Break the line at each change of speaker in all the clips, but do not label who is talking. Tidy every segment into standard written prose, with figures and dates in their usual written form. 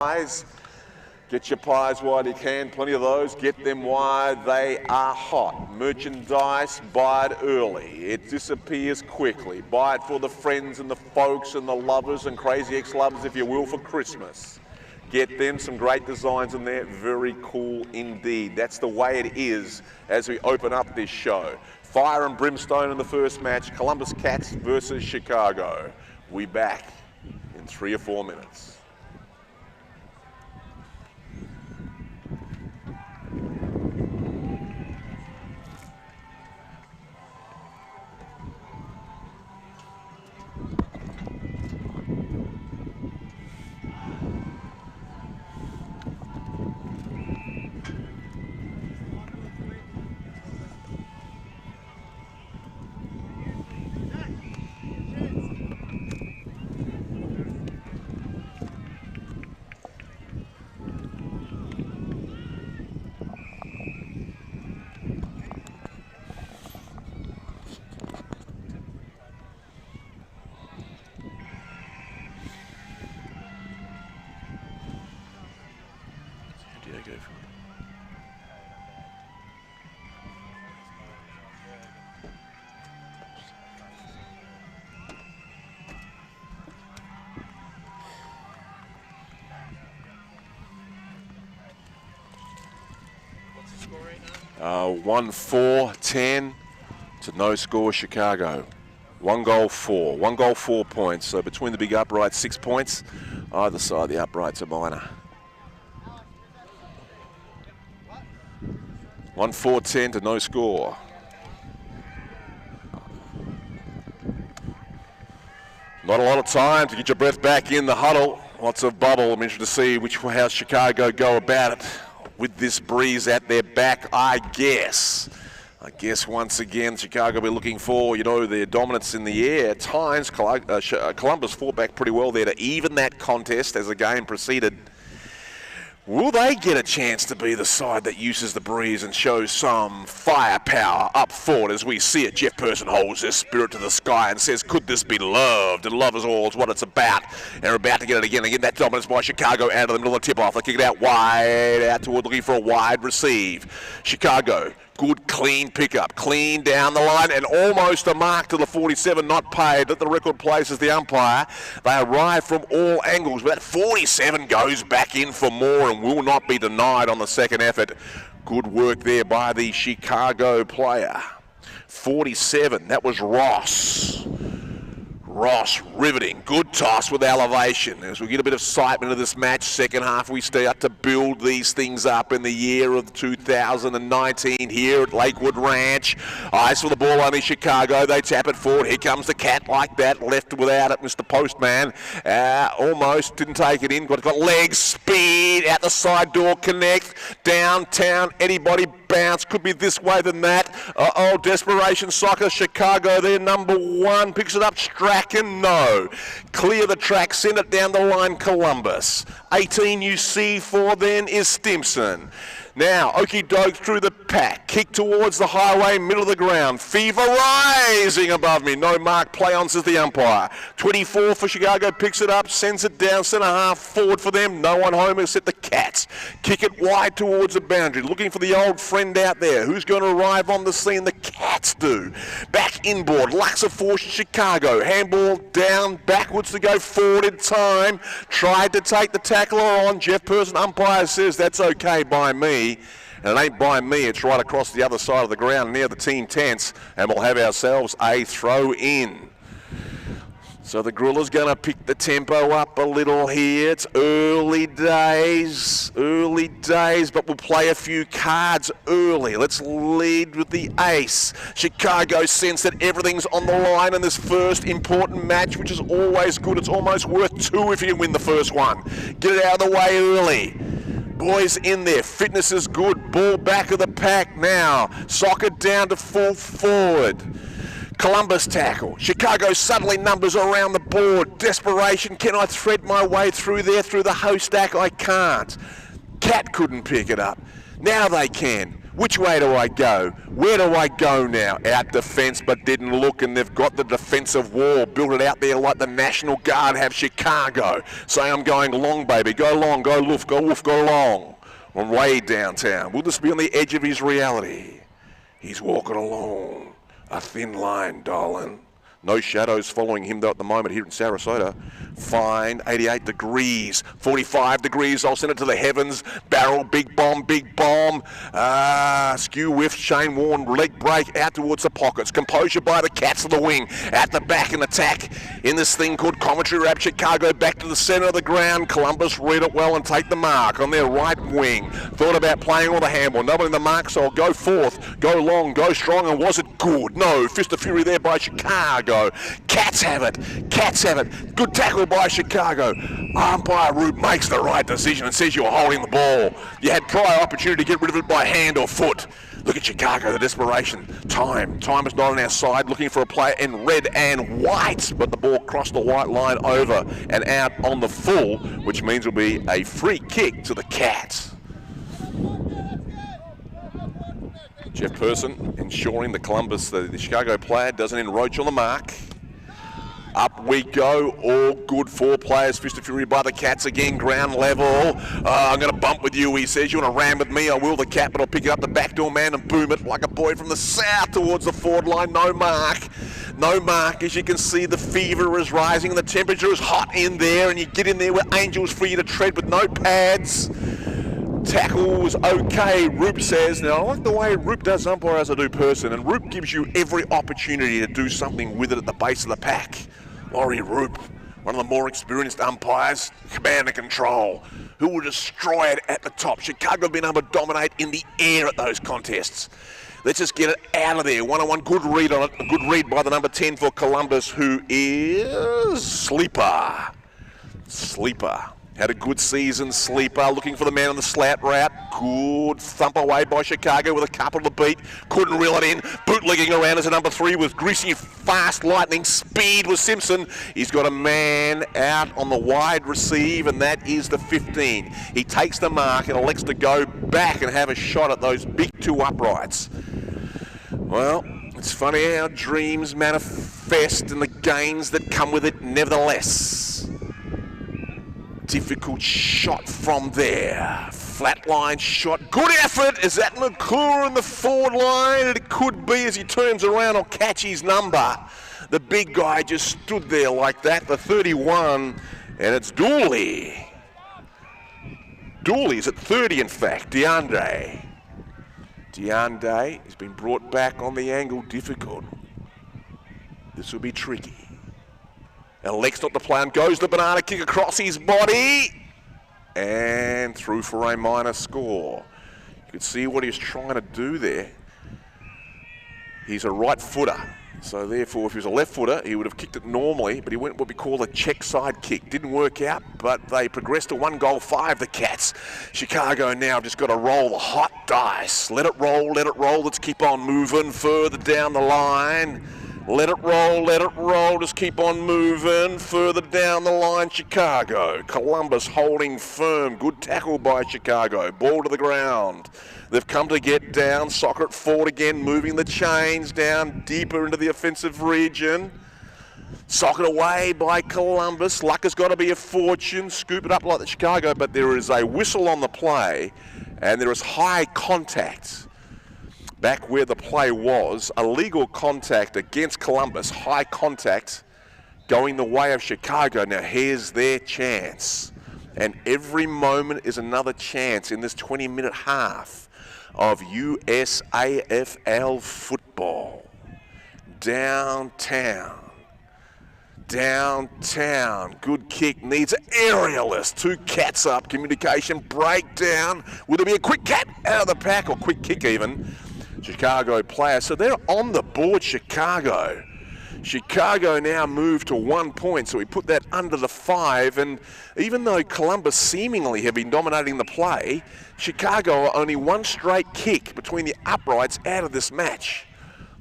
pies. Get your pies while you can, plenty of those, get them while they are hot. Merchandise, buy it early, it disappears quickly. Buy it for the friends and the folks and the lovers and crazy ex-lovers, if you will, for Christmas. Get them some great designs in there, very cool indeed. That's the way it is as we open up this show. Fire and brimstone in the first match, Columbus Cats versus Chicago. We back in 3 or 4 minutes.
What's the score right now?
1-4-10 to no score Chicago. 1 goal, 4. 1 goal, 4 points. So between the big uprights, 6 points. Either side, the uprights are minor. 1-4-10 to no score. Not a lot of time to get your breath back in the huddle. Lots of bubble. I'm interested to see how Chicago go about it with this breeze at their back, I guess. Once again, Chicago will be looking for, their dominance in the air. At times, Columbus fought back pretty well there to even that contest as the game proceeded. Will they get a chance to be the side that uses the breeze and shows some firepower up forward as we see it? Jeff Person holds his spirit to the sky and says, could this be loved? And love is all is what it's about. And they're about to get it again. Again, that dominance by Chicago out of the middle of the tip-off. They kick it out wide, out toward looking for a wide receive. Chicago. Good, clean pickup, clean down the line, and almost a mark to the 47, not paid at the record place as the umpire. They arrive from all angles, but that 47 goes back in for more and will not be denied on the second effort. Good work there by the Chicago player. 47, that was Ross. Ross riveting, good toss with elevation. As we get a bit of excitement of this match, second half we start to build these things up in the year of 2019 here at Lakewood Ranch. Eyes for the ball only Chicago, they tap it forward. Here comes the Cat like that, left without it, Mr. Postman. Almost didn't take it in, got legs, speed, out the side door, connect, downtown, anybody bounce, could be this way than that. Desperation Soccer, Chicago there, number 1, picks it up, Strachan, no. Clear the track, send it down the line, Columbus. 18 you see for then is Stimson. Now, Okie Doke through the pack, kick towards the highway, middle of the ground. Fever rising above me. No mark, play on, says the umpire. 24 for Chicago, picks it up, sends it down, centre half, forward for them. No one home except the Cats. Kick it wide towards the boundary, looking for the old friend out there. Who's going to arrive on the scene? The Cats do. Back inboard, Luxor force Chicago. Handball down, backwards to go forward in time. Tried to take the tackler on. Jeff Person, umpire, says that's okay by me. And it ain't by me, it's right across the other side of the ground near the team tents, and we'll have ourselves a throw in. So the Gorillas going to pick the tempo up a little here. It's early days, but we'll play a few cards early. Let's lead with the ace. Chicago sense that everything's on the line in this first important match, which is always good. It's almost worth 2 if you win the first one. Get it out of the way early. Boys in there, fitness is good, ball back of the pack now. Soccer down to full forward. Columbus tackle. Chicago suddenly numbers around the board. Desperation, can I thread my way through there, through the host stack? I can't. Cat couldn't pick it up. Now they can. Which way do I go? Where do I go now? Out defence, but didn't look, and they've got the defensive wall. Built it out there like the National Guard have Chicago. So I'm going long, baby. Go long, go loof, go woof, go long. I'm way downtown. Will this be on the edge of his reality? He's walking along. A thin line, darling. No shadows following him though at the moment here in Sarasota. Fine, 88 degrees, 45 degrees. I'll send it to the heavens. Barrel, big bomb, big bomb. Skew whiff, Shane Warne, leg break out towards the pockets. Composure by the Cats of the wing. At the back and attack in this thing called commentary wrap. Chicago back to the center of the ground. Columbus read it well and take the mark on their right wing. Thought about playing all the handball. Nobody in the mark, so I'll go forth, go long, go strong, and was it good? No, fist of fury there by Chicago. Cats have it. Cats have it. Good tackle by Chicago. Umpire Root makes the right decision and says you were holding the ball. You had prior opportunity to get rid of it by hand or foot. Look at Chicago, the desperation. Time is not on our side, looking for a player in red and white, but the ball crossed the white line over and out on the full, which means it'll be a free kick to the Cats. Jeff Person ensuring the Columbus, the Chicago player, doesn't encroach on the mark. Up we go, all good. 4 players, fist of fury by the Cats again, ground level. I'm going to bump with you, he says. You want to ram with me? I will, the Cat, but I'll pick it up the backdoor man and boom it like a boy from the south towards the forward line. No mark. No mark. As you can see, the fever is rising and the temperature is hot in there, and you get in there with angels for you to tread with no pads. Tackle was okay, Roop says. Now, I like the way Roop does umpire as I do Person, and Roop gives you every opportunity to do something with it at the base of the pack. Laurie Roop, one of the more experienced umpires, command and control, who will destroy it at the top. Chicago have been able to dominate in the air at those contests. Let's just get it out of there. 1-on-1, good read on it. A good read by the number 10 for Columbus, who is Sleeper. Sleeper. Had a good season, Sleeper, looking for the man on the slat route. Good thump away by Chicago with a couple to beat. Couldn't reel it in. Bootlegging around as a number 3 with greasy, fast, lightning speed was Simpson. He's got a man out on the wide receive, and that is the 15. He takes the mark and elects to go back and have a shot at those big 2 uprights. Well, it's funny how dreams manifest and the gains that come with it nevertheless. Difficult shot from there. Flatline shot. Good effort. Is that McClure in the forward line? And it could be as he turns around or catch his number. The big guy just stood there like that. The 31. And it's Dooley. Dooley's at 30, in fact. DeAndre has been brought back on the angle. Difficult. This will be tricky. Elects not to play and goes the banana kick across his body and through for a minor score. You can see what he's trying to do there. He's a right footer, so therefore if he was a left footer he would have kicked it normally, but he went what we call a check side kick. Didn't work out, but they progressed to 1-5, the Cats. Chicago now just got to roll the hot dice. Let it roll, let it roll. Let's keep on moving further down the line. Let it roll, just keep on moving further down the line. Chicago, Columbus holding firm. Good tackle by Chicago. Ball to the ground. They've come to get down. Soccer at forward again, moving the chains down deeper into the offensive region. Sock it away by Columbus. Luck has got to be a fortune. Scoop it up like the Chicago, but there is a whistle on the play, and there is high contact. Back where the play was, illegal contact against Columbus, high contact going the way of Chicago. Now here's their chance, and every moment is another chance in this 20-minute half of USAFL football. Downtown, good kick, needs an aerialist. 2 Cats up, communication breakdown. Will there be a quick cat out of the pack, or quick kick even? Chicago player, so they're on the board. Chicago now moved to 1 point, so we put that under the 5, and even though Columbus seemingly have been dominating the play, Chicago are only 1 straight kick between the uprights out of this match.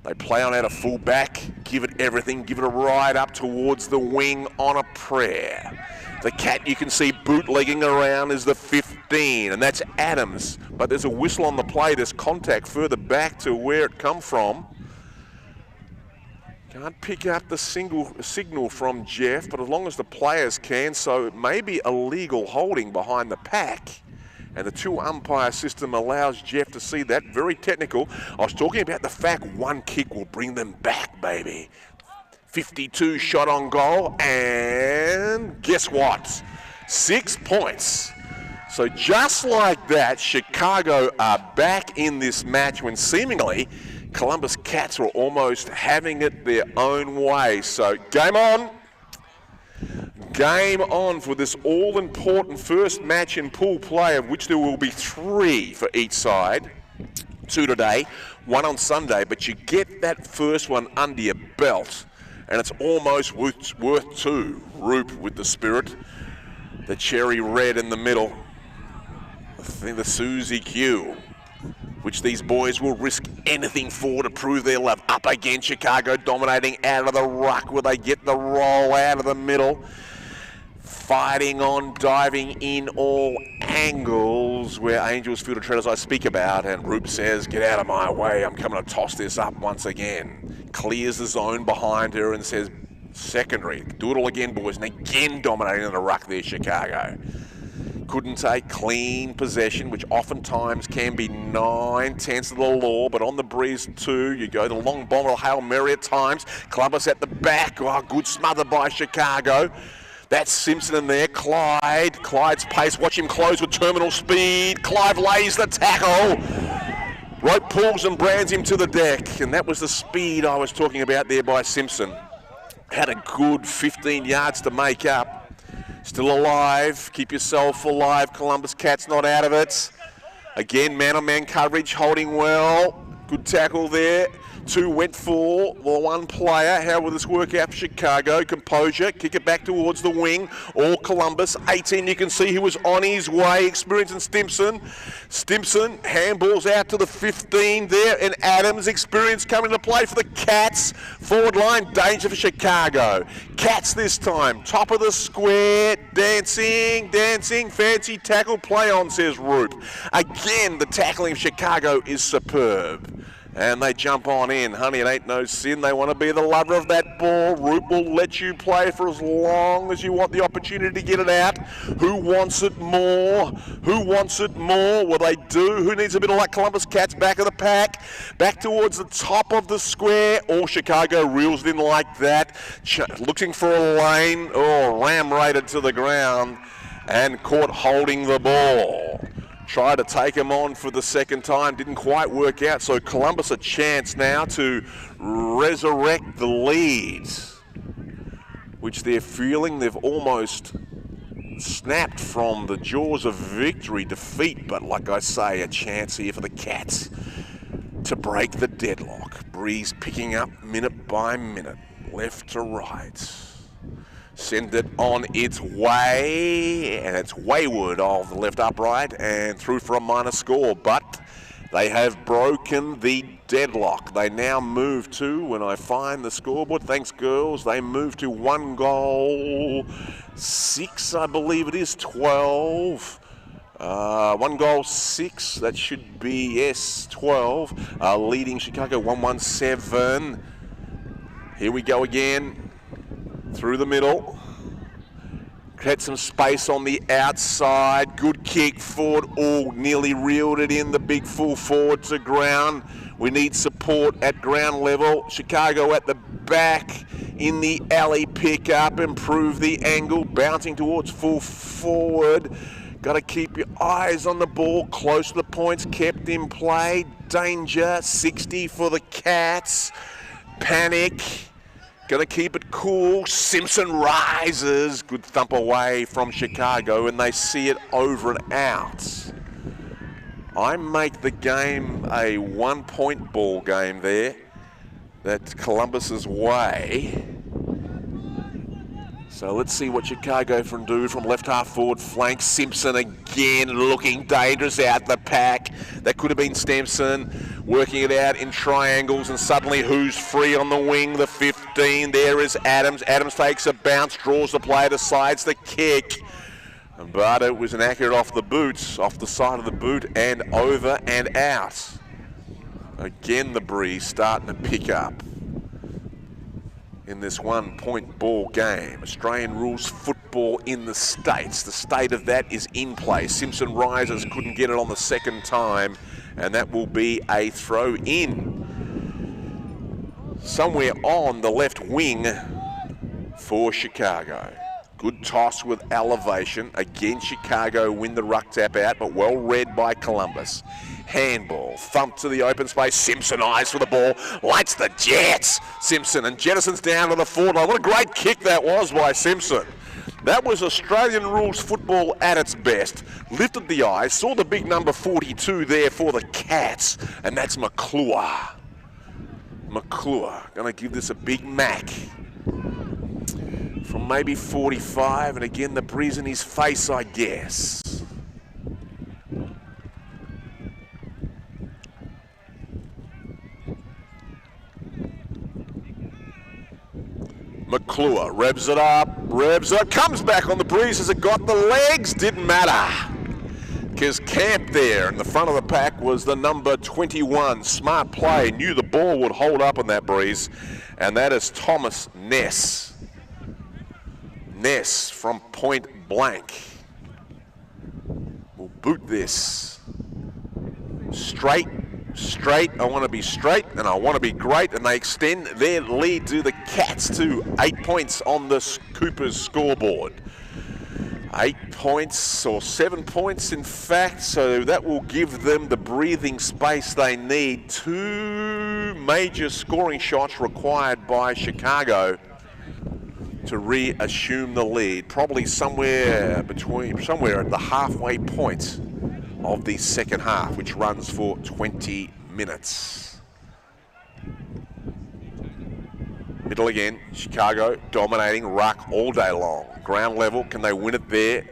They play on out of full-back, give it everything, give it a ride up towards the wing on a prayer. The cat you can see bootlegging around is the 15, and that's Adams. But there's a whistle on the play. There's contact further back to where it come from. Can't pick up the signal from Jeff, but as long as the players can, so it may be a legal holding behind the pack. And the two-umpire system allows Jeff to see that. Very technical. I was talking about the fact one kick will bring them back, baby. 52 shot on goal, and guess what? 6 points. So just like that, Chicago are back in this match when seemingly Columbus Cats were almost having it their own way. So game on. Game on for this all-important first match in pool play, of which there will be 3 for each side. 2 today, 1 on Sunday, but you get that first one under your belt, and it's almost worth 2. Roop with the spirit, the cherry red in the middle. I think the Susie Q, which these boys will risk anything for to prove their love. Up again, Chicago dominating out of the ruck where they get the roll out of the middle. Fighting on, diving in all angles where Angels field a tread as I speak about, and Roop says, get out of my way, I'm coming to toss this up once again. Clears the zone behind her and says, secondary, do it all again, boys, and again dominating in the ruck there, Chicago. Couldn't take clean possession, which oftentimes can be 9/10 of the law, but on the breeze too, you go the long bomb or Hail Mary at times. Columbus at the back, oh, good smother by Chicago. That's Simpson in there, Clyde. Clyde's pace, watch him close with terminal speed. Clive lays the tackle. Rope pulls and brands him to the deck, and that was the speed I was talking about there by Simpson. Had a good 15 yards to make up. Still alive, keep yourself alive. Columbus Cats not out of it. Again, man-on-man coverage, holding well. Good tackle there. 2 went for the 1 player. How will this work out for Chicago? Composure, kick it back towards the wing. All Columbus. 18, you can see he was on his way. Experience in Stimson. Stimson handballs out to the 15 there, and Adams. Experience coming to play for the Cats. Forward line, danger for Chicago. Cats this time. Top of the square. Dancing. Fancy tackle. Play on, says Roop. Again, the tackling of Chicago is superb. And they jump on in. Honey, it ain't no sin. They want to be the lover of that ball. Roop will let you play for as long as you want the opportunity to get it out. Who wants it more? Who wants it more? Well, they do. Who needs a bit of like Columbus Cats back of the pack? Back towards the top of the square. All Chicago reels it in like that. Looking for a lane. Oh, ram-rated to the ground and caught holding the ball. Tried to take him on for the second time, didn't quite work out, so Columbus a chance now to resurrect the lead, which they're feeling. They've almost snapped from the jaws of victory, defeat, but like I say, a chance here for the Cats to break the deadlock. Breeze picking up minute by minute, left to right. Send it on its way, and it's wayward of the left upright and through for a minor score, but they have broken the deadlock. They now move to, when I find the scoreboard, thanks girls, they move to 1 goal, 6, I believe it is, 12. 1 goal, 6, that should be, yes, 12. Leading Chicago 1-1-7. Here we go again. Through the middle, had some space on the outside, good kick forward, oh, nearly reeled it in, the big full forward to ground. We need support at ground level. Chicago at the back in the alley, pick up, improve the angle, bouncing towards full forward. Got to keep your eyes on the ball, close to the points, kept in play, danger, 60 for the Cats, panic. Going to keep it cool. Simpson rises. Good thump away from Chicago, and they see it over and out. I make the game a 1-point ball game there. That's Columbus's way. So let's see what Chicago can do from left half forward flank. Simpson again looking dangerous out the pack. That could have been Stimson. working it out in triangles, and suddenly who's free on the wing? The 15. There is Adams. Adams takes a bounce, draws the player, decides the kick. But it was inaccurate off the boots, off the side of the boot, and over and out. Again, the breeze starting to pick up in this 1-point ball game. Australian rules football in the States. The state of that is in play. Simpson rises, couldn't get it on the second time, and that will be a throw in. Somewhere on the left wing for Chicago. Good toss with elevation. Again, Chicago win the ruck tap out, but well read by Columbus. Handball, thump to the open space. Simpson eyes for the ball, lights the jets. Simpson and jettisons down to the forward line. What a great kick that was by Simpson. That was Australian rules football at its best. Lifted the eyes, saw the big number 42 there for the Cats, and that's McClure. McClure gonna give this a big mac from maybe 45, and again the breeze in his face, I guess. McClure revs it up, comes back on the breeze. Has it got the legs? Didn't matter. Because Camp there in the front of the pack was the number 21. Smart play, knew the ball would hold up on that breeze. And that is Thomas Ness. Ness from point blank will boot this. Straight. I want to be straight and I want to be great, and they extend their lead to the Cats to 8 points on the Cooper's scoreboard. 8 points, or 7 points in fact, so that will give them the breathing space they need. 2 major scoring shots required by Chicago to reassume the lead, probably somewhere at the halfway point of the second half, which runs for 20 minutes. Middle again, Chicago dominating ruck all day long. Ground level, can they win it there?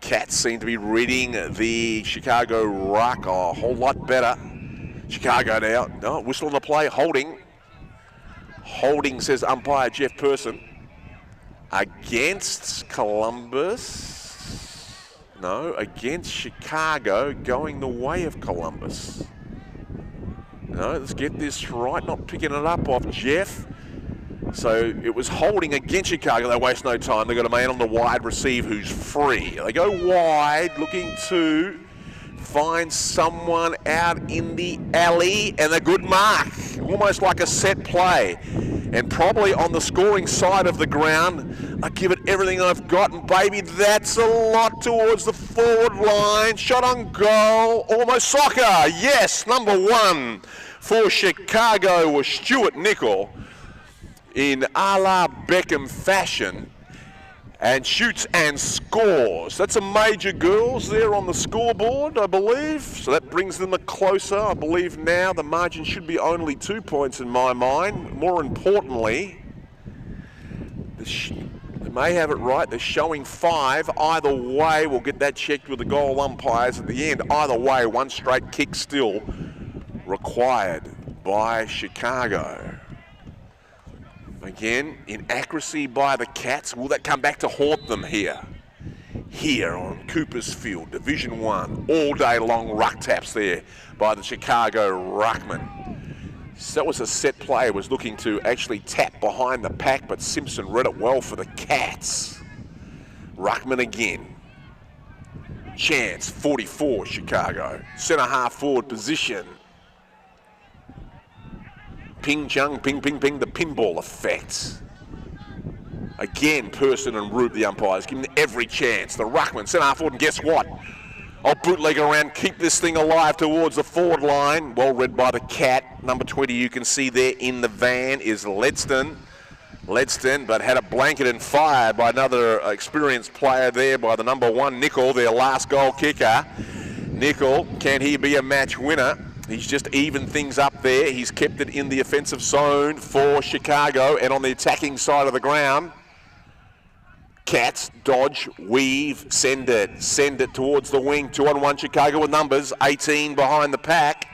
Cats seem to be reading the Chicago ruck a whole lot better. Chicago now, no, whistle on the play, holding. Holding, says umpire Jeff Person. Against Columbus. No, against Chicago, going the way of Columbus. No, let's get this right, not picking it up off Jeff. So it was holding against Chicago. They waste no time. They've got a man on the wide receive who's free. They go wide, looking to find someone out in the alley, and a good mark. Almost like a set play. And probably on the scoring side of the ground, I give it everything I've got, and baby, that's a lot towards the forward line. Shot on goal, almost soccer. Yes, number 1 for Chicago was Stuart Nicol in a la Beckham fashion, and shoots and scores. That's a major girls there on the scoreboard, I believe. So that brings them a closer. I believe now the margin should be only 2 points in my mind. More importantly, they may have it right. They're showing 5. Either way, we'll get that checked with the goal umpires at the end. Either way, 1 straight kick still required by Chicago. Again, inaccuracy by the Cats. Will that come back to haunt them here? Here on Cooper's Field, Division 1, all day long ruck taps there by the Chicago ruckman. So that was a set play, was looking to actually tap behind the pack, but Simpson read it well for the Cats. Ruckman again. Chance, 44, Chicago. Centre half forward position. Ping, chung, ping, ping, ping, the pinball effect. Again, Person and Root, the umpires, giving them every chance. The ruckman, centre half forward, and guess what? I'll bootleg around, keep this thing alive towards the forward line. Well read by the Cat. Number 20, you can see there in the van, is Ledston, but had a blanket and fired by another experienced player there by the number 1, Nicol, their last goal kicker. Nicol, can he be a match winner? He's just evened things up there. He's kept it in the offensive zone for Chicago, and on the attacking side of the ground, Cats, dodge, weave, send it towards the wing. 2-on-1 Chicago with numbers, 18 behind the pack.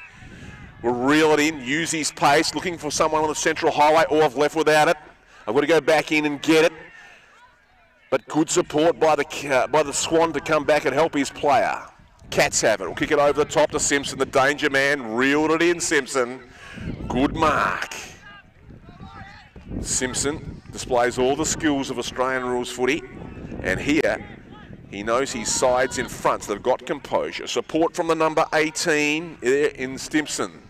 will reel it in, use his pace, looking for someone on the central highway. Oh, I've left without it. I've got to go back in and get it. But good support by the Swan to come back and help his player. Cats have it. We'll kick it over the top to Simpson, the danger man. Reeled it in, Simpson. Good mark. Simpson displays all the skills of Australian rules footy. And here, he knows his side's in front, so they've got composure. Support from the number 18 in Stimson.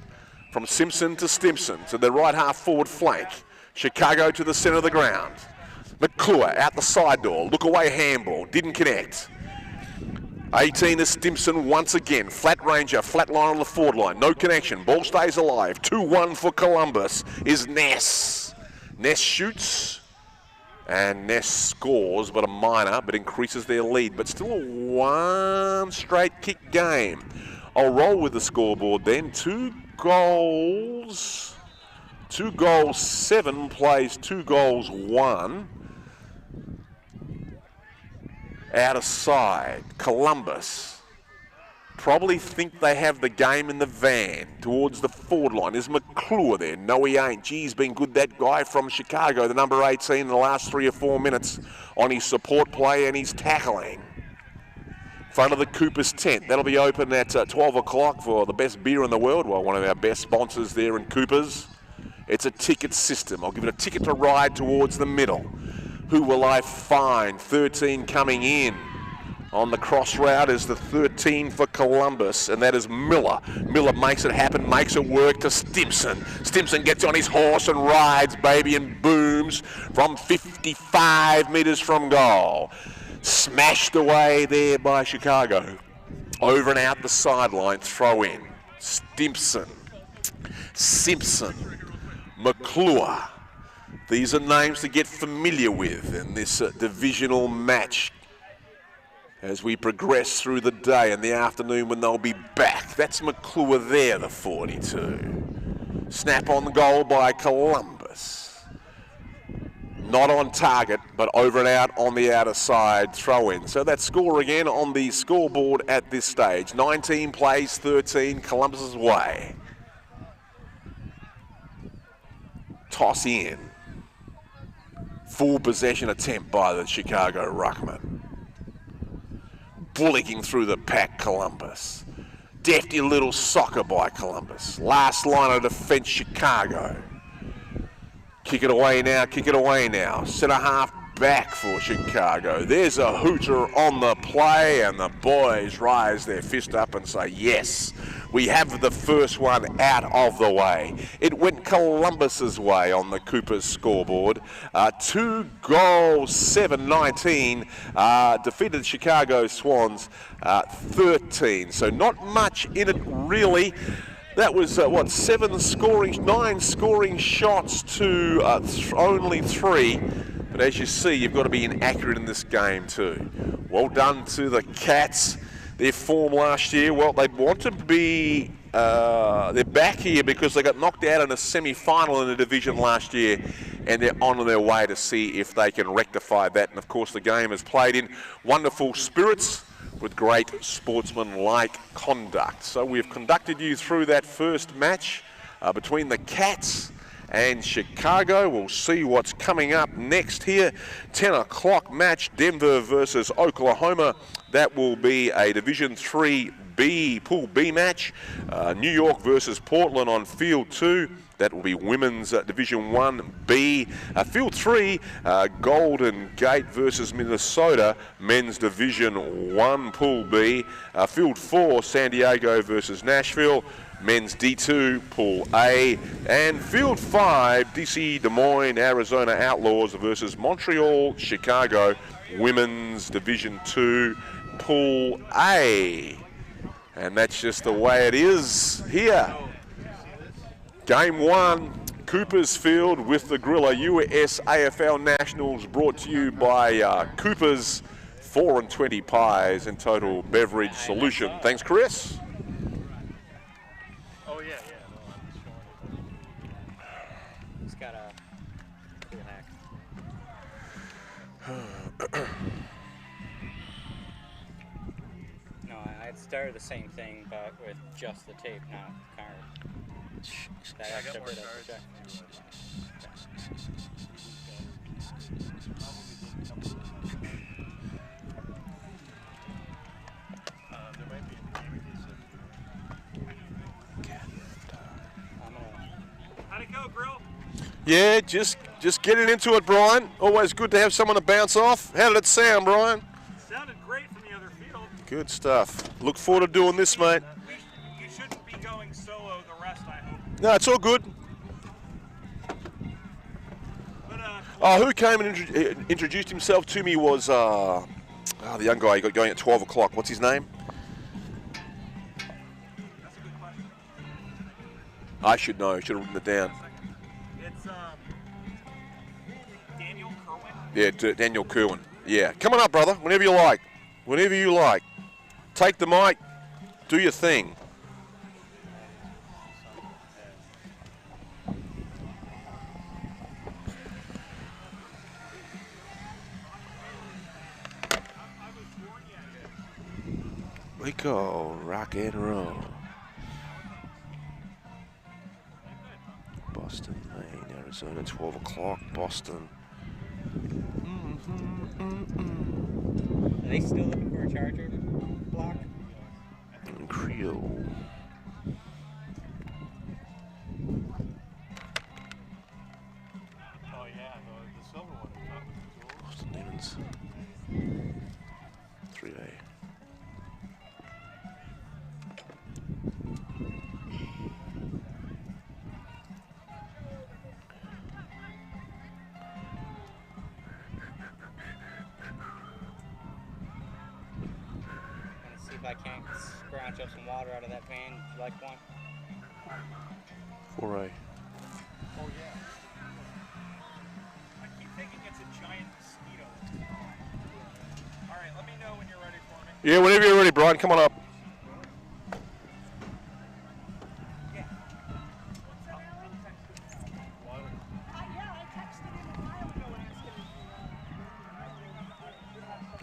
From Simpson to Stimson to the right half forward flank. Chicago to the centre of the ground. McClure out the side door. Look away handball. Didn't connect. 18 is Stimson once again. Flat ranger, flat line on the forward line. No connection. Ball stays alive. 2-1 for Columbus is Ness. Ness shoots. And Ness scores, but a minor, but increases their lead. But still a one straight kick game. I'll roll with the scoreboard then. 2 goals. 2 goals, 7 plays, 2 goals, 1. Out of side, Columbus probably think they have the game in the van towards the forward line. Is McClure there? No, he ain't. Gee, he's been good, that guy from Chicago, the number 18 in the last 3 or 4 minutes on his support play and his tackling. Front of the Cooper's tent. That'll be open at 12 o'clock for the best beer in the world. Well, one of our best sponsors there in Cooper's. It's a ticket system. I'll give it a ticket to ride towards the middle. Who will I find? 13 coming in. On the cross route is the 13 for Columbus, and that is Miller. Miller makes it happen, makes it work to Stimson. Stimson gets on his horse and rides, baby, and booms from 55 metres from goal. Smashed away there by Chicago. Over and out the sideline, throw in. Stimson. Simpson. McClure. These are names to get familiar with in this divisional match as we progress through the day and the afternoon when they'll be back. That's McClure there, the 42. Snap on the goal by Columbus. Not on target, but over and out on the outer side throw in. So that score again on the scoreboard at this stage. 19 plays, 13, Columbus's way. Toss in. Full possession attempt by the Chicago ruckman. Bullocking through the pack, Columbus. Defty little soccer by Columbus. Last line of defence, Chicago. Kick it away now, kick it away now. Centre half back for Chicago. There's a hooter on the play, and the boys rise their fist up and say, yes, we have the first one out of the way. It went Columbus's way on the Coopers scoreboard. 2 goals, 7-19, defeated the Chicago Swans 13. So not much in it really. That was, 9 scoring shots to only 3. But as you see, you've got to be inaccurate in this game too. Well done to the Cats. Their form last year, well, they'd want to be, they're back here because they got knocked out in a semi-final in the division last year, and they're on their way to see if they can rectify that. And of course, the game is played in wonderful spirits with great sportsman-like conduct. So we've conducted you through that first match between the Cats and Chicago. We'll see what's coming up next here. 10 o'clock match, Denver versus Oklahoma. That will be a Division 3B, Pool B match. New York versus Portland on Field 2. That will be Women's Division 1B. Field 3, Golden Gate versus Minnesota, Men's Division 1 Pool B. Field 4, San Diego versus Nashville, Men's D2 Pool A. And Field 5, DC Des Moines, Arizona Outlaws versus Montreal, Chicago, Women's Division 2 Pool A. And that's just the way it is here. Game 1, Coopers Field with the Grilla US AFL Nationals, brought to you by Coopers 4 and 20 pies in total beverage solution. Thanks, Chris.
Oh, yeah. He's got a cool hack. No, I'd started the same thing, but with just the tape, not the card. That extra bit of check.
How'd it go, Grill?
Yeah, just getting into it, Brian. Always good to have someone to bounce off. How did it sound, Brian?
Sounded great from the other field.
Good stuff. Look forward to doing this, mate.
You shouldn't be going solo the rest, I hope.
No, it's all good.
But,
Who came and introduced himself to me was the young guy. He got going at 12 o'clock. What's his name?
that's a good question.
I should know. Should have written it down.
It's Daniel Kerwin.
Yeah, Daniel Kerwin. Yeah, come on up, brother. Whenever you like. Whenever you like. Take the mic. Do your thing. We go rock and roll. Boston, Maine, Arizona, 12 o'clock, Boston.
Are they still looking for a charger block?
And Creole.
Oh, yeah, the silver one.
Boston Demons. 3A.
See if I can't scrounge up some water out of that van. Would you like one?
4A.
Oh, yeah. I keep thinking it's a giant mosquito. All right, let me know when you're ready for me.
Yeah, whenever you're ready, Brian, come on up.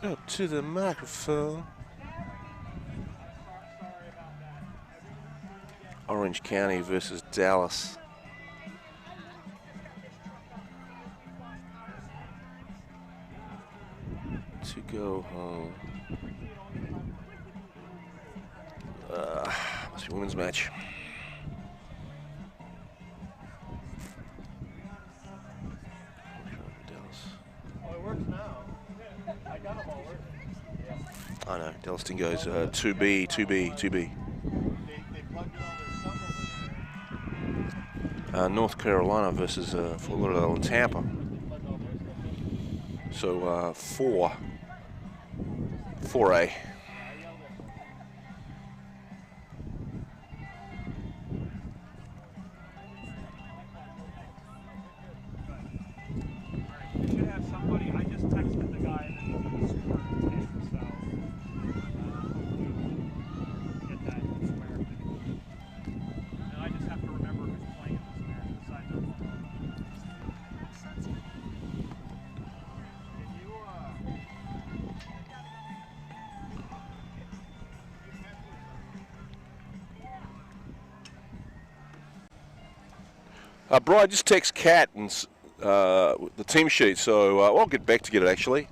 Up to the microphone. Orange County versus Dallas. To go home. Must be a women's match.
Oh, it works now. I got them all working.
I know, Dallaston goes 2B, 2B, 2B.
They plugged in all their stuff over there.
North Carolina versus Fort Lauderdale and Tampa. So 4A.
You should have somebody. I just texted the guy and then he's super content, so get that square. And I just have to remember who's playing in this match besides them. Can you
Brian, just text Kat and the team sheet, so I'll get Beck to get it actually.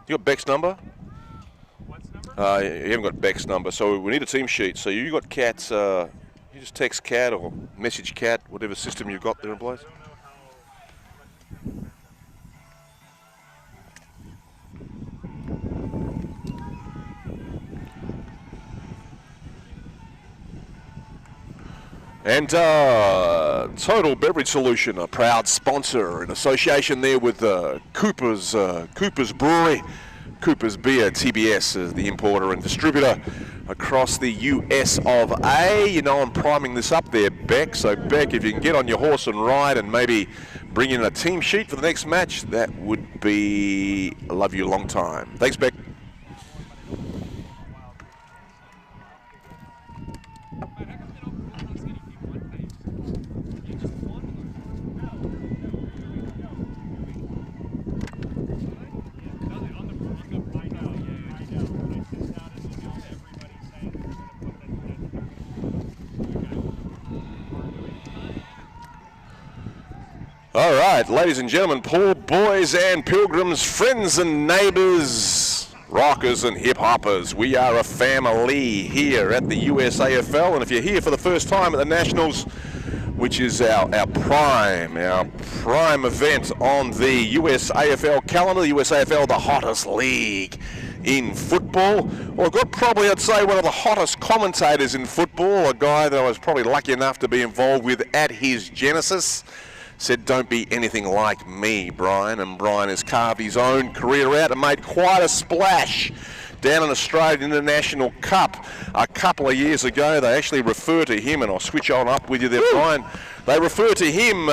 You got Beck's number?
what's number?
You haven't got Beck's number, so we need a team sheet. So you got Kat's, you just text Kat or message Kat, whatever system you've got there in place.
I don't know how.
And Total Beverage Solution, a proud sponsor in association there with Cooper's Brewery. Cooper's Beer, TBS is the importer and distributor across the US of A. You know I'm priming this up there, Beck. So Beck, if you can get on your horse and ride and maybe bring in a team sheet for the next match, that would be, I love you a long time. Thanks, Beck. All right, ladies and gentlemen, poor boys and pilgrims, friends and neighbours, rockers and hip-hoppers, we are a family here at the USAFL, and if you're here for the first time at the Nationals, which is our prime event on the USAFL calendar, the USAFL, the hottest league in football. Well, I've got probably, I'd say, one of the hottest commentators in football, a guy that I was probably lucky enough to be involved with at his genesis. Said, don't be anything like me, Brian. And Brian has carved his own career out and made quite a splash down in Australian International Cup a couple of years ago. They actually refer to him, and I'll switch on up with you there, Brian. They refer to him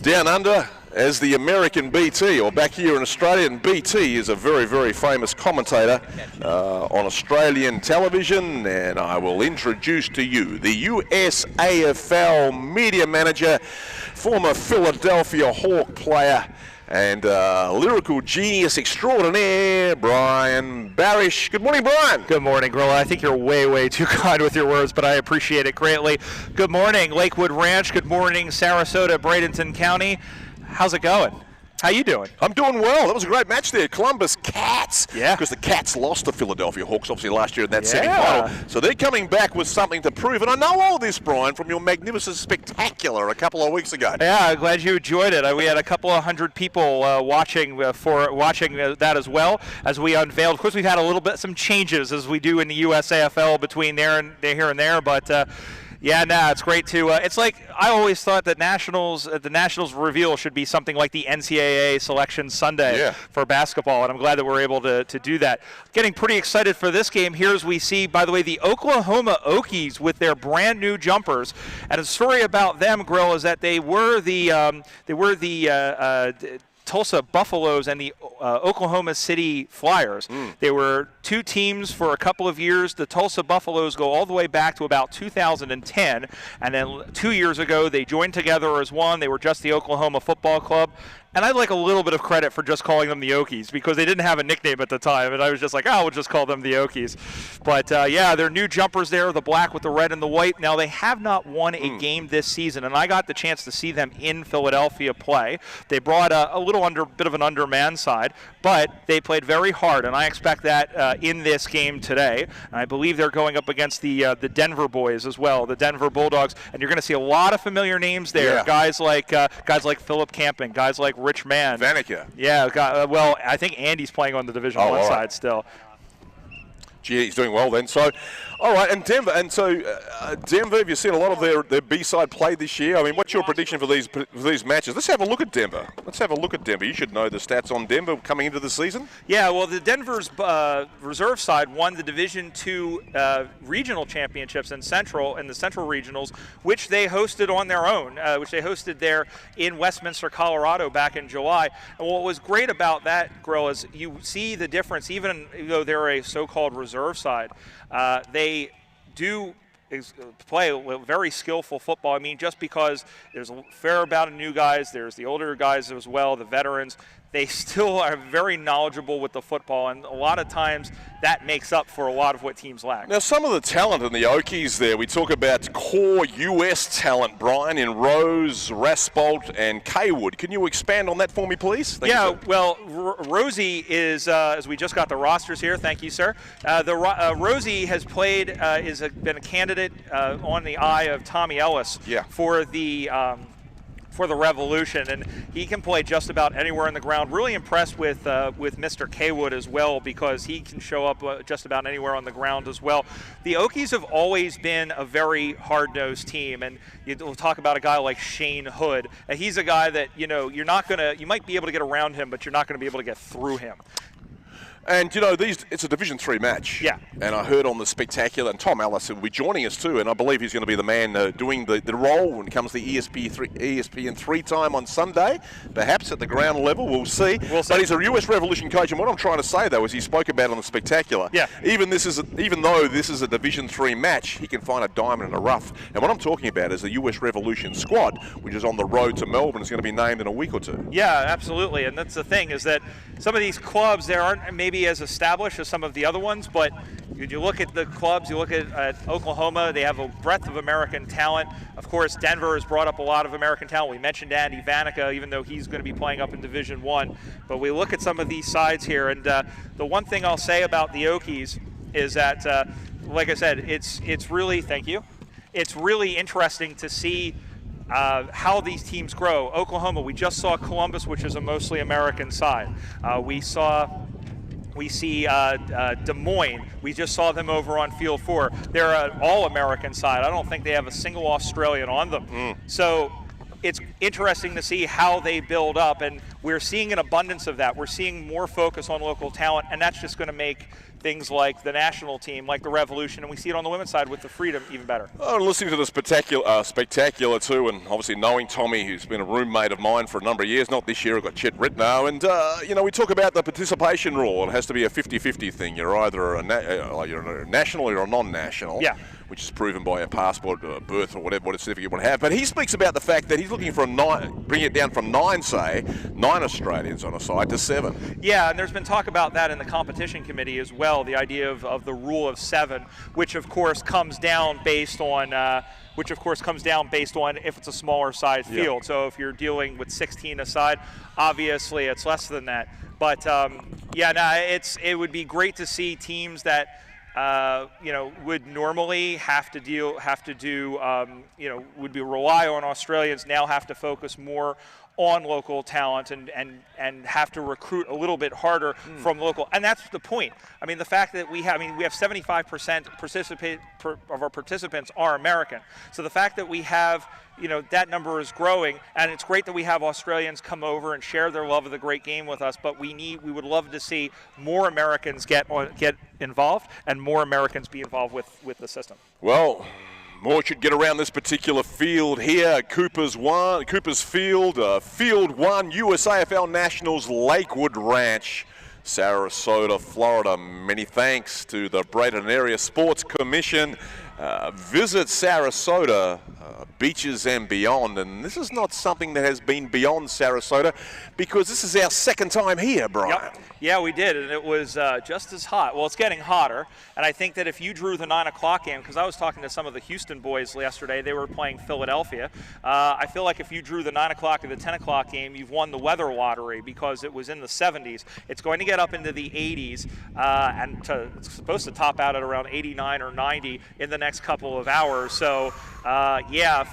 down under as the American BT, or back here in Australia, and BT is a very, very famous commentator on Australian television, and I will introduce to you the USAFL media manager, former Philadelphia Hawk player, and lyrical genius extraordinaire, Brian Barish. Good morning, Brian.
Good morning, Grilla. I think you're way, way too kind with your words, but I appreciate it greatly. Good morning, Lakewood Ranch. Good morning, Sarasota, Bradenton County. How's it going? How you doing?
I'm doing well. That was a great match there. Columbus Cats.
Yeah.
Because the Cats lost to Philadelphia Hawks, obviously, last year in that semi-final. So they're coming back with something to prove. And I know all this, Brian, from your magnificent spectacular a couple of weeks ago.
Yeah, I'm glad you enjoyed it. We had a couple of hundred people watching that as well as we unveiled. Of course, we've had some changes as we do in the USAFL between here and there, but it's great to. It's like I always thought that the Nationals reveal should be something like the NCAA Selection Sunday for basketball, and I'm glad that we're able to do that. Getting pretty excited for this game here as we see, by the way, the Oklahoma Okies with their brand new jumpers. And a story about them, Grill, is that they were the Tulsa Buffaloes and the Oklahoma City Flyers. They were two teams for a couple of years. The Tulsa Buffaloes go all the way back to about 2010, and then 2 years ago they joined together as one. They were just the Oklahoma Football Club. And I'd like a little bit of credit for just calling them the Okies because they didn't have a nickname at the time, and I was just like, we'll just call them the Okies. But, their new jumpers there, the black with the red and the white. Now, they have not won a game this season, and I got the chance to see them in Philadelphia play. They brought a bit of an undermanned side, but they played very hard, and I expect that in this game today. And I believe they're going up against the Denver boys as well, the Denver Bulldogs, and you're going to see a lot of familiar names there.
Yeah.
Guys like Philip Camping, guys like Rich Mann.
Vanica.
Yeah, I think Andy's playing on the Division One side still.
Gee, he's doing well then. So, all right, and Denver. And so, Denver, have you seen a lot of their B-side play this year? I mean, what's your prediction for these matches? Let's have a look at Denver. You should know the stats on Denver coming into the season.
Yeah, well, the Denver's reserve side won the Division II regional championships in the Central Regionals, which they hosted on their own, which they hosted there in Westminster, Colorado back in July. And what was great about that, Grill, is you see the difference, even though they're a so-called reserve side, they do play very skillful football. I mean, just because there's a fair amount of new guys, there's the older guys as well, the veterans, they still are very knowledgeable with the football, and a lot of times that makes up for a lot of what teams lack.
Now, some of the talent in the Okies there, we talk about core U.S. talent, Brian, in Rose, Raspolt, and Kaywood. Can you expand on that for me, please? Thank you,
well, Rosie is, as we just got the rosters here, thank you, sir. Rosie has played, been a candidate on the eye of Tommy Ellis for the Revolution, and he can play just about anywhere on the ground. Really impressed with Mr. Kaywood as well, because he can show up just about anywhere on the ground as well. The Okies have always been a very hard-nosed team, and we'll talk about a guy like Shane Hood. And he's a guy that you might be able to get around him, but you're not going to be able to get through him.
And, it's a Division III match.
Yeah.
And I heard on the Spectacular, and Tom Ellis will be joining us too, and I believe he's going to be the man doing the role when it comes to ESPN 3 time on Sunday, perhaps at the ground level. We'll see. But he's a US Revolution coach, and what I'm trying to say, though, is he spoke about on the Spectacular.
Yeah.
Even though this is a Division III match, he can find a diamond in the rough. And what I'm talking about is the US Revolution squad, which is on the road to Melbourne. It's going to be named in a week or two.
Yeah, absolutely. And that's the thing, is that some of these clubs, there aren't maybe maybe as established as some of the other ones, but you look at the clubs, you look at Oklahoma, they have a breadth of American talent. Of course, Denver has brought up a lot of American talent. We mentioned Andy Vanica, even though he's going to be playing up in Division I. But we look at some of these sides here, and the one thing I'll say about the Okies is that, like I said, it's really, thank you, it's really interesting to see how these teams grow. Oklahoma, we just saw Columbus, which is a mostly American side. We see Des Moines. We just saw them over on Field 4. They're an all-American side. I don't think they have a single Australian on them. So it's interesting to see how they build up, and we're seeing an abundance of that. We're seeing more focus on local talent, and that's just going to make things like the national team, like the Revolution, and we see it on the women's side with the Freedom even better.
Oh, listening to the spectacular too, and obviously knowing Tommy, who's been a roommate of mine for a number of years, not this year, I've got Chet Ritnow, and we talk about the participation rule. It has to be a 50-50 thing. You're either you're a national or you're a non-national.
Yeah.
Which is proven by a passport or a birth or whatever certificate you want to have. But he speaks about the fact that he's looking for bring it down from 9 Australians on a side to 7.
Yeah, and there's been talk about that in the competition committee as well, the idea of the rule of 7, which of course comes down based on if it's a smaller size field.
Yeah.
So if you're dealing with 16 a side, obviously it's less than that. But it would be great to see teams that would normally rely on Australians now have to focus more on local talent and have to recruit a little bit harder from local. And that's the point. I mean, the fact that we have 75% of our participants are American. So the fact that we have, that number is growing, and it's great that we have Australians come over and share their love of the great game with us, but we would love to see more Americans get involved and more Americans be involved with the system.
Well, more should get around this particular field here. Cooper's Field, Field 1, USAFL Nationals, Lakewood Ranch, Sarasota, Florida. Many thanks to the Braden Area Sports Commission. Visit Sarasota, beaches and beyond. And this is not something that has been beyond Sarasota, because this is our second time here, Brian.
Yep. Yeah, we did, and it was just as hot. Well, it's getting hotter, and I think that if you drew the 9 o'clock game, because I was talking to some of the Houston boys yesterday, they were playing Philadelphia. I feel like if you drew the 9 o'clock or the 10 o'clock game, you've won the weather lottery, because it was in the 70s. It's going to get up into the 80s, and it's supposed to top out at around 89 or 90 in the next couple of hours. So,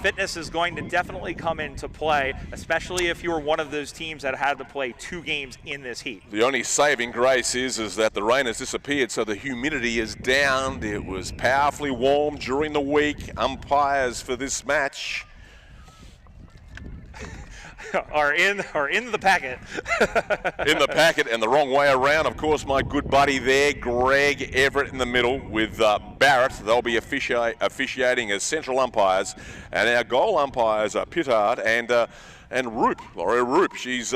fitness is going to definitely come into play, especially if you're one of those teams that had to play 2 games in this heat.
The only saving grace is that the rain has disappeared, so the humidity is down. It was powerfully warm during the week. Umpires for this match
are in the packet.
In the packet, and the wrong way around. Of course, my good buddy there, Greg Everett, in the middle with Barrett. They'll be officiating as central umpires, and our goal umpires are Pittard and Roop, Laurie Roop. She's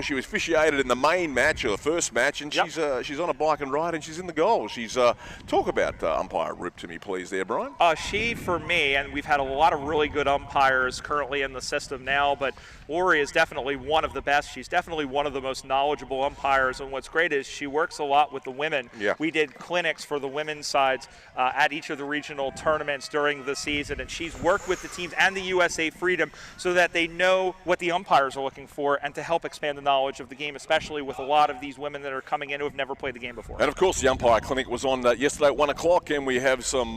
she was officiated in the main match, or the first match, and she's on a bike and ride, and she's in the goal. She's talk about umpire Roop to me, please, there, Brian.
She, for me, and we've had a lot of really good umpires currently in the system now, but Lori is definitely one of the best. She's definitely one of the most knowledgeable umpires, and what's great is she works a lot with the women.
Yeah.
We did clinics for the women's sides at each of the regional tournaments during the season, and she's worked with the teams and the USA Freedom so that they know what the umpires are looking for, and to help expand the knowledge of the game, especially with a lot of these women that are coming in who have never played the game before.
And of course, the umpire clinic was on yesterday at 1 o'clock, and we have some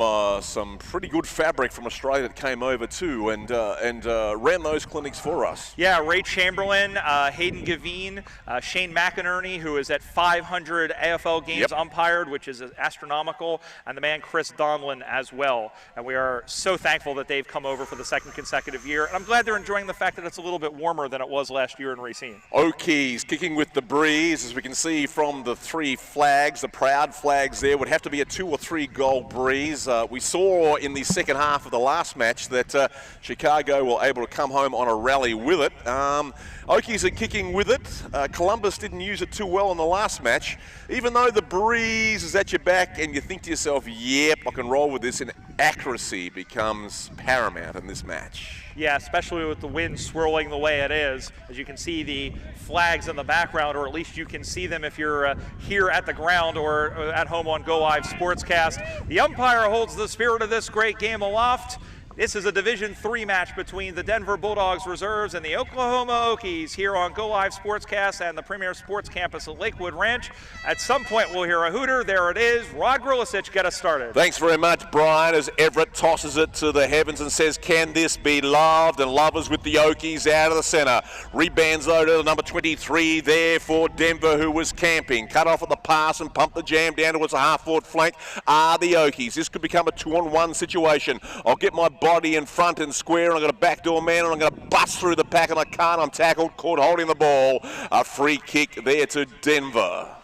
pretty good fabric from Australia that came over too, and ran those clinics for us.
Yeah, Ray Chamberlain, Hayden Gavine, Shane McInerney, who is at 500 AFL games umpired, which is astronomical, and the man Chris Donlin as well. And we are so thankful that they've come over for the second consecutive year. And I'm glad they're enjoying the fact that it's a little bit warmer than it was last year in Racine.
Okies kicking with the breeze, as we can see from the 3 flags, the proud flags there. Would have to be a 2 or 3 goal breeze. We saw in the second half of the last match that Chicago were able to come home on a rally with it. Okies are kicking with it. Columbus didn't use it too well in the last match. Even though the breeze is at your back and you think to yourself, yep, I can roll with this, and accuracy becomes paramount in this match.
Yeah, especially with the wind swirling the way it is. As you can see the flags in the background, or at least you can see them if you're here at the ground or at home on Go Live Sportscast. The umpire holds the spirit of this great game aloft. This is a Division III match between the Denver Bulldogs Reserves and the Oklahoma Okies here on Go Live Sportscast and the Premier Sports Campus at Lakewood Ranch. At some point, we'll hear a hooter. There it is. Rod Grillisich, get us started.
Thanks very much, Brian, as Everett tosses it to the heavens and says, can this be loved? And lovers with the Okies out of the center. Rebounds though to number 23 there for Denver, who was camping. Cut off at the pass and pump the jam down towards the half-forward flank are the Okies. This could become a 2-on-1 situation. I'll get my body in front and square, and I've got a backdoor man, and I'm going to bust through the pack, and I can't. I'm tackled, caught holding the ball. A free kick there to Denver.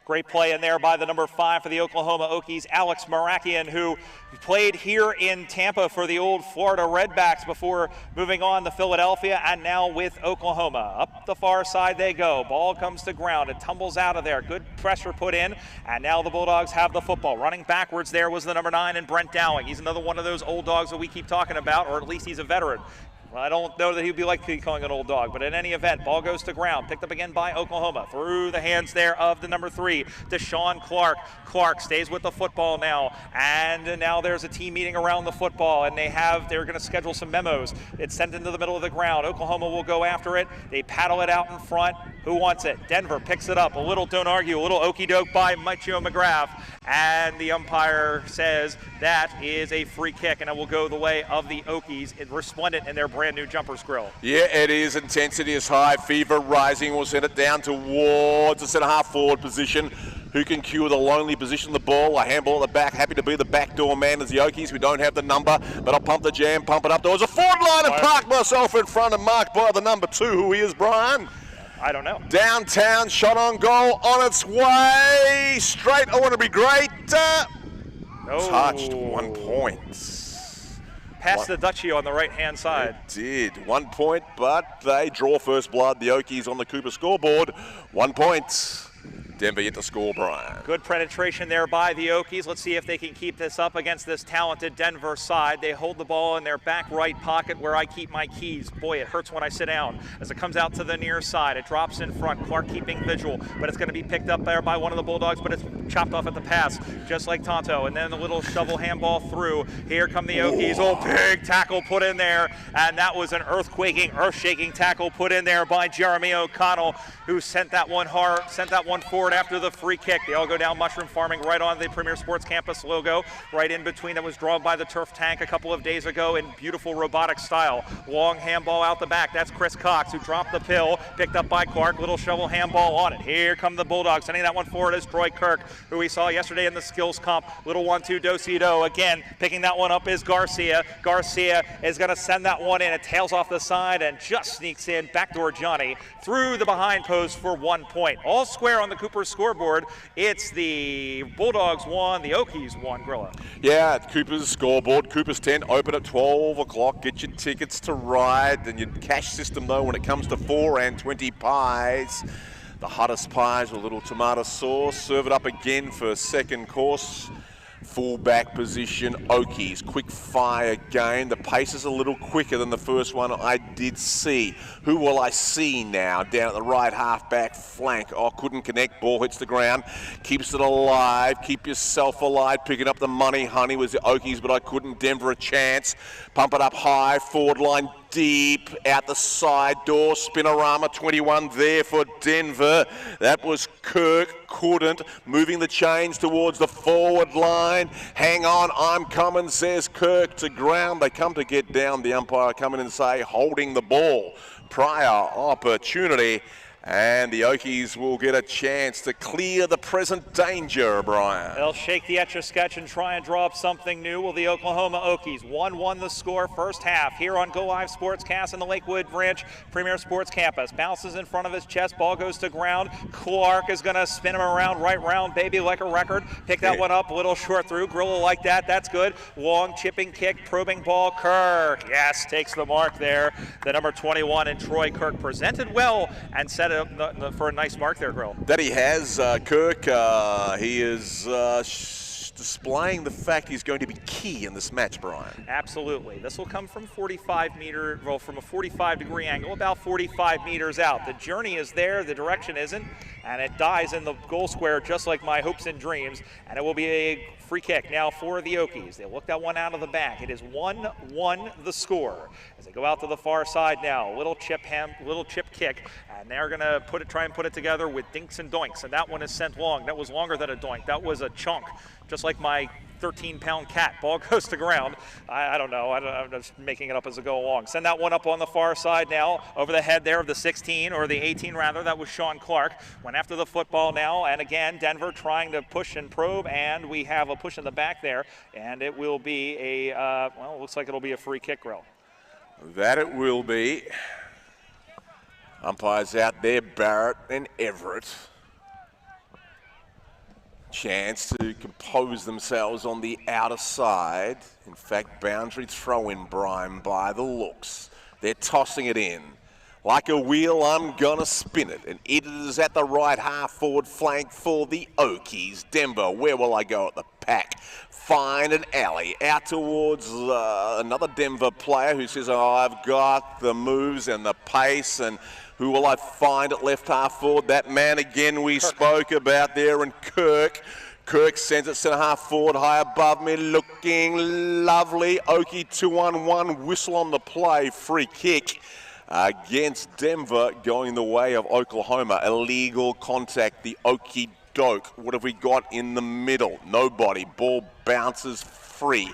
Great play in there by the number 5 for the Oklahoma Okies, Alex Marakian, who played here in Tampa for the old Florida Redbacks before moving on to Philadelphia and now with Oklahoma. Up the far side they go. Ball comes to ground. It tumbles out of there. Good pressure put in, and now the Bulldogs have the football. Running backwards there was the number 9 and Brent Dowling. He's another one of those old dogs that we keep talking about, or at least he's a veteran. I don't know that he'd be like calling an old dog, but in any event, ball goes to ground. Picked up again by Oklahoma. Through the hands there of the number 3, Deshaun Clark. Clark stays with the football now, and now there's a team meeting around the football, and they're going to schedule some memos. It's sent into the middle of the ground. Oklahoma will go after it. They paddle it out in front. Who wants it? Denver picks it up. A little, don't argue, a little okey doke by Michio McGrath, and the umpire says that is a free kick, and it will go the way of the Okies, resplendent in their brand new Jumpers Grill.
Yeah, it is. Intensity is high. Fever rising. We'll send it down towards the centre half forward position. Who can cure the lonely position of the ball? A handball at the back. Happy to be the backdoor man as the Okies. We don't have the number, but I'll pump the jam, pump it up towards a forward line and park myself in front and marked by the number 2. Who he is, Brian?
I don't know.
Downtown, shot on goal, on its way. Straight, I want to be great. Touched 1 point.
Passed the Dutchie on the right-hand side.
It did. 1 point, but they draw first blood. The Okies on the Cooper scoreboard. 1 point. Denver yet to score, Brian.
Good penetration there by the Okies. Let's see if they can keep this up against this talented Denver side. They hold the ball in their back right pocket where I keep my keys. Boy, it hurts when I sit down. As it comes out to the near side, it drops in front. Clark keeping vigil, but it's going to be picked up there by one of the Bulldogs, but it's chopped off at the pass, just like Tonto. And then a little shovel handball through. Here come the Okies. Oh, big tackle put in there, and that was an earth-shaking tackle put in there by Jeremy O'Connell, who sent that one forward after the free kick. They all go down mushroom farming right on the Premier Sports Campus logo, right in between that was drawn by the turf tank a couple of days ago in beautiful robotic style. Long handball out the back. That's Chris Cox, who dropped the pill, picked up by Clark. Little shovel handball on it. Here come the Bulldogs. Sending that one forward is Troy Kirk, who we saw yesterday in the skills comp. Little 1-2 do-si-do. Again, picking that one up is Garcia. Garcia is going to send that one in. It tails off the side and just sneaks in. Backdoor Johnny through the behind post for 1 point. All square on the Cooper scoreboard. It's the Bulldogs 1, the Okies 1, Grilla.
Yeah, Cooper's scoreboard. Cooper's tent open at 12 o'clock. Get your tickets to ride. And your cash system, though, when it comes to 4 and 20 pies. The hottest pies with a little tomato sauce. Serve it up again for second course. Fullback position, Okies, quick fire game. The pace is a little quicker than the first one I did see. Who will I see now? Down at the right half-back flank. Oh, couldn't connect. Ball hits the ground. Keeps it alive. Keep yourself alive. Picking up the money, honey, was the Okies, but I couldn't. Denver a chance. Pump it up high. Forward line deep. Out the side door. Spinorama 21 there for Denver. That was Kirk. Couldn't. Moving the chains towards the forward line. Hang on, I'm coming, says Kirk to ground. They come to get down. The umpire come in and say, holding the ball. Prior opportunity. And the Okies will get a chance to clear the present danger, Brian.
They'll shake the Etch-a-Sketch and try and draw up something new. Will the Oklahoma Okies 1-1 the score first half here on Go Live Sportscast in the Lakewood Ranch Premier Sports Campus. Bounces in front of his chest. Ball goes to ground. Clark is going to spin him around, right round, baby, like a record. Pick that one up, a little short through. Grilla like that. That's good. Long chipping kick, probing ball. Kirk, yes, takes the mark there. The number 21 and Troy Kirk presented well and set it up for a nice mark there, Grill.
That he has, Kirk. He is displaying the fact he's going to be key in this match, Brian.
Absolutely. This will come from from a 45-degree angle, about 45 meters out. The journey is there, the direction isn't, and it dies in the goal square just like my hopes and dreams, and it will be a free kick now for the Okies. They look that one out of the back. It is 1-1 the score. As they go out to the far side now, little chip kick, and they're going to try and put it together with dinks and doinks, and that one is sent long. That was longer than a doink. That was a chunk, just like my 13-pound cat. Ball goes to ground. I don't know. I'm just making it up as I go along. Send that one up on the far side now, over the head there of the 16, or the 18 rather. That was Sean Clark. Went after the football now, and again, Denver trying to push and probe, and we have a push in the back there, and it will be a, well, it looks like it'll be a free kick, Grill.
That it will be. Umpires out there, Barrett and Everett. Chance to compose themselves on the outer side. In fact, boundary throw-in, Brian, by the looks. They're tossing it in. Like a wheel, I'm gonna spin it. And it is at the right half-forward flank for the Okies. Denver, where will I go at the pack? Find an alley out towards another Denver player who says, oh, I've got the moves and the pace, and who will I find at left half forward? That man again we spoke about there, and Kirk. Kirk sends it centre half forward, high above me, looking lovely. Okie 2-on-1, whistle on the play, free kick against Denver, going the way of Oklahoma. Illegal contact, the Okie doke. What have we got in the middle? Nobody. Ball bounces free.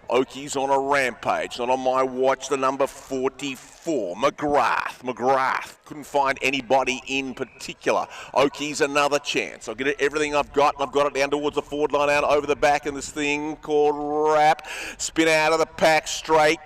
Okies on a rampage, not on my watch, the number 44, McGrath. Couldn't find anybody in particular. Okies another chance. I'll get it, everything I've got, and I've got it down towards the forward line, out over the back, and this thing called wrap. Spin out of the pack, straight,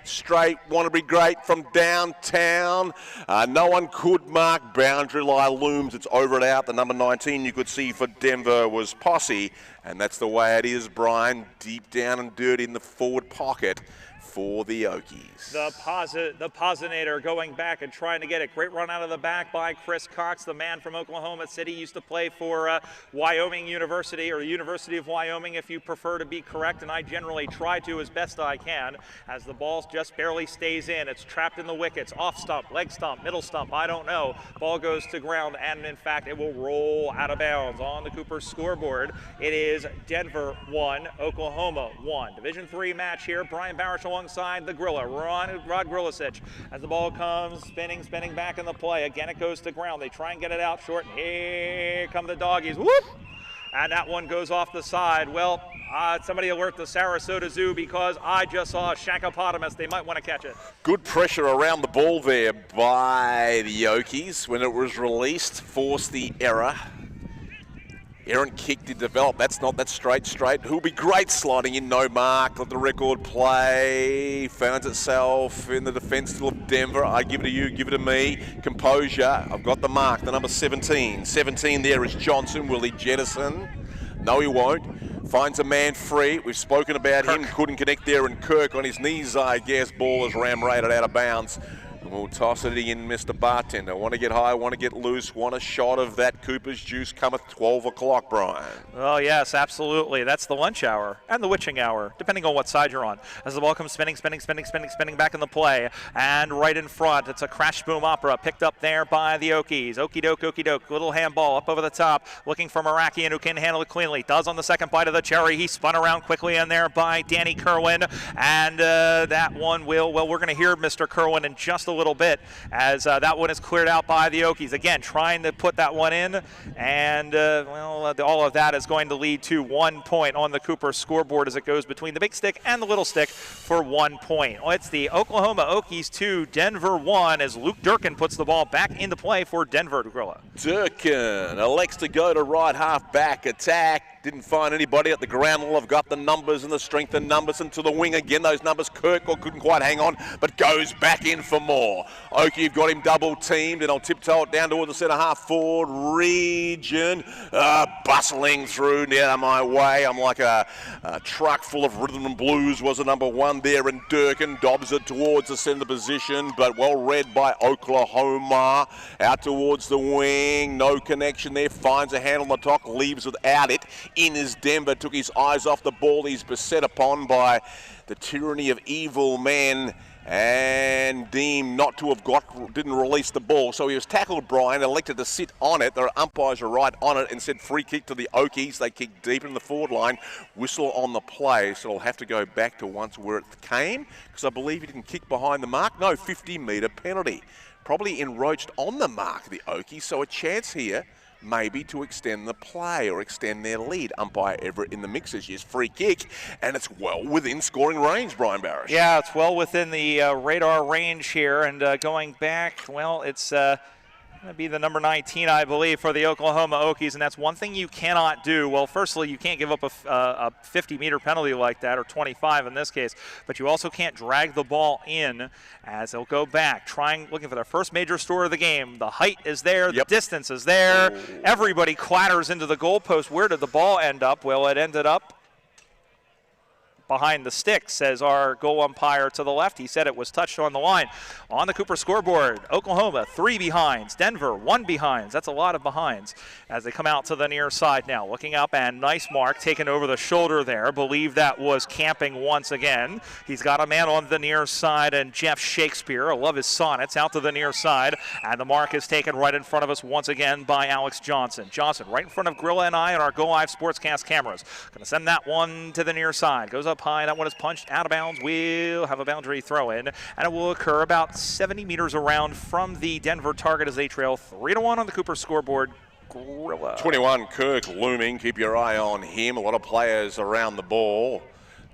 want to be great from downtown. No one could mark, boundary line looms, it's over and out. The number 19 you could see for Denver was Posse. And that's the way it is, Brian, deep down and dirty in the forward pocket for the Okies.
The Posinator going back and trying to get it. Great run out of the back by Chris Cox, the man from Oklahoma City. Used to play for Wyoming University, or the University of Wyoming if you prefer to be correct, and I generally try to as best I can, as the ball just barely stays in. It's trapped in the wickets, off stump, leg stump, middle stump, I don't know. Ball goes to ground, and in fact it will roll out of bounds on the Cooper scoreboard. It is Denver 1, Oklahoma 1. Division III match here. Brian Barish alongside the Grilla, Rod Grillisich, as the ball comes spinning back in the play. Again, it goes to ground. They try and get it out short, and here come the doggies. Whoop! And that one goes off the side. Well, somebody alert the Sarasota Zoo, because I just saw a shankopotamus. They might want to catch it. Good
pressure around the ball there by the Okies when it was released, forced the error. Errant kick did develop. That's straight. Who'll be great sliding in, no mark. Let the record play. Found itself in the defence still of Denver. I give it to you, give it to me. Composure. I've got the mark, the number 17. 17 there is Johnson. Will he jettison? No, he won't. Finds a man free. We've spoken about him. Couldn't connect there, and Kirk on his knees, I guess. Ball is ram-rated out of bounds. And we'll toss it in, Mr. Bartender. Want to get high, want to get loose, want a shot of that Cooper's juice cometh 12 o'clock, Brian.
Oh, yes, absolutely. That's the lunch hour and the witching hour, depending on what side you're on. As the ball comes spinning back in the play. And right in front, it's a crash boom opera picked up there by the Okies. Okie doke. Little handball up over the top, looking for Marakian, who can handle it cleanly. Does on the second bite of the cherry. He spun around quickly in there by Danny Kerwin. And that one we're going to hear Mr. Kerwin in just a little bit, as that one is cleared out by the Okies. Again, trying to put that one in, and all of that is going to lead to 1 point on the Cooper scoreboard as it goes between the big stick and the little stick for 1 point. It's the Oklahoma Okies 2, Denver 1, as Luke Durkin puts the ball back into play for Denver to Grilla.
Durkin elects to go to right half back attack. Didn't find anybody at the ground level. I've got the numbers and the strength and numbers, and to the wing again. Those numbers, Kirk couldn't quite hang on, but goes back in for more. more. Okie, you've got him double teamed, and I'll tiptoe it down towards the centre half forward region. Bustling through down my way. I'm like a truck full of rhythm and blues was the number 1 there, and Durkin dobs it towards the centre position, but well read by Oklahoma. Out towards the wing, no connection there, finds a hand on the top, leaves without it. In is Denver, took his eyes off the ball. He's beset upon by the tyranny of evil men and deemed not to have didn't release the ball. So he was tackled, Brian, elected to sit on it. The umpires are right on it and said free kick to the Okies. They kicked deep in the forward line, whistle on the play. So it'll have to go back to once where it came, because I believe he didn't kick behind the mark. No, 50-metre penalty. Probably encroached on the mark, the Okies. So a chance here maybe to extend the play or extend their lead. Umpire Everett in the mix as his free kick, and it's well within scoring range, Brian Barish.
Yeah, it's well within the radar range here, and going back, well, it's going to be the number 19, I believe, for the Oklahoma Okies, and that's one thing you cannot do. Well, firstly, you can't give up a 50-meter penalty like that, or 25 in this case, but you also can't drag the ball in as they'll go back, looking for their first major score of the game. The height is there, the distance is there. Oh. Everybody clatters into the goalpost. Where did the ball end up? Well, it ended up behind the sticks, says our goal umpire to the left. He said it was touched on the line. On the Cooper scoreboard, Oklahoma 3 behinds, Denver 1 behinds. That's a lot of behinds as they come out to the near side now. Looking up, and nice mark taken over the shoulder there. Believe that was camping once again. He's got a man on the near side, and Jeff Shakespeare, I love his sonnets, out to the near side. And the mark is taken right in front of us once again by Alex Johnson. Johnson right in front of Grilla and I on our Go Live Sportscast cameras. Going to send that one to the near side. Goes up high. That one is punched out of bounds. We'll have a boundary throw in, and it will occur about 70 meters around from the Denver target as they trail 3-1 on the Cooper scoreboard. Grilla.
21, Kirk looming. Keep your eye on him. A lot of players around the ball.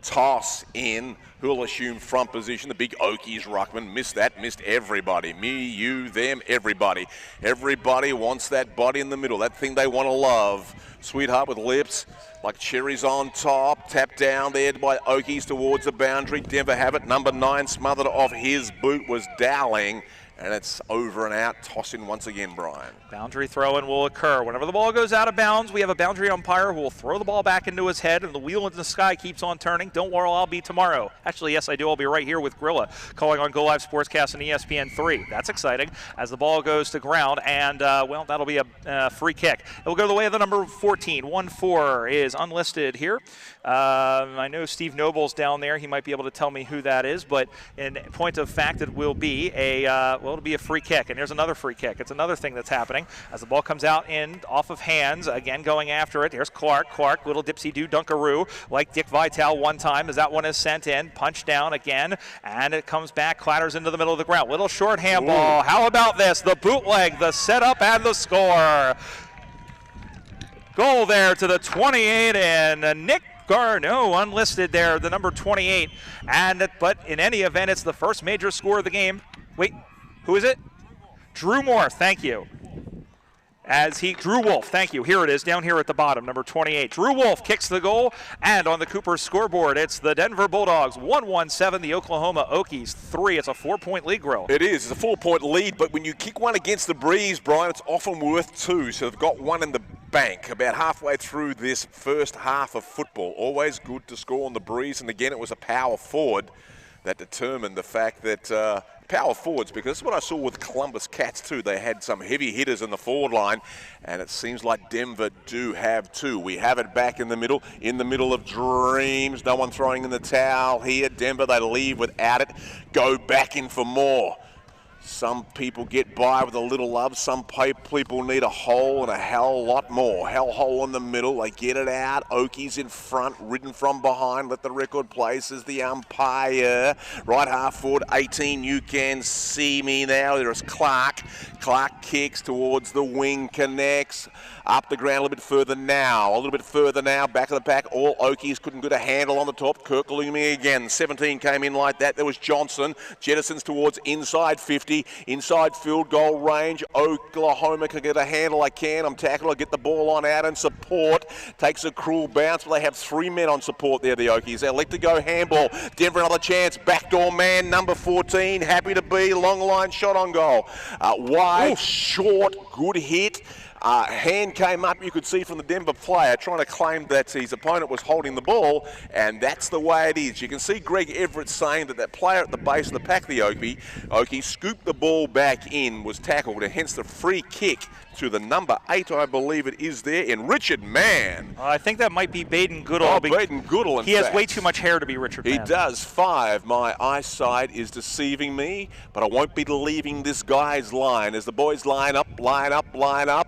Toss in. Who'll assume front position? The big Okies ruckman. Missed that. Missed everybody. Me, you, them, everybody. Everybody wants that body in the middle. That thing they want to love. Sweetheart with lips like cherries on top. Tapped down there by Okies towards the boundary. Denver have it. Number 9 smothered off his boot was Dowling. And it's over and out. Toss in once again, Brian.
Boundary throw-in will occur. Whenever the ball goes out of bounds, we have a boundary umpire who will throw the ball back into his head, and the wheel in the sky keeps on turning. Don't worry, I'll be tomorrow. Actually, yes, I do. I'll be right here with Grilla, calling on Go Live Sportscast and ESPN3. That's exciting as the ball goes to ground, and, well, that'll be a free kick. It will go the way of the number 14. 1-4 is unlisted here. I know Steve Noble's down there. He might be able to tell me who that is, but in point of fact, it will be it'll be a free kick, and here's another free kick. It's another thing that's happening as the ball comes out in off of hands, again going after it. Here's Clark, little dipsy-do dunkaroo, like Dick Vitale one time as that one is sent in, punched down again, and it comes back, clatters into the middle of the ground. Little short handball. Ooh. How about this? The bootleg, the setup, and the score. Goal there to the 28, and Nick Garneau unlisted there, the number 28. But in any event, it's the first major score of the game. Wait, who is it? Drew Moore, thank you. Drew Wolf, thank you. Here it is, down here at the bottom, number 28. Drew Wolf kicks the goal, and on the Cooper scoreboard, it's the Denver Bulldogs 1-1-7, the Oklahoma Okies 3. It's a 4-point lead, Grill.
It is. It's a 4-point lead, but when you kick one against the breeze, Brian, it's often worth 2. So they've got one in the bank about halfway through this first half of football. Always good to score on the breeze, and again, it was a power forward that determined the fact that power forwards, because that's what I saw with Columbus Cats too. They had some heavy hitters in the forward line, and it seems like Denver do have 2. We have it back in the middle of dreams. No one throwing in the towel here. Denver, they leave without it, go back in for more. Some people get by with a little love. Some people need a hole and a hell lot more. Hell hole in the middle. They get it out. Okies in front, ridden from behind. Let the record play, says the umpire. Right half forward, 18. You can see me now. There's Clark. Clark kicks towards the wing, connects. Up the ground a little bit further now. Back of the pack. All Okies couldn't get a handle on the top. Kirk looming again. 17 came in like that. There was Johnson. Jettisons towards inside 50. 50. Inside field goal range. Oklahoma can get a handle. I can. I'm tackling. I get the ball on out and support. Takes a cruel bounce, but they have 3 men on support there, the Okies. They elect to go handball. Denver another chance. Backdoor man, number 14. Happy to be. Long line shot on goal. Wide, short, good hit. Hand came up, you could see from the Denver player trying to claim that his opponent was holding the ball, and that's the way it is. You can see Greg Everett saying that that player at the base of the pack, the Okie, scooped the ball back in, was tackled, and hence the free kick to the number 8, I believe it is there, in Richard Mann.
I think that might be Baden Goodall.
Oh, Baden Goodall, in
He has way too much hair to be Richard Mann.
He does. 5. My eyesight is deceiving me, but I won't be leaving this guy's line as the boys line up.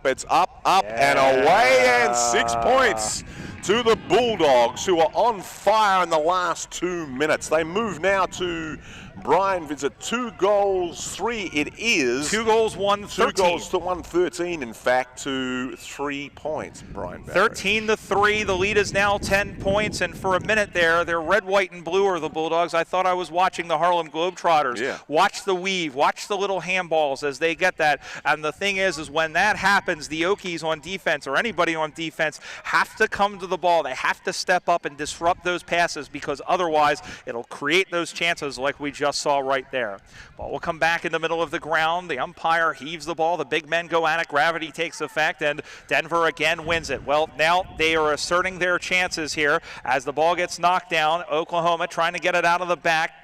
It's up, and away, and 6 points to the Bulldogs, who are on fire in the last 2 minutes. They move now to Brian Vincent, 2 goals, 3 it is.
2 goals, 1, 13.
2 goals to 1, 13, in fact, to 3 points, Brian Barry.
13-3, the lead is now 10 points, and for a minute there, they're red, white, and blue are the Bulldogs. I thought I was watching the Harlem Globetrotters.
Yeah.
Watch the weave, watch the little handballs as they get that, and the thing is when that happens, the Okies on defense, or anybody on defense, have to come to the ball. They have to step up and disrupt those passes, because otherwise it'll create those chances like we just saw right there. Ball will come back in the middle of the ground. The umpire heaves the ball. The big men go at it. Gravity takes effect, and Denver again wins it. Well, now they are asserting their chances here as the ball gets knocked down. Oklahoma trying to get it out of the back.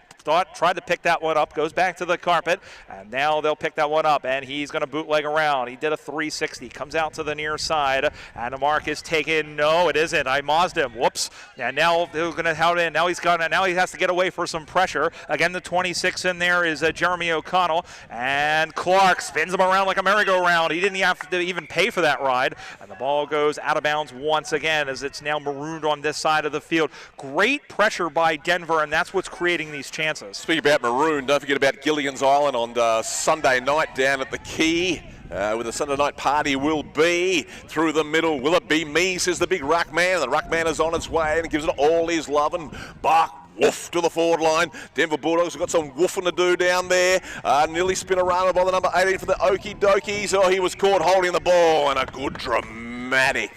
Tried to pick that one up, goes back to the carpet, and now they'll pick that one up, and he's going to bootleg around. He did a 360, comes out to the near side, and the mark is taken. No, it isn't. I mozzed him. Whoops. And now they're going to have it in. Now he has to get away for some pressure. Again, the 26 in there is Jeremy O'Connell, and Clark spins him around like a merry-go-round. He didn't have to even pay for that ride, and the ball goes out of bounds once again as it's now marooned on this side of the field. Great pressure by Denver, and that's what's creating these chances.
Speaking about maroon, don't forget about Gilligan's Island on Sunday night down at the Key. Where the Sunday night party will be through the middle. Will it be me, says the big ruck man. The ruck man is on its way and gives it all his love and bark. Woof to the forward line. Denver Bulldogs have got some woofing to do down there. Nearly spin around by the number 18 for the Okie Dokies. Oh, he was caught holding the ball, and a good dramatic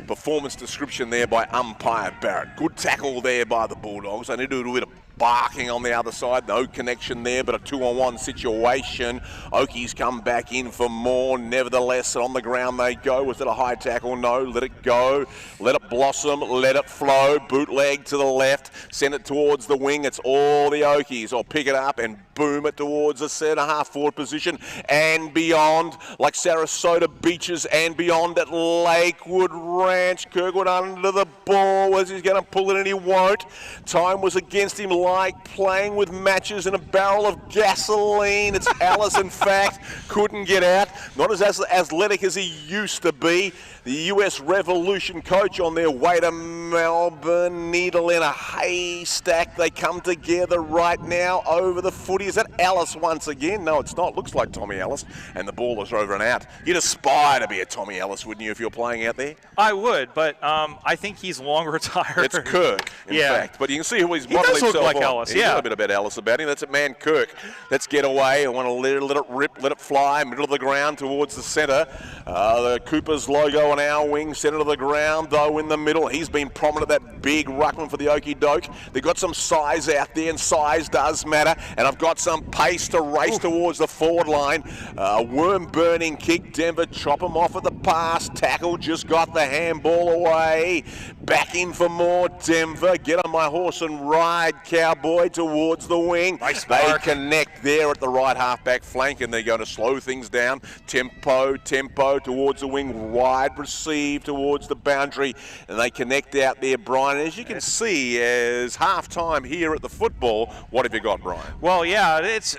performance description there by umpire Barrett. Good tackle there by the Bulldogs. They need to do a bit of barking on the other side. No connection there, but a 2-on-1 situation. Okies come back in for more. Nevertheless, on the ground they go. Was it a high tackle? No. Let it go. Let it blossom. Let it flow. Bootleg to the left. Send it towards the wing. It's all the Okies. Or pick it up and boom it towards the centre half forward position and beyond, like Sarasota Beaches and beyond at Lakewood Ranch. Kirkwood under the ball. Was he going to pull it, and he won't. Time was against him, like playing with matches in a barrel of gasoline. It's Alice, in fact, couldn't get out. Not as athletic as he used to be. The US Revolution coach on their way to Melbourne. Needle in a haystack. They come together right now over the footy. Is that Alice once again? No, it's not. Looks like Tommy Ellis. And the ball is over and out. You'd aspire to be a Tommy Ellis, wouldn't you, if you're playing out there?
I would, but I think he's long retired.
It's Kirk, in fact. But you can see who he's modelling himself on.
He does look like Ellis,
He's got a bit about Ellis about him. That's a man, Kirk. Let's get away. I want to let it rip, let it fly, middle of the ground towards the centre. The Cooper's logo on our wing, centre of the ground, though, in the middle. He's been prominent, that big ruckman for the Okie Doke. They've got some size out there, and size does matter. And I've got some pace to race towards the forward line. Worm-burning kick. Denver chop him off at the pass. Tackle, just got the handball away. Back in for more, Denver. Get on my horse and ride, Cowboy, towards the wing.
Nice
they
mark.
connect there at the right half-back flank, and they're going to slow things down. Tempo towards the wing. Wide receive towards the boundary, and they connect out there, Brian. As you can see, as half-time here at the football, what have you got, Brian?
Well, yeah, it's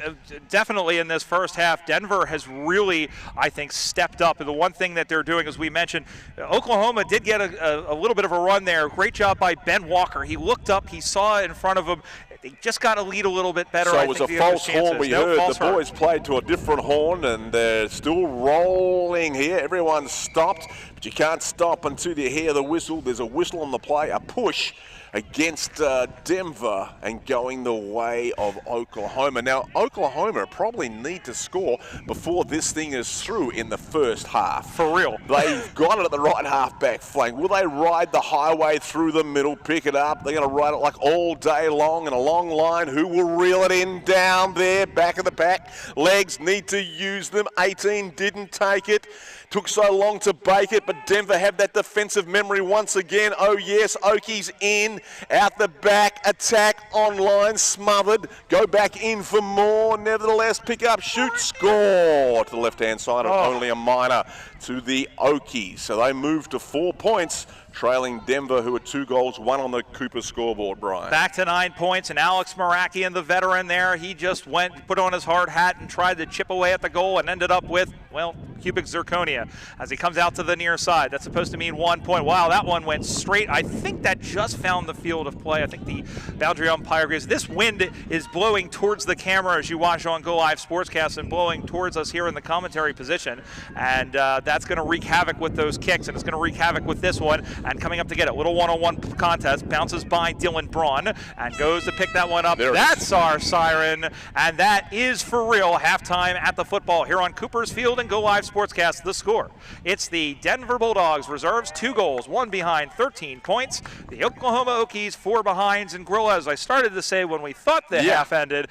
definitely in this first half, Denver has really, I think, stepped up. And the one thing that they're doing, as we mentioned, Oklahoma did get a little bit of a run there. Great job by Ben Walker. He looked up, he saw it in front of him. They just got to lead a little bit better.
So
I
it was
think
a false horn we heard. The
horn.
boys played to a different horn, and they're still rolling here. Everyone's stopped, but you can't stop until you hear the whistle. There's a whistle on the play, a push against Denver and going the way of Oklahoma. Now, Oklahoma probably need to score before this thing is through in the first half.
For real.
They've got it at the right half-back flank. Will they ride the highway through the middle, pick it up? They're going to ride it like all day long in a long line. Who will reel it in down there, back of the pack? Legs need to use them. 18 didn't take it. Took so long to bake it, but Denver have that defensive memory once again. Oh yes, Okies in, out the back, attack, online, smothered, go back in for more, nevertheless, pick up, shoot, score to the left-hand side, of only a minor to the Okies. So they move to 4 points, trailing Denver, who are 2 goals, 1 on the Cooper scoreboard, Brian.
Back to 9 points, and Alex Marakian, the veteran there, he just went, put on his hard hat and tried to chip away at the goal and ended up with, well, cubic zirconia as he comes out to the near side. That's supposed to mean 1 point. Wow, that one went straight. I think that just found the field of play. I think the boundary umpire agrees. This wind is blowing towards the camera as you watch on Go Live Sportscast and blowing towards us here in the commentary position, and that's going to wreak havoc with those kicks, and it's going to wreak havoc with this one. And coming up to get it, little one-on-one contest, bounces by Dylan Braun and goes to pick that one up. That's our siren, and that is for real halftime at the football here on Cooper's Field and Go Live Sportscast. The score, it's the Denver Bulldogs reserves 2 goals, 1 behind, 13 points. The Oklahoma Okies 4 behinds, and Grilla, as I started to say when we thought the half ended,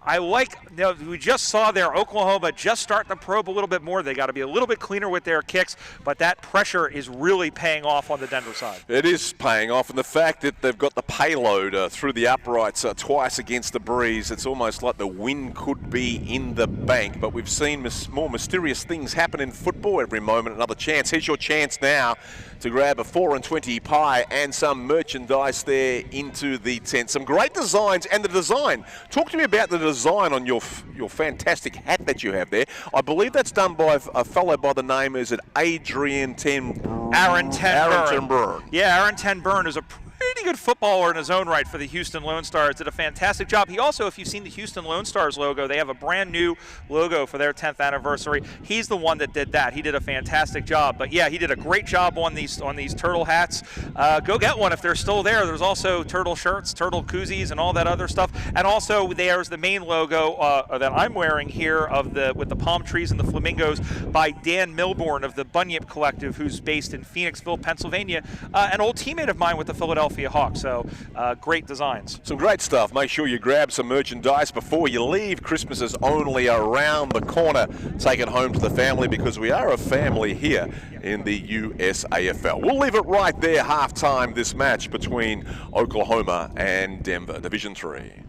I like, we just saw there Oklahoma just starting to probe a little bit more. They got to be a little bit cleaner with their kicks, but that pressure is really paying off on the Denver side.
It is paying off, and the fact that they've got the payload through the uprights twice against the breeze, it's almost like the wind could be in the bank. But we've seen more mysterious things happen in football every moment. Another chance. Here's your chance now to grab a 4 and 20 pie and some merchandise there into the tent. Some great designs, and the design. Talk to me about the design on your fantastic hat that you have there. I believe that's done by a fellow by the name, is it Aaron Ten Burn?
Yeah, Aaron Ten Burn is a pretty good footballer in his own right for the Houston Lone Stars. Did a fantastic job. He also, if you've seen the Houston Lone Stars logo, they have a brand new logo for their 10th anniversary. He's the one that did that. He did a fantastic job. But yeah, he did a great job on these turtle hats. Go get one if they're still there. There's also turtle shirts, turtle koozies, and all that other stuff. And also there's the main logo that I'm wearing here with the palm trees and the flamingos by Dan Milborn of the Bunyip Collective, who's based in Phoenixville, Pennsylvania, an old teammate of mine with the Philadelphia Hawks. So great designs.
Some great stuff. Make sure you grab some merchandise before you leave. Christmas is only around the corner. Take it home to the family, because we are a family here in the USAFL. We'll leave it right there. Halftime this match between Oklahoma and Denver, Division 3.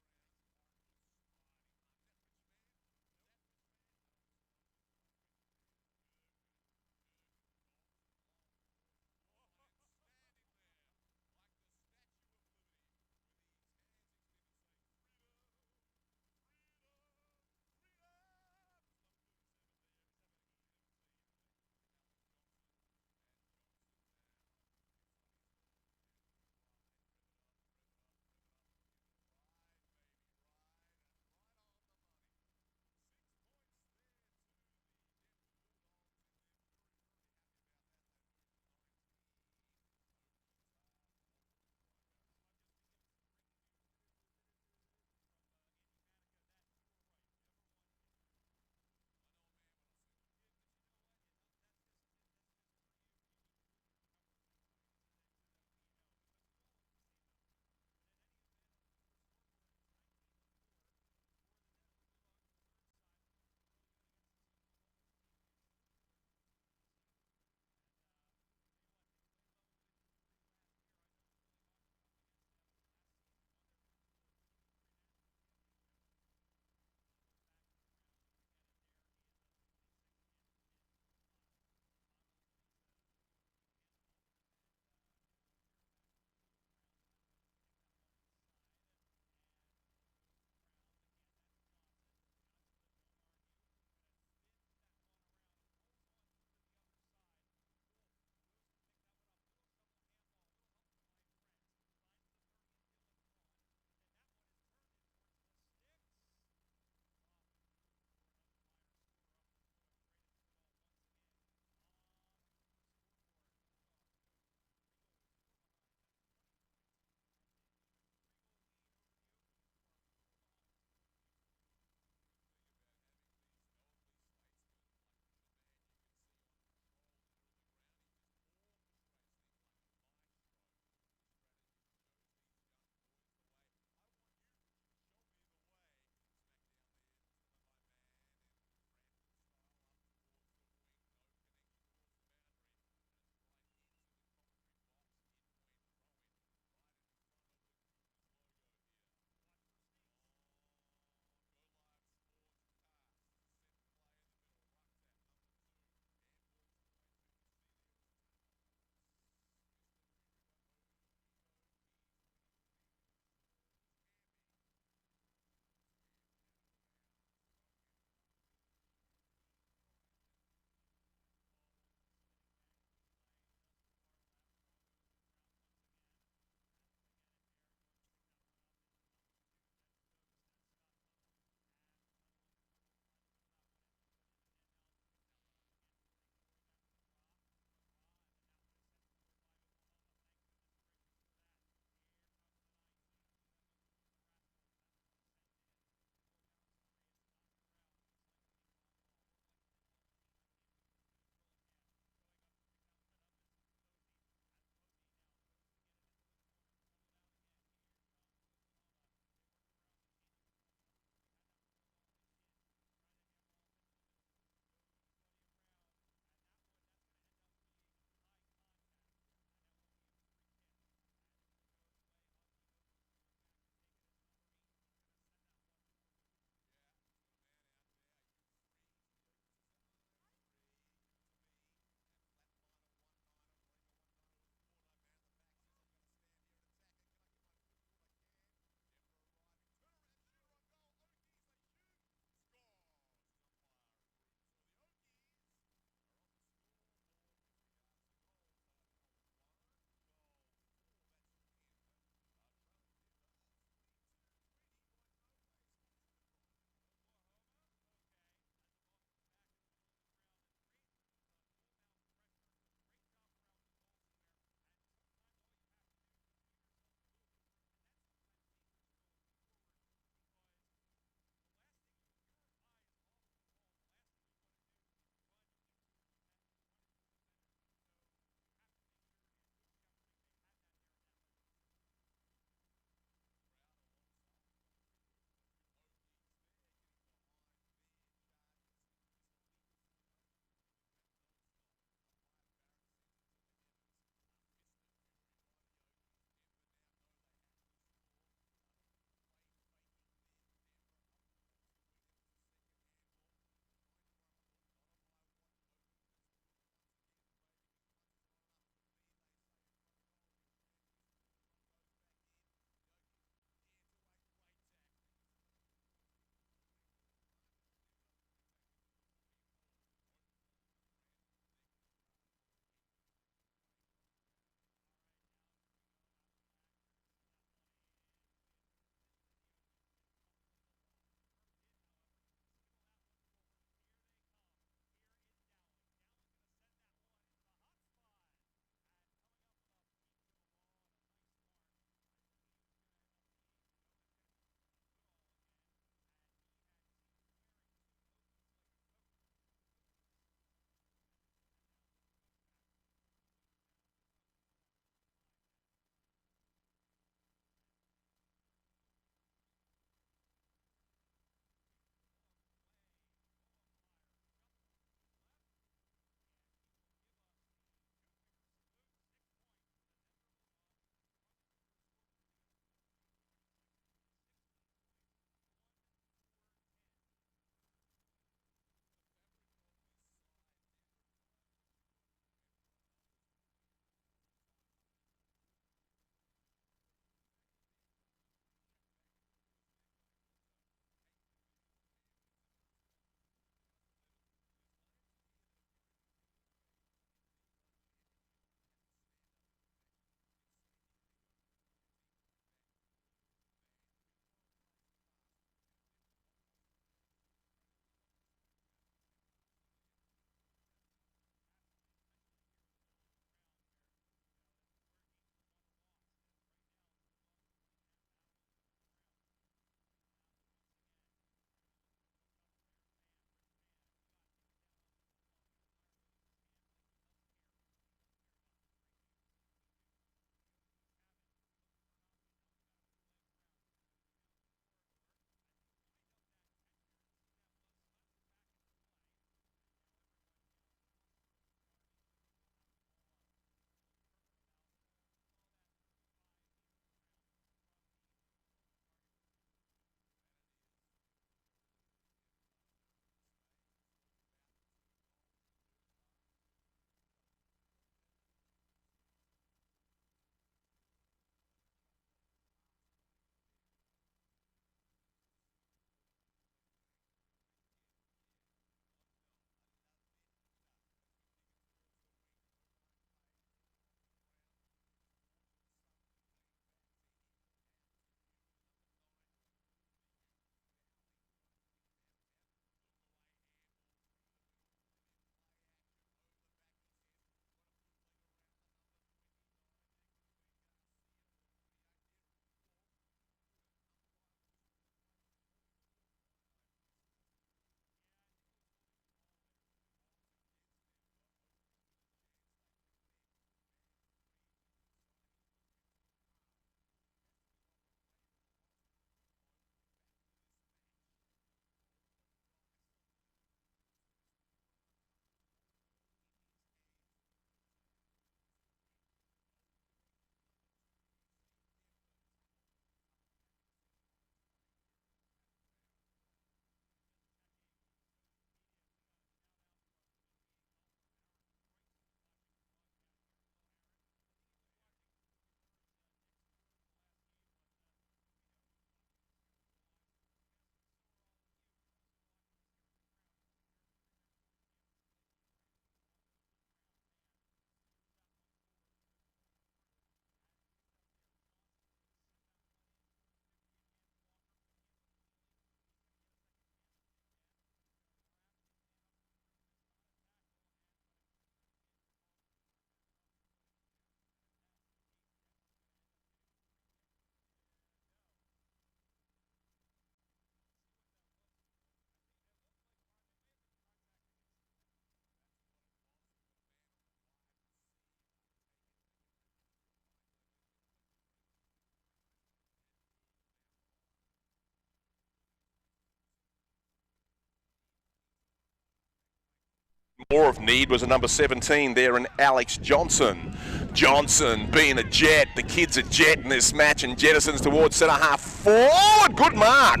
More of need was a number 17 there in Alex Johnson. Johnson being a jet, the kid's a jet in this match, and jettisons towards centre half forward. Good mark.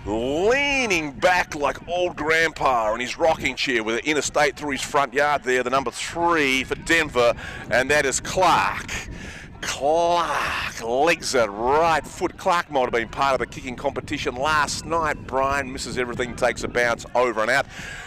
Leaning back like old grandpa in his rocking chair with an interstate through his front yard there, the number 3 for Denver, and that is Clark. Clark legs it right foot. Clark might have been part of the kicking competition last night. Brian misses everything, takes a bounce over and out.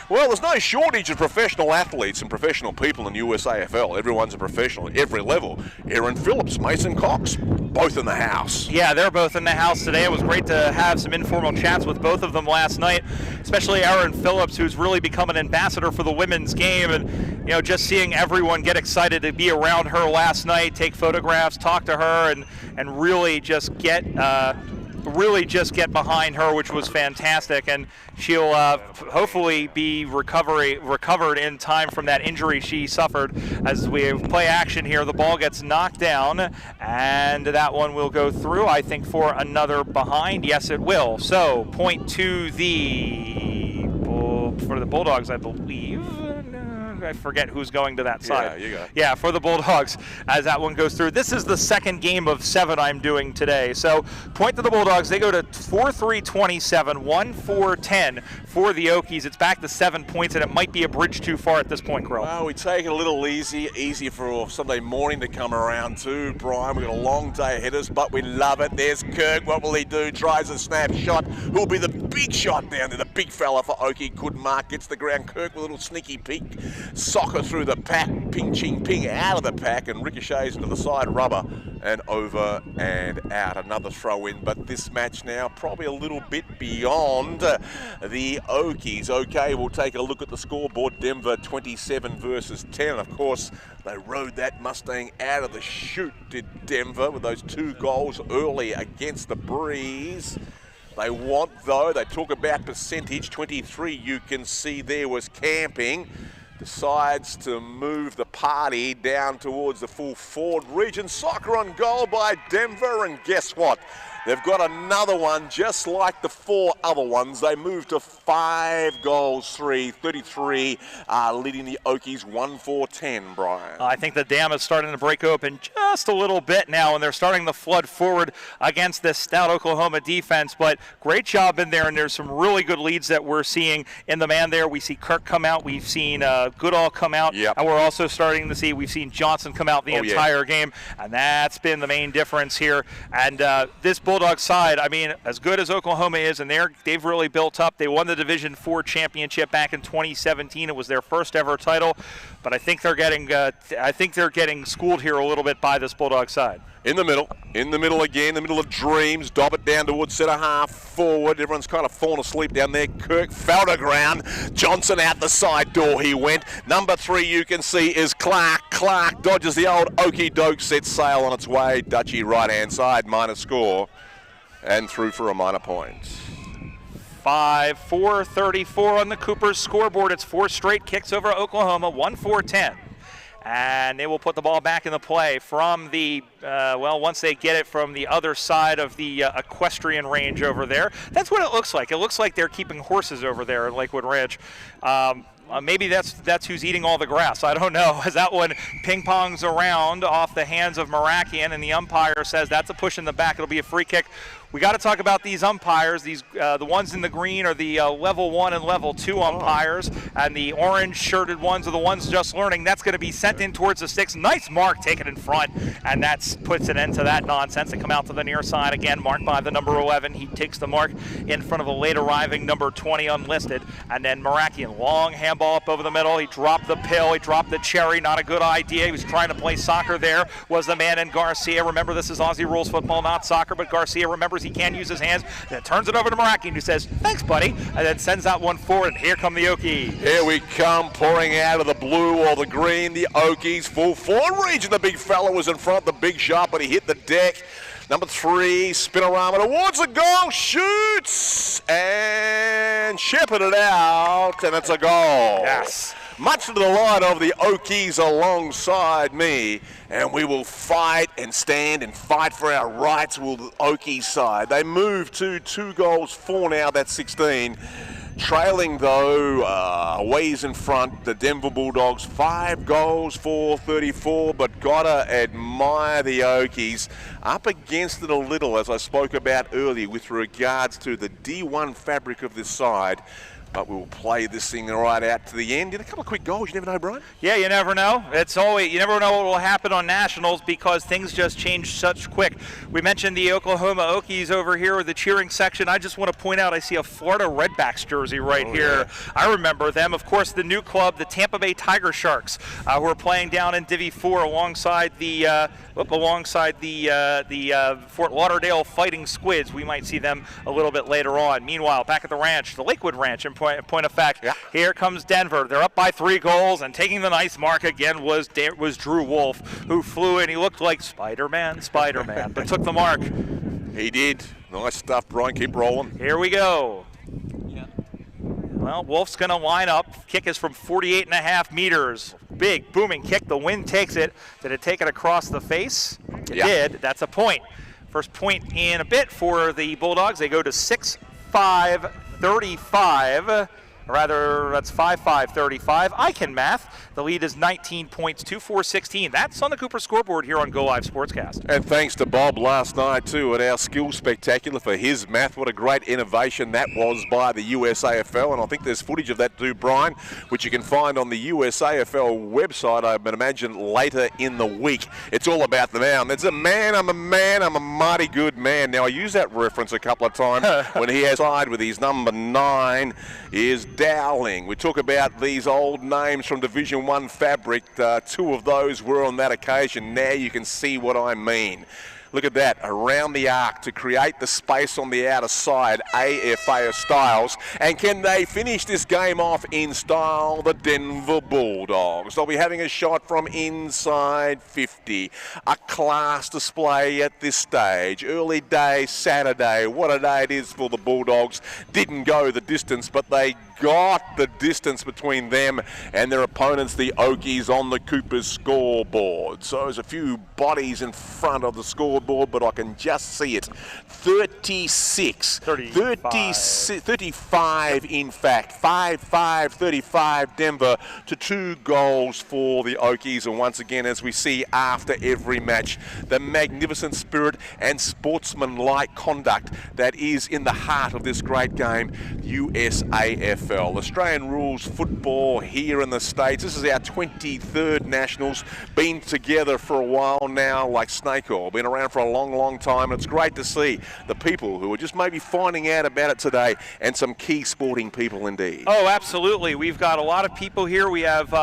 Well, there's no shortage of professional athletes and professional people in USAFL. Everyone's a professional at every level. Aaron Phillips, Mason Cox, both in the house.
Yeah, they're both in the house today. It was great to have some informal chats with both of them last night, especially Aaron Phillips, who's really become an ambassador for the women's game. And, you know, just seeing everyone get excited to be around her last night, take photographs, talk to her, and really just get behind her, which was fantastic. And she'll hopefully be recovered in time from that injury she suffered. As we play action here, the ball gets knocked down, and that one will go through, I think, for another behind. Yes, it will. So point to for the Bulldogs, I believe. I forget who's going to that side.
Yeah, you go.
Yeah, for the Bulldogs as that one goes through. This is the second game of 7 I'm doing today. So point to the Bulldogs. They go to 4-3-27, 1-4-10 for the Okies. It's back to 7 points, and it might be a bridge too far at this point, Grill.
Well, we take it a little easier for Sunday morning to come around too, Brian. We've got a long day ahead of us, but we love it. There's Kirk. What will he do? Tries a snap shot. Who'll be the big shot down there? The big fella for Okie. Good mark. Gets the ground. Kirk with a little sneaky peek. Soccer through the pack, ping, ching, ping out of the pack, and ricochets into the side rubber and over and out. Another throw in, but this match now probably a little bit beyond the Okies. Okay, we'll take a look at the scoreboard. Denver 27 versus 10. Of course, they rode that Mustang out of the chute, did Denver, with those 2 goals early against the Breeze. They want, though, they talk about percentage. 23 you can see there was camping. Decides to move the party down towards the full forward region. Soccer on goal by Denver, and guess what? They've got another one just like the 4 other ones. They move to 5 goals, 33, leading the Okies 1-4-10, Brian.
I think the dam is starting to break open just a little bit now, and they're starting to flood forward against this stout Oklahoma defense. But great job in there, and there's some really good leads that we're seeing in the man there. We see Kirk come out. We've seen Goodall come out.
Yep.
And we're also starting to see, we've seen Johnson come out the entire game, and that's been the main difference here. And this Bulldog side, I mean, as good as Oklahoma is, and they've really built up. They won the Division IV championship back in 2017. It was their first ever title, but I think they're getting schooled here a little bit by this Bulldog side.
In the middle again, the middle of dreams. Dob it down towards centre half forward. Everyone's kind of fallen asleep down there. Kirk fell to ground. Johnson out the side door he went. Number 3 you can see is Clark. Clark dodges the old okey doke, sets sail on its way. Dutchy right hand side, minor score. And through for a minor point.
4:34 on the Coopers scoreboard. It's 4 straight kicks over Oklahoma, 1-4-10. And they will put the ball back in the play from the, once they get it from the other side of the equestrian range over there. That's what it looks like. It looks like they're keeping horses over there at Lakewood Ranch. Maybe that's who's eating all the grass. I don't know. As that one ping-pongs around off the hands of Marakian, and the umpire says that's a push in the back. It'll be a free kick. We got to talk about these umpires. These the ones in the green are the level 1 and level 2 umpires, and the orange-shirted ones are the ones just learning. That's going to be sent in towards the sticks. Nice mark taken in front, and that puts an end to that nonsense. And come out to the near side again, marked by the number 11. He takes the mark in front of a late-arriving number 20 unlisted, and then Marakian, long handball up over the middle. He dropped the pill. He dropped the cherry. Not a good idea. He was trying to play soccer there. Was the man in Garcia. Remember, this is Aussie rules football, not soccer, but Garcia remembers he can use his hands, then turns it over to Marakian, who says, thanks, buddy, and then sends that one forward, and here come the Okies.
Here we come, pouring out of the blue or the green, the Okies, full forward region. The big fella was in front, the big shot, but he hit the deck. Number 3, Spinorama towards the goal, shoots, and shepherded out, and it's a goal.
Yes.
Much to the delight of the Okies alongside me, and we will fight and stand and fight for our rights with the Okies side. They move to 2 goals, 4 now, that's 16. Trailing though, a ways in front, the Denver Bulldogs, 5 goals for 34, but gotta admire the Okies. Up against it a little, as I spoke about earlier, with regards to the D1 fabric of this side. But we will play this thing right out to the end. In a couple of quick goals, you never know, Brian.
Yeah, you never know. It's always, you never know what will happen on nationals because things just change such quick. We mentioned the Oklahoma Okies over here with the cheering section. I just want to point out I see a Florida Redbacks jersey right here. Yeah. I remember them. Of course, the new club, the Tampa Bay Tiger Sharks, who are playing down in Divi 4 alongside the Fort Lauderdale Fighting Squids. We might see them a little bit later on. Meanwhile, back at the ranch, the Lakewood Ranch, in point of fact, yeah. Here comes Denver. They're up by 3 goals, and taking the nice mark again was Drew Wolf, who flew in. He looked like Spider-Man, but took the mark.
He did. Nice stuff, Brian. Keep rolling.
Here we go. Yeah. Well, Wolf's going to line up. Kick is from 48.5 meters. Big, booming kick. The wind takes it. Did it take it across the face? It did. That's a point. First point in a bit for the Bulldogs. They go to 6-5-35. Rather, that's 5-5-35. I can math. The lead is 19 points, 2-4-16. That's on the Cooper scoreboard here on Go Live Sportscast.
And thanks to Bob last night, too, at our Skills Spectacular for his math. What a great innovation that was by the USAFL. And I think there's footage of that too, Brian, which you can find on the USAFL website, I would imagine, later in the week. It's all about the man. There's a man, I'm a mighty good man. Now, I use that reference a couple of times when he has side with his number 9 is Dowling. We talk about these old names from Division 1 fabric. 2 of those were on that occasion. Now you can see what I mean. Look at that, around the arc to create the space on the outer side, AFA Styles. And can they finish this game off in style? The Denver Bulldogs. They'll be having a shot from inside 50. A class display at this stage. Early day Saturday. What a day it is for the Bulldogs. Didn't go the distance, but they got the distance between them and their opponents, the Okies, on the Coopers scoreboard. So there's a few bodies in front of the scoreboard, but I can just see it. 35 in fact. 5-5-35 Denver to 2 goals for the Okies. And once again, as we see after every match, the magnificent spirit and sportsmanlike conduct that is in the heart of this great game, USAFL. Australian rules football here in the States. This is our 23rd Nationals. Been together for a while now, like snake oil. Been around for a long, long time. And it's great to see the people who are just maybe finding out about it today, and some key sporting people indeed.
Oh, absolutely. We've got a lot of people here. We have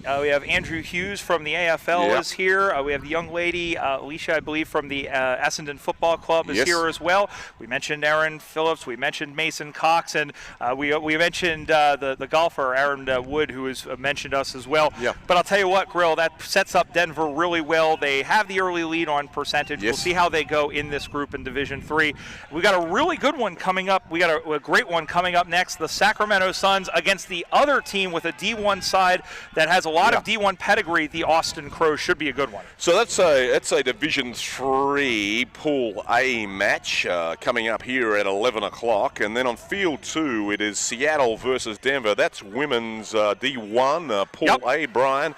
Andrew Hughes from the AFL is here. We have the young lady, Alicia, I believe, from the Essendon Football Club is here as well. We mentioned Aaron Phillips. We mentioned Mason Cox. And we mentioned the golfer, Aaron Wood, who has mentioned us as well. Yeah. But I'll tell you what, Grill, that sets up Denver really well. They have the early lead on percentage. We'll see how they go in this group in Division 3. We got a really good one coming up. We got a great one coming up next. The Sacramento Suns against the other team with a D1 side that has a lot of D1 pedigree. The Austin Crows should be a good one.
So that's a Division 3 Pool A match coming up here at 11 o'clock. And then on Field 2, it is Seattle versus Denver. That's women's D1 Pool A, Brian.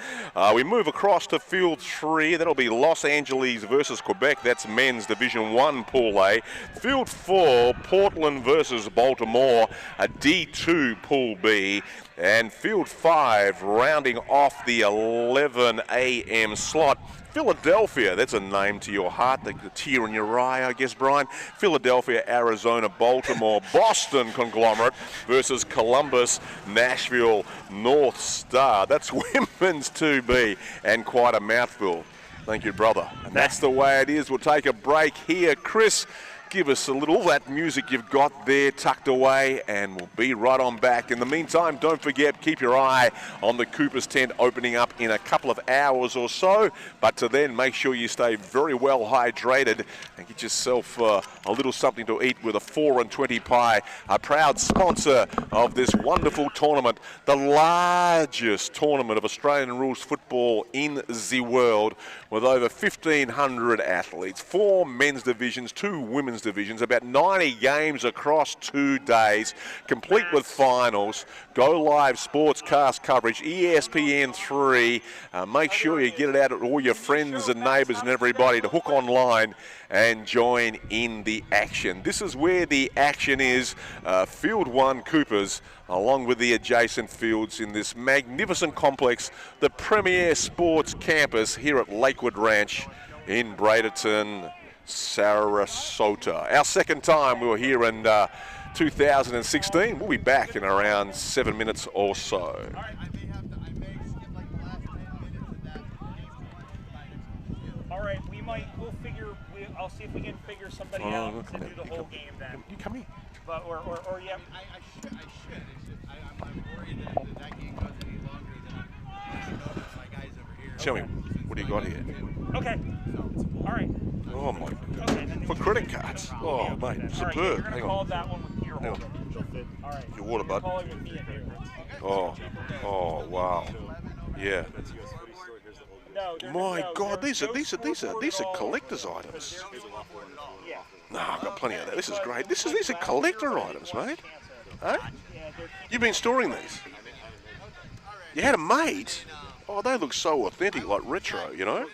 We move across to Field 3. That'll be Los Angeles versus Quebec. That's men's Division 1 Pool A. Field 4, Portland versus Baltimore, a D2 Pool B. And Field 5, rounding off the 11 a.m. slot, Philadelphia, that's a name to your heart, the tear in your eye, I guess, Brian. Philadelphia, Arizona, Baltimore, Boston conglomerate versus Columbus, Nashville, North Star. That's women's 2B, and quite a mouthful. Thank you, brother. And that's the way it is. We'll take a break here. Chris, give us a little of that music you've got there tucked away, and we'll be right on back. In the meantime, don't forget, keep your eye on the Cooper's tent opening up in a couple of hours or so. But to then, make sure you stay very well hydrated and get yourself a little something to eat with a 4 and 20 pie. A proud sponsor of this wonderful tournament, the largest tournament of Australian rules football in the world, with over 1,500 athletes, 4 men's divisions, 2 women's divisions. About 90 games across 2 days, complete with finals. Go live sportscast coverage, ESPN3. Make sure you get it out to all your friends and neighbours and everybody to hook online and join in the action. This is where the action is. Field 1 Coopers, along with the adjacent fields in this magnificent complex, the Premier Sports Campus here at Lakewood Ranch in Bradenton, Sarasota. Our second time we were here in 2016. We'll be back in around 7 minutes or so.
All right, we'll figure. I'll see if we can figure somebody out to do the whole game then.
You come here.
But or yeah.
I should. I'm worried that that game goes any longer than I should know my guys over here.
Tell me, what do you got here?
Okay. All right.
Oh my God.
Okay, then
For credit cards. Oh, mate,
All right,
superb.
you're
Hang
gonna call
on.
that one with your
Hang
holder. All right.
Your water, bud.
Call it with me in here.
Oh, wow. Yeah.
No,
My God, these are collector's items.
Yeah.
No, I've got plenty of that. This is great. These are collector items, mate. Huh? You've been storing these? You had them made? Oh, they look so authentic, like retro, you know?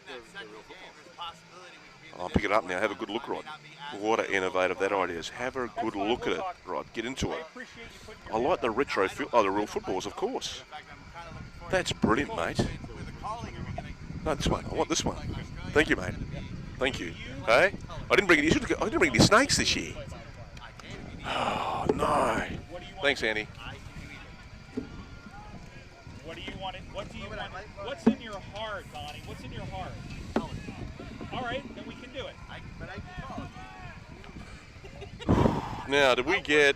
I'll pick it up now. Have a good look, Rod. What an innovative that idea is. Have a good look at it, Rod. Get into it. I like the retro, the real footballs, of course. That's brilliant, mate. No, this one. I want this one. Thank you, mate. Thank you. Hey, I didn't bring any snakes this year. Oh no. Thanks, Andy.
What do you want? What do you want? What's in your heart, Donnie? What's in your heart? All right, then we can do it.
Now, did we get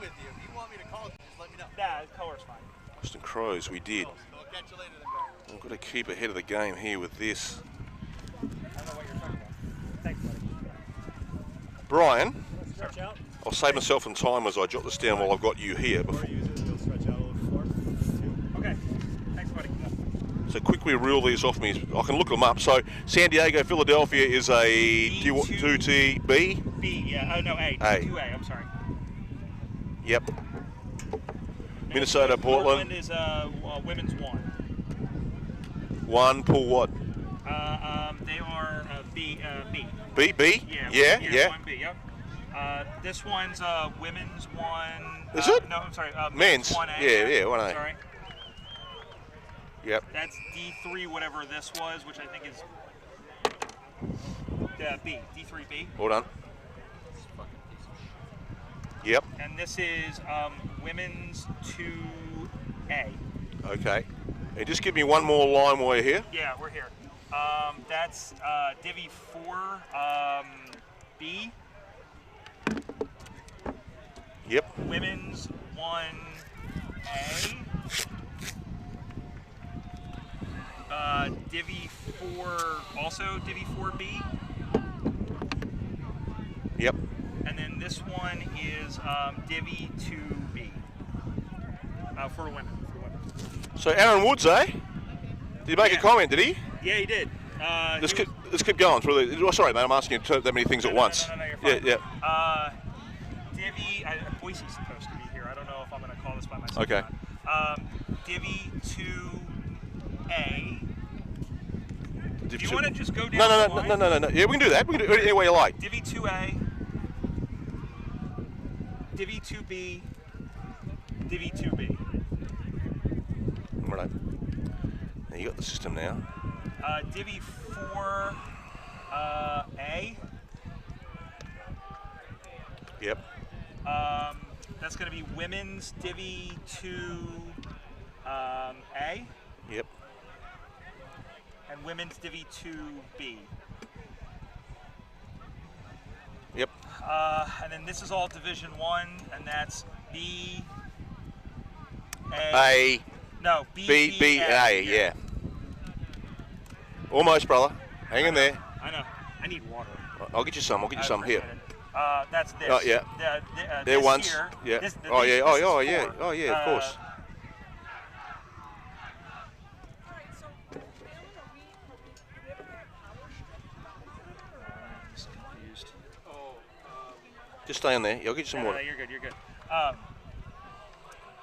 Nah, the color's fine.
Boston Crows? We did. I've got to keep ahead of the game here with this.
I don't know what you're talking about. Thanks, buddy.
Brian,
Stretch out.
I'll save myself some time as I jot this down while I've got you here.
Okay. Thanks, buddy.
So quickly reel these off me. I can look them up. So San Diego, Philadelphia is a 2T B?
B, yeah. Oh, no, A.
A.
2A, I'm sorry.
Yep. Minnesota, Portland.
Portland is women's 1.
1 pull what?
They are B.
B? B?
Yeah.
Yeah.
1B, yep. This one's women's 1.
Is it?
No, I'm sorry.
Men's.
1A.
Yeah, 1A.
Sorry.
Yep.
That's D3, whatever this was, which I think is B. D3B.
Hold on. Yep.
And this is women's 2A.
Okay. And just give me one more line while you're here.
Yeah, we're here. That's Divvy 4 B.
Yep.
Women's 1A. Divvy 4, also Divvy 4B.
Yep.
And then this one is Divvy 2B for women.
So Aaron Woods, eh? Did he make a comment, did he?
Yeah, he did.
Let's keep going through the. Oh, sorry, mate. I'm asking you that many things at once.
No, you're fine.
Yeah.
Divvy, Boise's supposed to be here. I don't know if I'm going to call this by myself.
Okay.
Or not. Divvy 2A. Do you want to just go down the line?
No. Yeah, we can do that. We can do it any way you like.
Divvy 2A. Divvy 2B. Divvy 2B.
Right. Now you got the system now.
Divvy 4 A.
Yep.
That's going to be women's Divvy 2 A.
Yep.
And women's Divvy 2B.
Yep.
And then this is all Division 1, and that's B.
A.
No,
B. A. Yeah. Almost, brother. Hang in there.
I know. I need water.
I'll get you some. I'll get you some here.
That's this.
Oh, yeah. There
this
once.
here,
Yeah.
this-
Oh
this-
yeah.
this
Oh
is
yeah.
four.
Oh yeah. Of course.
Just stay on there. I'll get you some
No,
water.
you're good. You're good.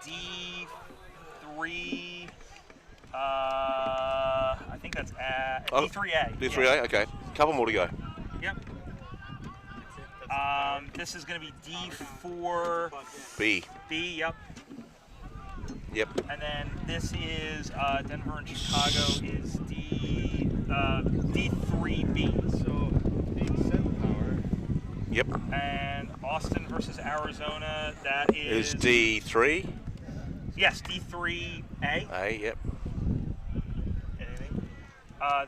D3. I think that's
Oh,
D3A.
D3A.
Yeah.
Okay. Couple more to go.
Yep. This is going to be D4.
B.
B. Yep.
Yep.
And then this is Denver and Chicago is D3B.
So being center power.
Yep.
And Austin versus Arizona, that
Is
is
D3.
yes, D3A.
A. Yep.
Anything?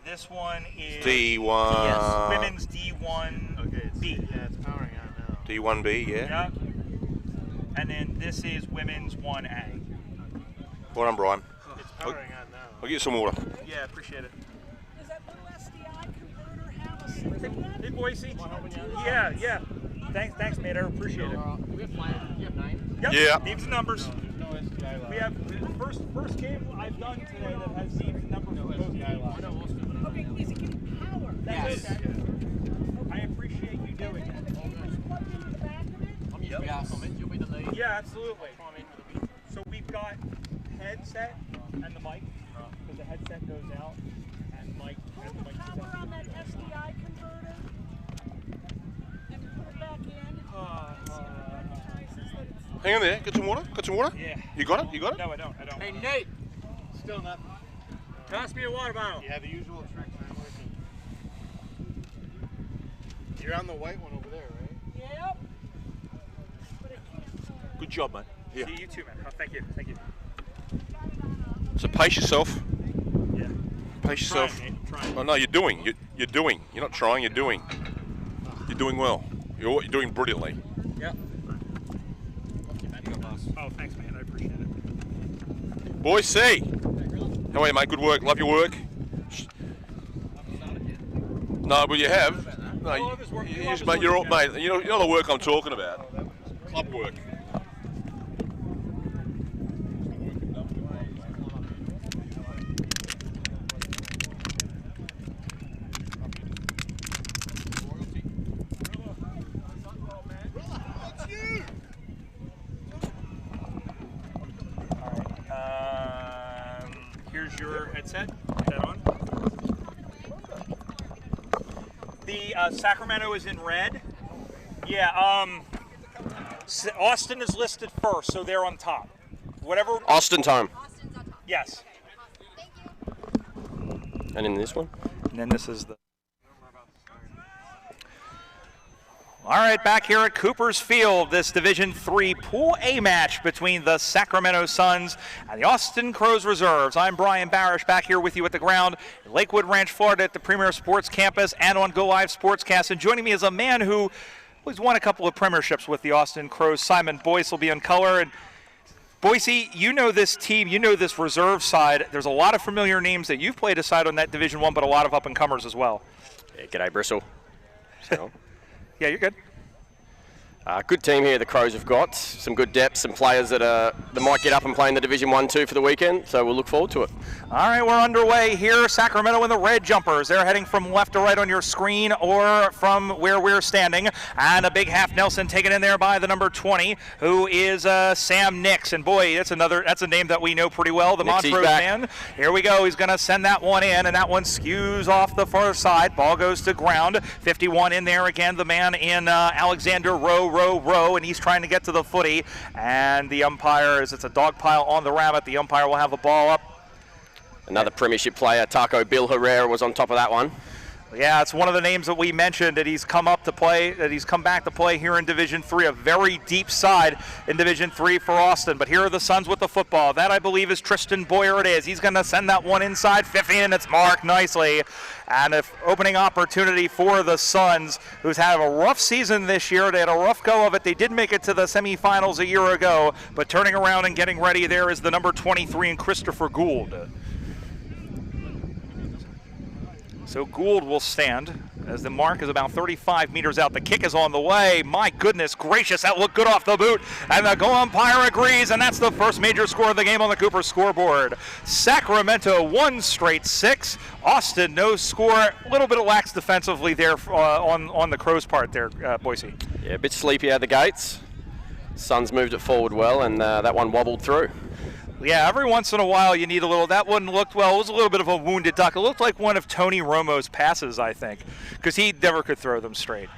This one is
D1.
Yes, women's D1B.
Okay. Yeah, it's powering on now.
D1B. Yeah.
Yep. And then this is women's 1A.
Well done, Brian.
It's powering on now.
I'll get you some water.
Yeah, appreciate it.
Does that little SDI converter have a system?
Hey, Boise. Yeah. Thanks, mate. I appreciate it.
We have 5. You have 9.
Yep.
Yeah.
Names and numbers.
There's no SDI left.
We have the first game I've done today that has names and numbers for both
SDI
guys.
left.
Okay, is it getting power?
That's
Yes.
it. I appreciate you doing
And
it.
the cable's plugged into the back of it?
You'll be the lead.
Yeah, absolutely. So we've got headset and the mic, because the headset goes out and mic and the mic goes
Power
out.
on that SDI converter? And put it back in?
Hang on there. Get some water. Got some water?
Yeah.
You got it? You got it?
No, I don't.
Hey, Nate. Still nothing.
Pass me a water bottle.
Yeah, the usual tricks aren't working. You're on the white one over there, right?
Yep. But it can't.
Good job, mate. Yeah.
See you too, man. Oh, thank you.
So pace yourself.
Yeah.
Pace yourself.
Trying, mate. Trying.
Oh no, you're doing. You're doing. You're not trying. You're doing. You're doing well. You're doing brilliantly.
Yep. Oh, thanks, man. I appreciate it.
Boise. How are you, mate? Good work. Love your work. No, but you have. No, you, mate. You're all, mate. You know the work I'm talking about. Club work.
Here's your headset. Is that on? The Sacramento is in red. Yeah. Austin is listed first, so they're on top. Whatever.
Austin time.
Yes.
And in this one.
And then this is the. All right, back here at Cooper's Field, this Division III Pool A match between the Sacramento Suns and the Austin Crows Reserves. I'm Brian Barish, back here with you at the ground in Lakewood Ranch, Florida, at the Premier Sports Campus and on Go Live Sportscast. And joining me is a man who has won a couple of premierships with the Austin Crows. Simon Boyce will be in color. And Boise, you know this team, you know this reserve side. There's a lot of familiar names that you've played aside on that Division I, but a lot of up-and-comers as well.
Yeah, g'day, Bristol. So,
Yeah, you're good.
good team here the Crows have got. Some good depth, some players that might get up and play in the Division 1-2 for the weekend, so we'll look forward to it.
All right, we're underway here. Sacramento in the red jumpers. They're heading from left to right on your screen or from where we're standing. And a big half Nelson taken in there by the number 20, who is Sam Nix. And boy, that's a name that we know pretty well, the
Nixie's
Montrose
back.
man. Here we go. He's going to send that one in, and that one skews off the far side. Ball goes to ground. 51 in there again, the man in Alexander Rowe, and he's trying to get to the footy. And the umpire, as it's a dog pile on the rabbit, the umpire will have the ball up.
Another premiership player, Taco Bill Herrera, was on top of that one.
Yeah, it's one of the names that we mentioned that he's come up to play, that he's come back to play here in Division III, a very deep side in Division III for Austin. But here are the Suns with the football. That, I believe, is Tristan Boyer. It is. He's going to send that one inside 50, and it's marked nicely. And an opening opportunity for the Suns, who's had a rough season this year. They had a rough go of it. They did make it to the semifinals a year ago, but turning around and getting ready there is the number 23 in Christopher Gould. So Gould will stand as the mark is about 35 meters out. The kick is on the way. My goodness gracious, that looked good off the boot. And the goal umpire agrees, and that's the first major score of the game on the Cooper scoreboard. Sacramento 1 straight 6. Austin no score. A little bit of lax defensively there on the Crows' part there, Boise.
Yeah, a bit sleepy out the gates. Suns moved it forward well, and that one wobbled through.
Yeah, every once in a while you need a little. That one looked, well, it was a little bit of a wounded duck. It looked like one of Tony Romo's passes, I think, because he never could throw them straight.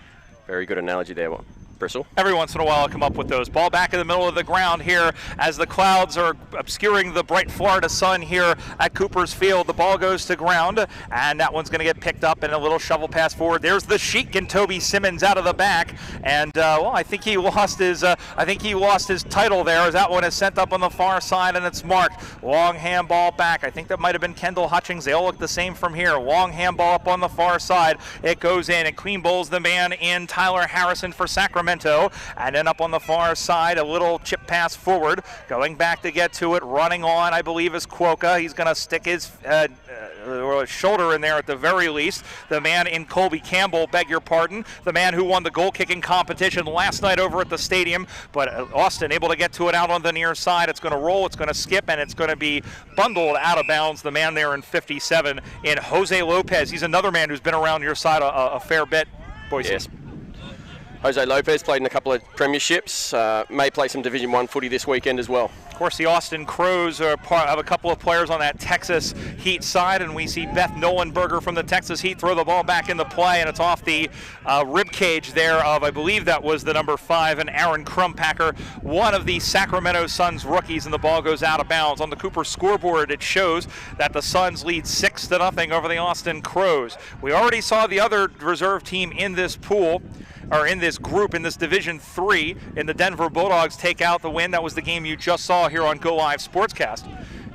Very good analogy there, Bristle.
Every once in a while I'll come up with those. Ball back in the middle of the ground here as the clouds are obscuring the bright Florida sun here at Cooper's Field. The ball goes to ground, and that one's going to get picked up in a little shovel pass forward. There's the Sheik and Toby Simmons out of the back, and well, I think he lost his title there as that one is sent up on the far side and it's marked. Long handball back. I think that might have been Kendall Hutchings. They all look the same from here. Long handball up on the far side. It goes in and clean bowls the man in Tyler Harrison for Sacramento. And then up on the far side, a little chip pass forward. Going back to get to it, running on, I believe, is Cuoca. He's going to stick his shoulder in there at the very least. The man in Colby Campbell, beg your pardon, the man who won the goal-kicking competition last night over at the stadium. But Austin able to get to it out on the near side. It's going to roll, it's going to skip, and it's going to be bundled out of bounds. The man there in 57 in Jose Lopez. He's another man who's been around your side a fair bit, Boise.
Yes. Jose Lopez played in a couple of premierships, may play some Division I footy this weekend as well.
Of course, the Austin Crows are part of a couple of players on that Texas Heat side, and we see Beth Nolenberger from the Texas Heat throw the ball back into play, and it's off the rib cage there of, I believe that was the number 5, and Aaron Crumpacker, one of the Sacramento Suns rookies, and the ball goes out of bounds. On the Cooper scoreboard, it shows that the Suns lead 6-0 over the Austin Crows. We already saw the other reserve team in this pool, or in this group, in this Division 3, in the Denver Bulldogs take out the win. That was the game you just saw here on Go Live Sportscast.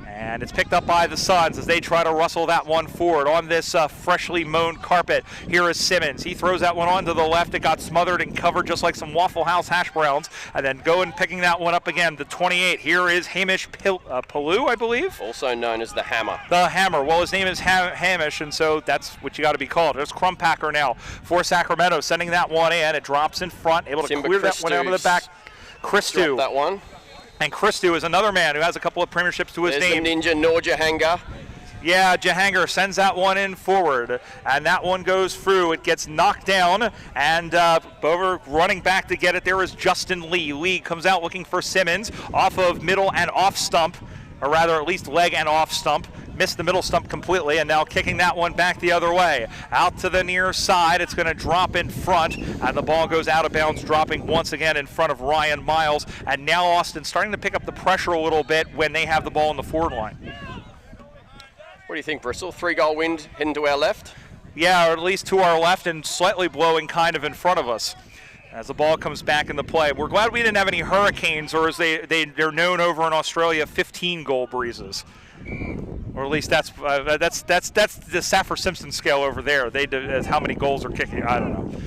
And it's picked up by the Suns as they try to rustle that one forward on this freshly mown carpet. Here is Simmons. He throws that one onto the left. It got smothered and covered just like some Waffle House hash browns. And then going picking that one up again, the 28. Here is Hamish Palou, I believe.
Also known as the Hammer.
The Hammer. Well, his name is Hamish, and so that's what you got to be called. There's Crumpacker now for Sacramento, sending that one in. It drops in front, able to clear that one out of the back. Christou.
That one.
And Christou is another man who has a couple of premierships to his name.
There's the Ninja Noor Jahangir.
Yeah, Jahangir sends that one in forward, and that one goes through. It gets knocked down, and over running back to get it there is Justin Lee. Lee comes out looking for Simmons off of middle and off stump, or rather at least leg and off stump. Missed the middle stump completely, and now kicking that one back the other way. Out to the near side, it's going to drop in front, and the ball goes out of bounds, dropping once again in front of Ryan Miles. And now Austin starting to pick up the pressure a little bit when they have the ball in the forward line.
What do you think, Bristol? 3-goal wind heading to our left?
Yeah, or at least to our left and slightly blowing kind of in front of us as the ball comes back into play. We're glad we didn't have any hurricanes, or as they're known over in Australia, 15-goal breezes. Or at least that's the Saffir-Simpson scale over there. They do how many goals are kicking. I don't know.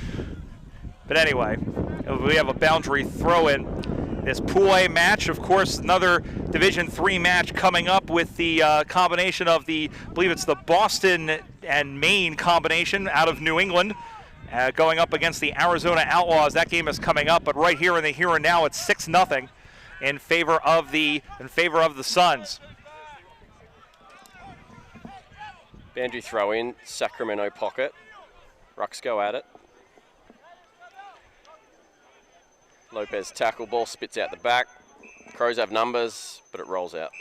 But anyway, we have a boundary throw-in. This Pool A match, of course, another Division III match coming up with the combination of I believe it's the Boston and Maine combination out of New England, going up against the Arizona Outlaws. That game is coming up, but right here in the here and now, it's 6-0 in favor of the Suns.
Boundary throw in, Sacramento pocket. Rucks go at it. Lopez tackle, ball spits out the back. Crows have numbers, but it rolls out.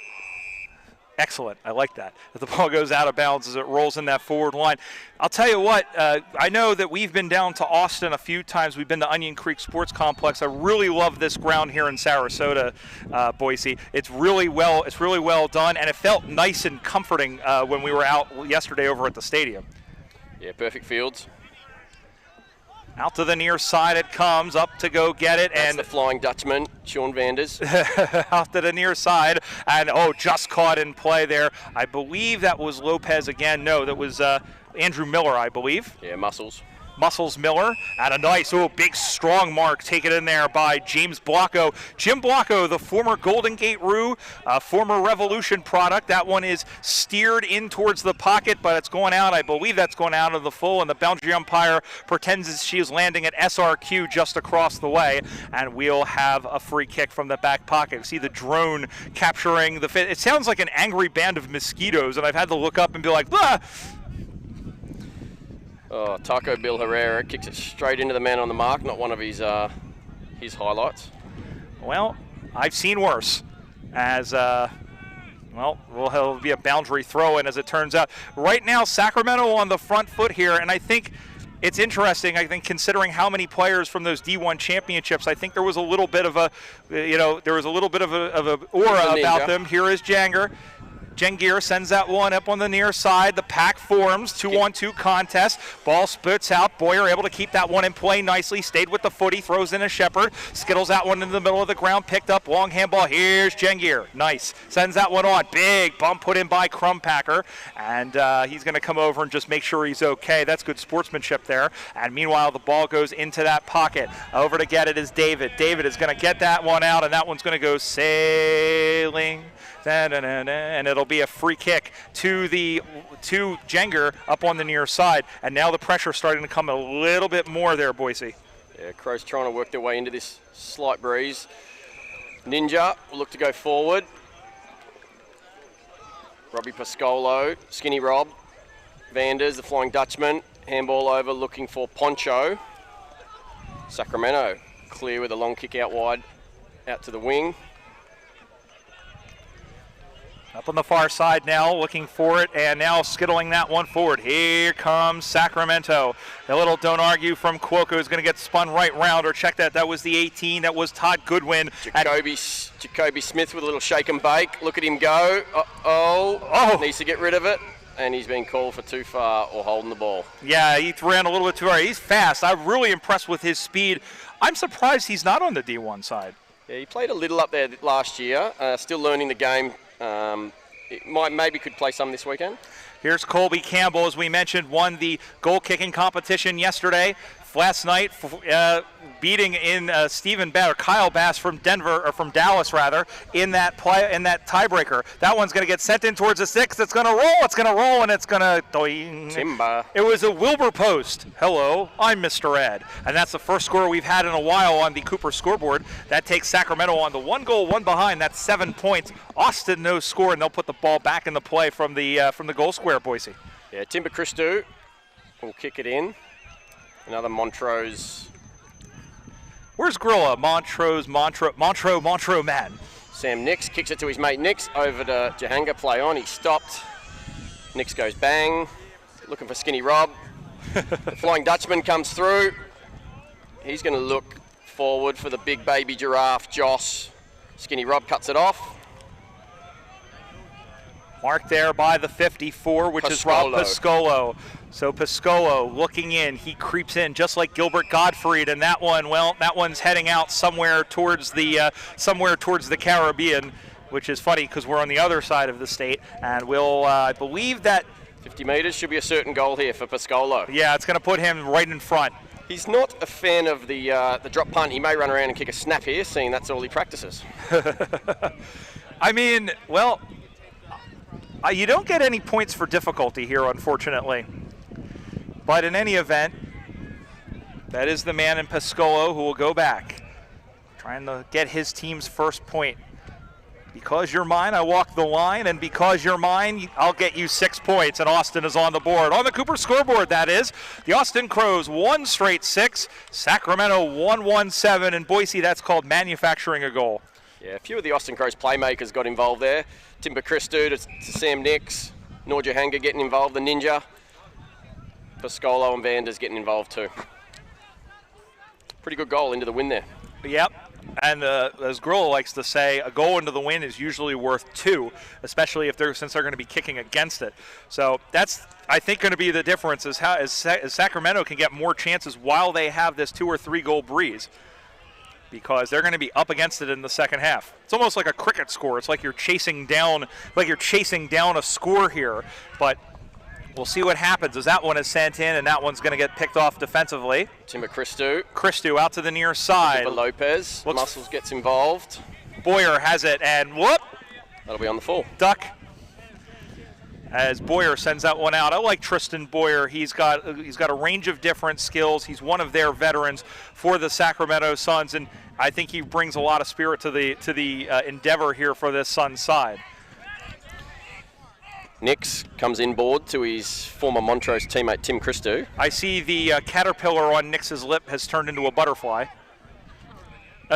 Excellent. I like that. The ball goes out of bounds as it rolls in that forward line. I'll tell you what, I know that we've been down to Austin a few times. We've been to Onion Creek Sports Complex. I really love this ground here in Sarasota, Boise. It's really well done, and it felt nice and comforting when we were out yesterday over at the stadium.
Yeah, perfect fields.
Out to the near side it comes, up to go get it.
That's
and
the Flying Dutchman, Sean Vanders.
Out to the near side, and just caught in play there. I believe that was Lopez again. No, that was Andrew Miller, I believe.
Yeah,
Muscles Miller, and a nice, big strong mark taken in there by James Blocko. Jim Blocko, the former Golden Gate Roo, former Revolution product. That one is steered in towards the pocket, but it's going out. I believe that's going out of the full, and the boundary umpire pretends that she is landing at SRQ just across the way, and we'll have a free kick from the back pocket. You see the drone capturing the fit. It sounds like an angry band of mosquitoes, and I've had to look up and be like, ah!
Oh, Taco Bill Herrera kicks it straight into the man on the mark, not one of his highlights.
Well, I've seen worse. As, he'll be a boundary throw-in as it turns out. Right now, Sacramento on the front foot here, and I think it's interesting, considering how many players from those D1 championships, I think there was a little bit of a, aura about them. Here is Jengir sends that one up on the near side. The pack forms, 2-on-2 contest. Ball spits out. Boyer able to keep that one in play nicely. Stayed with the footy, throws in a Shepherd. Skittles that one into the middle of the ground, picked up, long handball. Here's Jengir. Nice. Sends that one on. Big bump put in by Crumpacker. And he's going to come over and just make sure he's okay. That's good sportsmanship there. And meanwhile, the ball goes into that pocket. Over to get it is David. David is going to get that one out, and that one's going to go sailing. And it'll be a free kick to Jengir up on the near side. And now the pressure's starting to come a little bit more there, Boise.
Yeah, Crows trying to work their way into this slight breeze. Ninja will look to go forward. Robbie Pascolo, Skinny Rob. Vanders, the Flying Dutchman. Handball over, looking for Poncho. Sacramento clear with a long kick out wide, out to the wing.
Up on the far side now, looking for it, and now skittling that one forward. Here comes Sacramento. A little don't argue from Cuoco is going to get spun right round, or check that. That was the 18. That was Todd Goodwin.
Jacoby Smith with a little shake and bake. Look at him go. Needs to get rid of it. And he's been called for too far or holding the ball.
Yeah, he ran a little bit too far. He's fast. I'm really impressed with his speed. I'm surprised he's not on the D1 side.
Yeah, he played a little up there last year. Still learning the game. Maybe could play some this weekend.
Here's Colby Campbell, as we mentioned, won the goal-kicking competition yesterday. Last night, beating in Kyle Bass from Dallas, in that tiebreaker. That one's going to get sent in towards the 6. It's going to roll, and it's going to.
Timber.
It was a Wilbur post. Hello, I'm Mr. Ed, and that's the first score we've had in a while on the Cooper scoreboard. That takes Sacramento on the 1 goal, 1 behind. That's 7 points. Austin no score, and they'll put the ball back in the play from the goal square, Boise.
Yeah, Timber Christou will kick it in. Another Montrose.
Where's Grilla? Montreux man.
Sam Nix kicks it to his mate Nix. Over to Jahanga, play on. He stopped. Nix goes bang. Looking for Skinny Rob. The Flying Dutchman comes through. He's going to look forward for the big baby giraffe, Joss. Skinny Rob cuts it off.
Marked there by the 54, which is Rob Pascolo. So Pascolo looking in, he creeps in just like Gilbert Gottfried, and that one's heading out somewhere towards the Caribbean, which is funny because we're on the other side of the state, and I believe that
50 metres should be a certain goal here for Pascolo.
Yeah, it's going to put him right in front.
He's not a fan of the drop punt. He may run around and kick a snap here, seeing that's all he practices.
I mean, you don't get any points for difficulty here, unfortunately. But in any event, that is the man in Pascolo who will go back, trying to get his team's first point. Because you're mine, I walk the line, and because you're mine, I'll get you 6 points, and Austin is on the board. On the Cooper scoreboard, that is. The Austin Crows 1 straight 6, Sacramento 1-1-7, and Boise, that's called manufacturing a goal.
Yeah, a few of the Austin Crows playmakers got involved there. Timber Christou to Sam Nix, Norja Hanger getting involved, the Ninja. Pascolo and Vanders getting involved too. Pretty good goal into the win there.
Yep, and as Grilla likes to say, a goal into the win is usually worth 2, especially since they're going to be kicking against it. So that's, I think, going to be the difference is how as Sacramento can get more chances while they have this 2 or 3 goal breeze, because they're going to be up against it in the second half. It's almost like a cricket score. It's like you're chasing down a score here, but we'll see what happens as that one is sent in, and that one's going to get picked off defensively.
Timber Christou.
Christou out to the near side.
Lopez. Muscles gets involved.
Boyer has it, and whoop!
That'll be on the full.
Duck. As Boyer sends that one out. I like Tristan Boyer. He's got a range of different skills. He's one of their veterans for the Sacramento Suns, and I think he brings a lot of spirit to the endeavor here for this Suns side.
Nix comes inboard to his former Montrose teammate Tim Christou.
I see the caterpillar on Nix's lip has turned into a butterfly.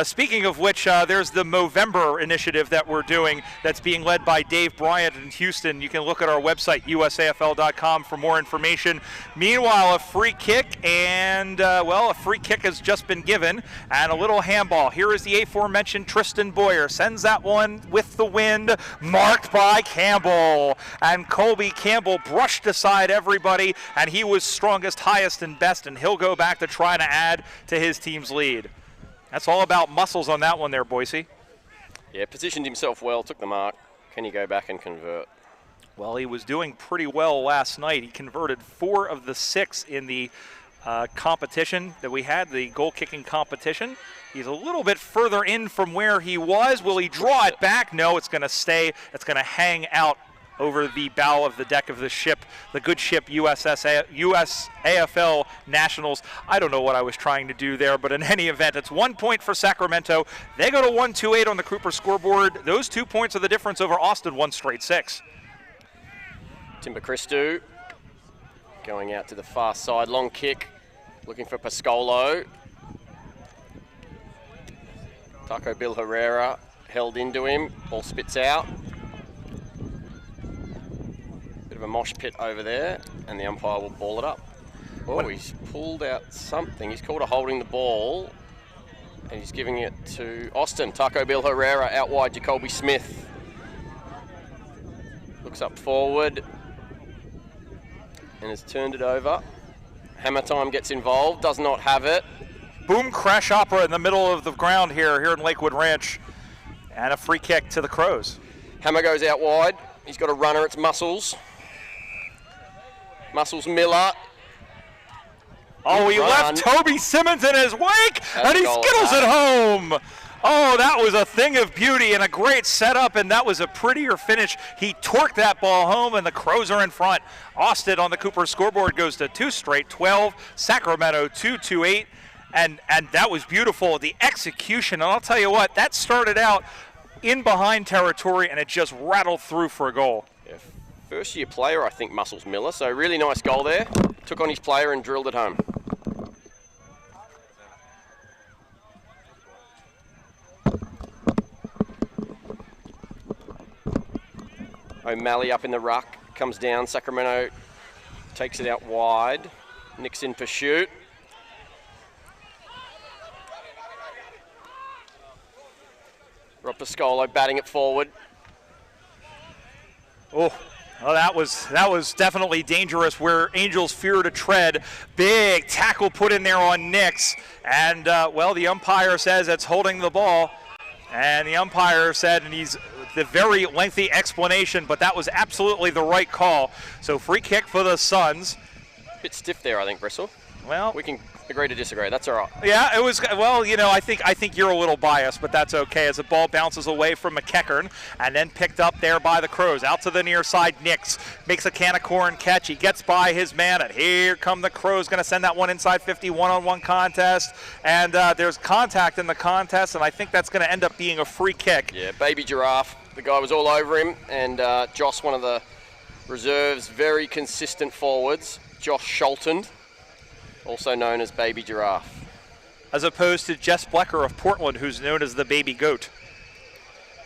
Speaking of which, there's the Movember initiative that we're doing that's being led by Dave Bryant in Houston. You can look at our website, usafl.com, for more information. Meanwhile, a free kick, and, a free kick has just been given, and a little handball. Here is the aforementioned Tristan Boyer. Sends that one with the wind, marked by Campbell. And Colby Campbell brushed aside everybody, and he was strongest, highest, and best, and he'll go back to try to add to his team's lead. That's all about muscles on that one there, Boise.
Yeah, positioned himself well, took the mark. Can he go back and convert?
Well, he was doing pretty well last night. He converted 4 of the 6 in the competition that we had, the goal-kicking competition. He's a little bit further in from where he was. Will he draw it back? No, it's going to stay. It's going to hang out over the bow of the deck of the ship, the good ship USAFL Nationals. I don't know what I was trying to do there, but in any event, it's 1 point for Sacramento. They go to 1-2-8 on the Cooper scoreboard. Those 2 points are the difference over Austin, 1 straight 6.
Timber Christou going out to the far side, long kick, looking for Pascolo. Taco Bill Herrera held into him, ball spits out. Bit of a mosh pit over there, and the umpire will ball it up. Oh, he's pulled out something. He's called a holding the ball, and he's giving it to Austin. Taco Bill Herrera out wide, Jacoby Smith. Looks up forward, and has turned it over. Hammer Time gets involved, does not have it.
Boom crash opera in the middle of the ground here in Lakewood Ranch, and a free kick to the Crows.
Hammer goes out wide. He's got a runner, it's Muscles. Muscles Miller.
Oh, he left Toby Simmons in his wake, and he skittles it home. Oh, that was a thing of beauty and a great setup, and that was a prettier finish. He torqued that ball home, and the Crows are in front. Austin on the Cooper scoreboard goes to 2 straight 12. Sacramento 2-2-8, and that was beautiful. The execution, and I'll tell you what, that started out in behind territory, and it just rattled through for a goal.
Yeah, first-year player, I think, Muscles Miller. So really nice goal there. Took on his player and drilled it home. O'Malley up in the ruck, comes down. Sacramento takes it out wide. Nick's in pursuit. Rob Pascolo batting it forward.
Oh, well, that was definitely dangerous where Angels fear to tread. Big tackle put in there on Nix. And, the umpire says it's holding the ball. And the umpire said, and he's the very lengthy explanation, but that was absolutely the right call. So free kick for the Suns.
Bit stiff there, I think, Bristol.
Well,
we can agree to disagree. That's all right.
Yeah, it was. Well, I think you're a little biased, but that's okay. As the ball bounces away from McEachern and then picked up there by the Crows, out to the near side. Nix makes a can of corn catch. He gets by his man, and here come the Crows. Going to send that one inside 50, one-on-one contest, and there's contact in the contest, and I think that's going to end up being a free kick.
Yeah, Baby Giraffe. The guy was all over him, and Josh, one of the reserves, very consistent forwards, Josh Sholton, also known as Baby Giraffe.
As opposed to Jess Blecker of Portland, who's known as the Baby Goat.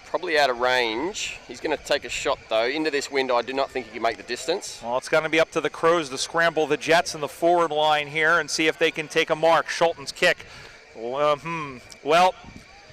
Probably out of range. He's going to take a shot, though. Into this window, I do not think he can make the distance.
Well, it's going to be up to the Crows to scramble the Jets in the forward line here and see if they can take a mark. Sholton's kick. Well,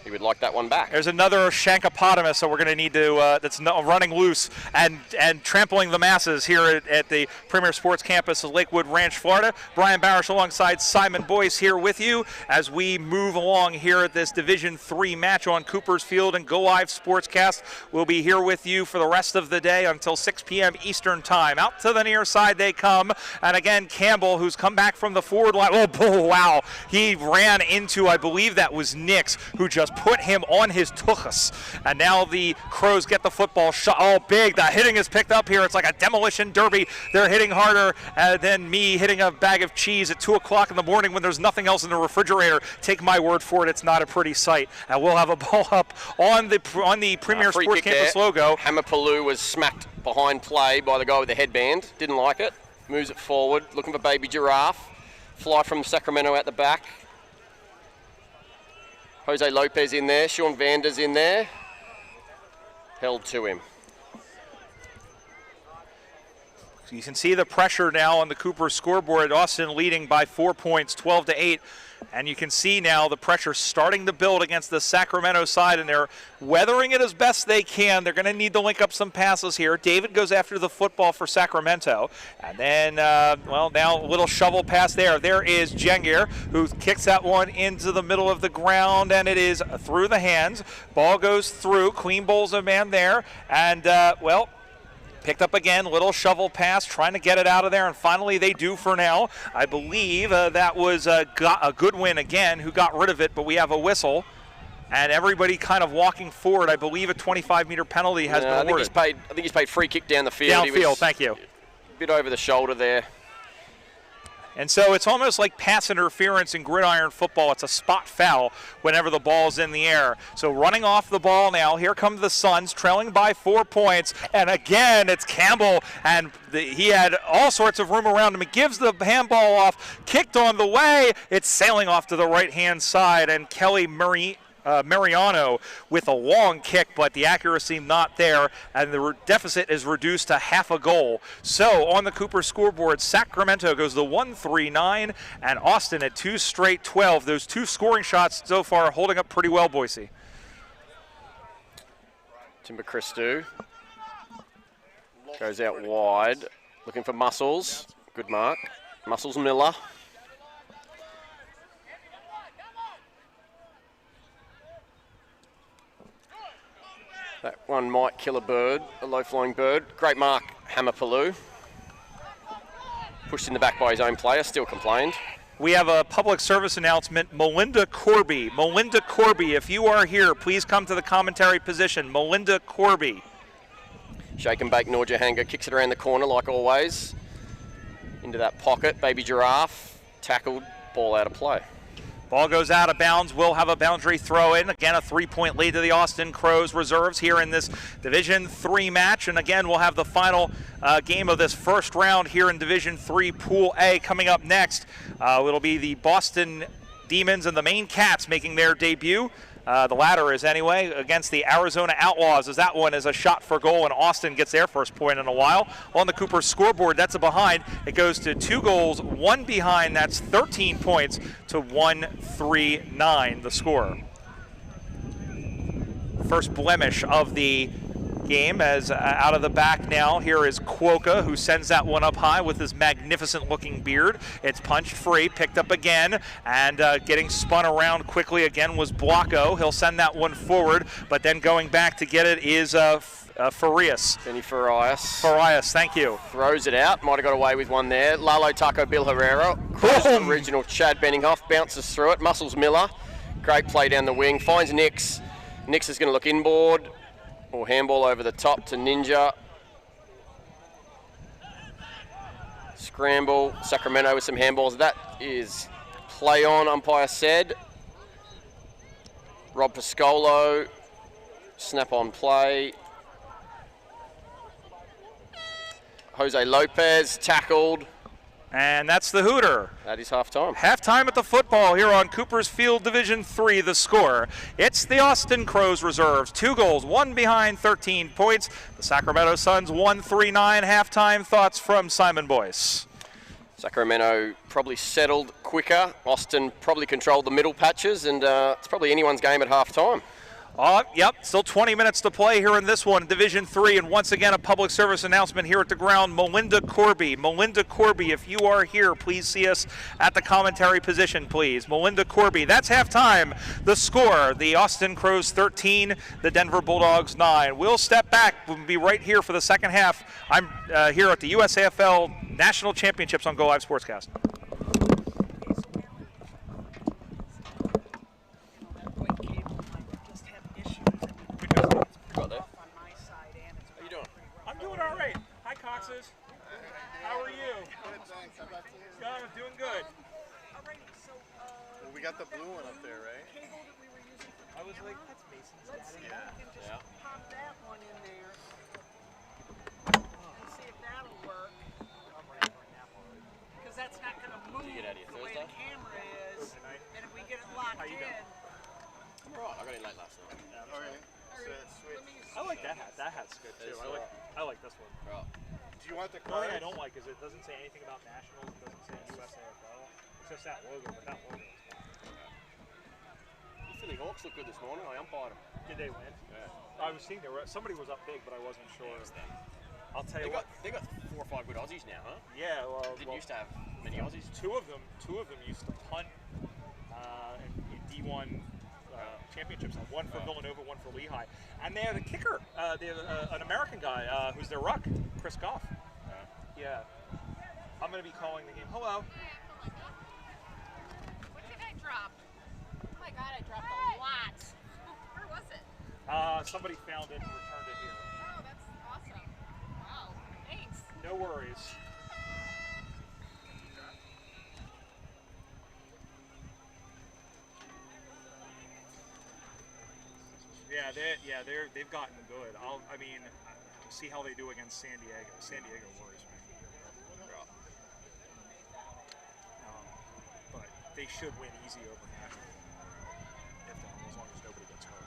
he would like that one back.
There's another Shankopotamus, so we're going to need to, that's running loose and trampling the masses here at the Premier Sports Campus of Lakewood Ranch, Florida. Brian Barish alongside Simon Boyce here with you as we move along here at this Division III match on Cooper's Field and Go Live Sportscast. We'll be here with you for the rest of the day until 6 p.m. Eastern Time. Out to the near side they come, and again, Campbell, who's come back from the forward line. Oh, wow. He ran into, I believe that was Nix, who just put him on his tuchus. And now the Crows get the football shot. Oh, big. The hitting is picked up here. It's like a demolition derby. They're hitting harder than me hitting a bag of cheese at 2 o'clock in the morning when there's nothing else in the refrigerator. Take my word for it, it's not a pretty sight. And we'll have a ball up on the Premier Sports Campus logo.
Hamapaloo was smacked behind play by the guy with the headband. Didn't like it. Moves it forward. Looking for Baby Giraffe. Fly from Sacramento out the back. Jose Lopez in there. Sean Vander's in there. Held to him.
So you can see the pressure now on the Cooper scoreboard. Austin leading by 4 points, 12-8. And you can see now the pressure starting to build against the Sacramento side, and they're weathering it as best they can. They're going to need to link up some passes here. David goes after the football for Sacramento. And then, now a little shovel pass there. There is Jengir, who kicks that one into the middle of the ground, and it is through the hands. Ball goes through. Queen Bowl's a man there. And, picked up again, little shovel pass, trying to get it out of there, and finally they do for now. I believe that was a Goodwin again who got rid of it, but we have a whistle. And everybody kind of walking forward. I believe a 25-meter penalty has been awarded.
I think he's paid free kick down the field.
Downfield, thank you.
A bit over the shoulder there.
And so it's almost like pass interference in gridiron football. It's a spot foul whenever the ball's in the air. So running off the ball now, here come the Suns, trailing by 4 points. And again, it's Campbell, and he had all sorts of room around him. He gives the handball off, kicked on the way. It's sailing off to the right-hand side, and Kelly Mariano with a long kick, but the accuracy not there, and the deficit is reduced to half a goal. So on the Cooper scoreboard, Sacramento goes to 1-3-9, and Austin at 2 straight 12. Those 2 scoring shots so far holding up pretty well, Boise.
Timber Christou goes out wide, looking for Muscles. Good mark. Muscles Miller. That one might kill a bird, a low-flying bird. Great mark, Hamapaloo. Pushed in the back by his own player, still complained.
We have a public service announcement. Melinda Corby, if you are here, please come to the commentary position. Melinda Corby.
Shake and bake, Norjahanga kicks it around the corner like always. Into that pocket, Baby Giraffe, tackled, ball out of play.
Ball goes out of bounds. We'll have a boundary throw in. Again, a 3-point lead to the Austin Crows reserves here in this Division III match. And again, we'll have the final game of this first round here in Division III Pool A coming up next. It'll be the Boston Demons and the Maine Cats making their debut. The latter is anyway against the Arizona Outlaws, as that one is a shot for goal, and Austin gets their first point in a while. On the Cooper scoreboard, that's a behind. It goes to 2 goals, 1 behind. That's 13 points to 1-3-9, the score. First blemish of the game, as out of the back now, here is Cuoca, who sends that one up high with his magnificent looking beard. It's punched free, picked up again, and getting spun around quickly again was Blanco. He'll send that one forward, but then going back to get it is Farias.
Benny Farias.
Farias, thank you.
Throws it out, might have got away with one there. Lalo Taco Bill Herrera, original Chad Benninghoff, bounces through it. Muscles Miller, great play down the wing, finds Nix. Nix is going to look inboard. Or handball over the top to Ninja. Scramble, Sacramento with some handballs. That is play on, umpire said. Rob Piscolo, snap on play. Jose Lopez tackled.
And that's the hooter.
That is halftime.
Halftime at the football here on Cooper's Field Division III, the score. It's the Austin Crows reserves. 2 goals, 1 behind, 13 points. The Sacramento Suns 1-3-9. Halftime thoughts from Simon Boyce.
Sacramento probably settled quicker. Austin probably controlled the middle patches, and it's probably anyone's game at halftime.
Yep, still 20 minutes to play here in this one, Division III, and once again a public service announcement here at the ground. Melinda Corby, if you are here, please see us at the commentary position, please. Melinda Corby, that's halftime. The score, the Austin Crows 13, the Denver Bulldogs 9. We'll step back. We'll be right here for the second half. I'm here at the USAFL National Championships on Go Live Sportscast.
got the blue one up there, right?
cable that we were using for the
I was like,
camera.
that's Mason's
Let's see if
Yeah.
we can just
Yeah.
pop that one in there and see if that'll work.
I'm ready for a nap already.
Because that's not going to move
you get out of here
the way the
Thursday?
camera is.
Good night.
And if we get it locked
How you
in,
doing?
I'm alright. I got in late last night.
Okay. So switch.
let me
I like that hat. That hat's good too.
It's
I like this one.
Right.
Do you want the
The only
cards?
thing I don't like is it doesn't say anything about nationals. It doesn't say USAFL. It's just that logo, but that logo is fine.
The Philly Hawks look good this morning. I umpired them.
Did they win?
Yeah.
I was seeing somebody was up big, but I wasn't sure. I'll tell you
They
what.
got 4 or 5 good Aussies now, huh?
Yeah, well,
Didn't used to have many Aussies.
two of them used to punt in D1 championships. One for Villanova, one for Lehigh, and they had a kicker. They had an American guy who's their ruck, Chris Goff. Yeah, I'm going to be calling the game. Hello.
What did I drop? Oh my god, I dropped a lot. Where was it?
Somebody found it and returned it here.
Oh, that's awesome. Wow, thanks.
No worries. They've gotten good. I mean, see how they do against San Diego. San Diego worries me. But they should win easy over Nashville, as long as nobody gets hurt.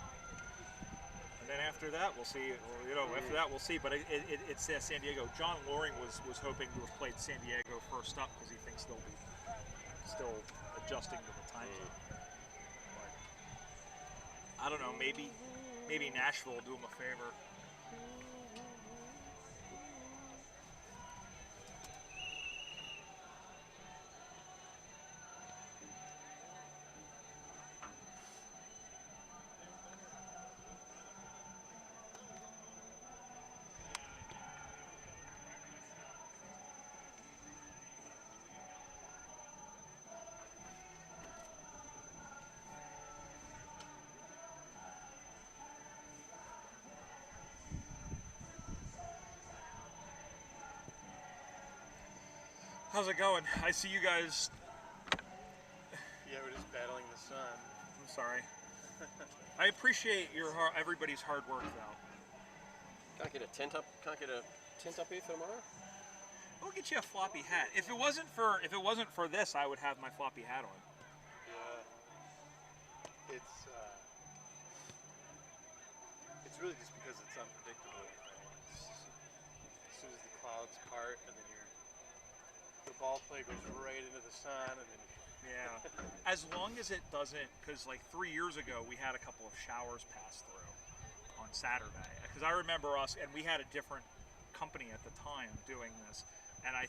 And then after that, we'll see. After that, we'll see. But it's San Diego. John Loring was hoping to have played San Diego first up because he thinks they'll be still adjusting to the time zone. But I don't know. Maybe Nashville will do them a favor. How's it going? I see you guys.
Yeah, we're just battling the sun.
I'm sorry. I appreciate everybody's hard work, though.
Can't get a tent up. Can't get a tent up here for tomorrow.
We'll get you a floppy hat. If it wasn't for this, I would have my floppy hat on.
Yeah. It's really just because it's unpredictable. As soon as the clouds part, and then the ball play goes right into the sun, and then.
Yeah. As long as it doesn't, because like 3 years ago we had a couple of showers pass through on Saturday. Because I remember us, and we had a different company at the time doing this, and I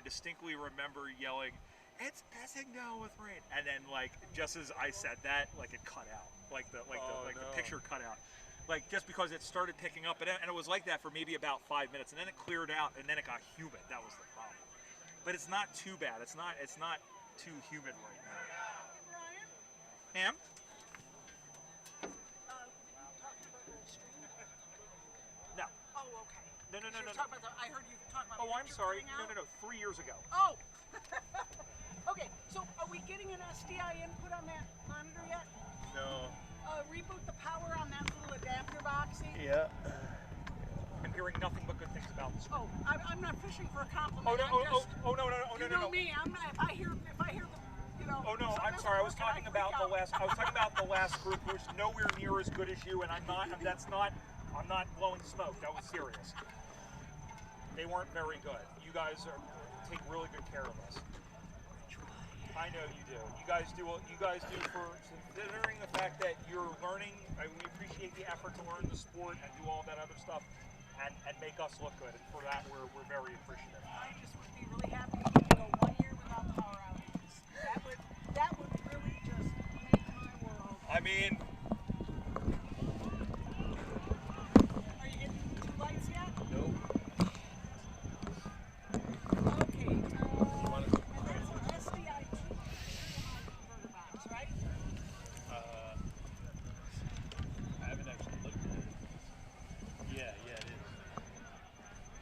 distinctly remember yelling, "It's pissing down with rain," and then like just as I said that, like it cut out, the picture cut out. Like just because it started picking up, and it was like that for maybe about 5 minutes, and then it cleared out, and then it got humid. That was the problem. But it's not too bad. It's not too humid right now.
Brian?
Ham? No.
Oh, okay.
No.
I heard you talk about.
Oh, I'm
picture
sorry.
cutting out.
No. 3 years ago.
Oh. Okay. So, are we getting an SDI input on that monitor yet?
No.
Reboot the power on that little adapter boxy.
Yeah.
I'm hearing nothing but good things about this.
Oh, I'm not fishing for a compliment.
Oh no!
You know me. I'm not. If I hear the.
Oh no! I'm sorry. I was talking about the last group who's nowhere near as good as you, and I'm not blowing smoke. That was serious. They weren't very good. You guys take really good care of us. I know you do. You guys do for considering the fact that you're learning. We appreciate the effort to learn the sport and do all that other stuff, and make us look good. And for that, we're very appreciative.
I just would be really happy if we could go 1 year without power outages. That would really just make my world.
I mean,
Are you getting 2 lights yet?
Nope.
Okay. And that's an SDI 2 converter box, right?
I haven't actually looked at it. Yeah, it is.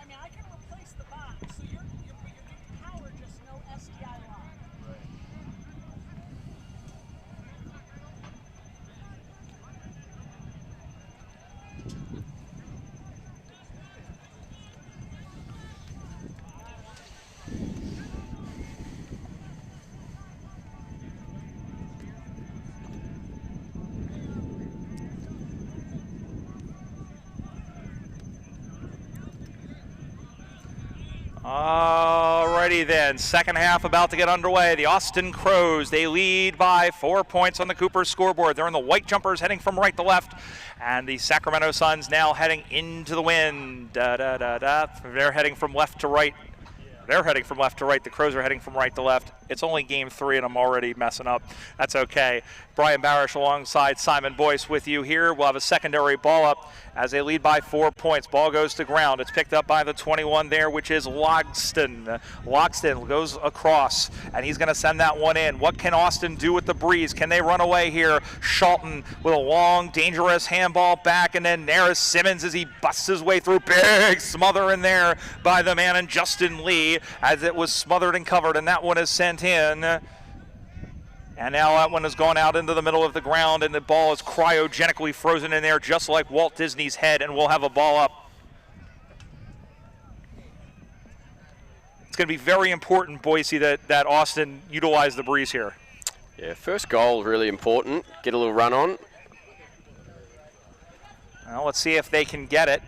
I mean, I can replace the box, so you're getting power, just no SDI line.
Right.
Alrighty then, second half about to get underway. The Austin Crows, they lead by 4 points on the Coopers scoreboard. They're in the white jumpers heading from right to left. And the Sacramento Suns now heading into the wind. They're heading from left to right. They're heading from left to right. The Crows are heading from right to left. It's only game 3 and I'm already messing up. That's okay. Brian Barish alongside Simon Boyce with you here. We'll have a secondary ball up as they lead by 4 points. Ball goes to ground. It's picked up by the 21 there, which is Logston. Logston goes across, and he's going to send that one in. What can Austin do with the breeze? Can they run away here? Shelton with a long, dangerous handball back, and then there's Simmons as he busts his way through. Big smother in there by the man in Justin Lee as it was smothered and covered, and that one is sent in. And now that one has gone out into the middle of the ground, and the ball is cryogenically frozen in there, just like Walt Disney's head, and we'll have a ball up. It's going to be very important, Boise, that Austin utilize the breeze here.
Yeah, first goal really important. Get a little run on.
Well, let's see if they can get it,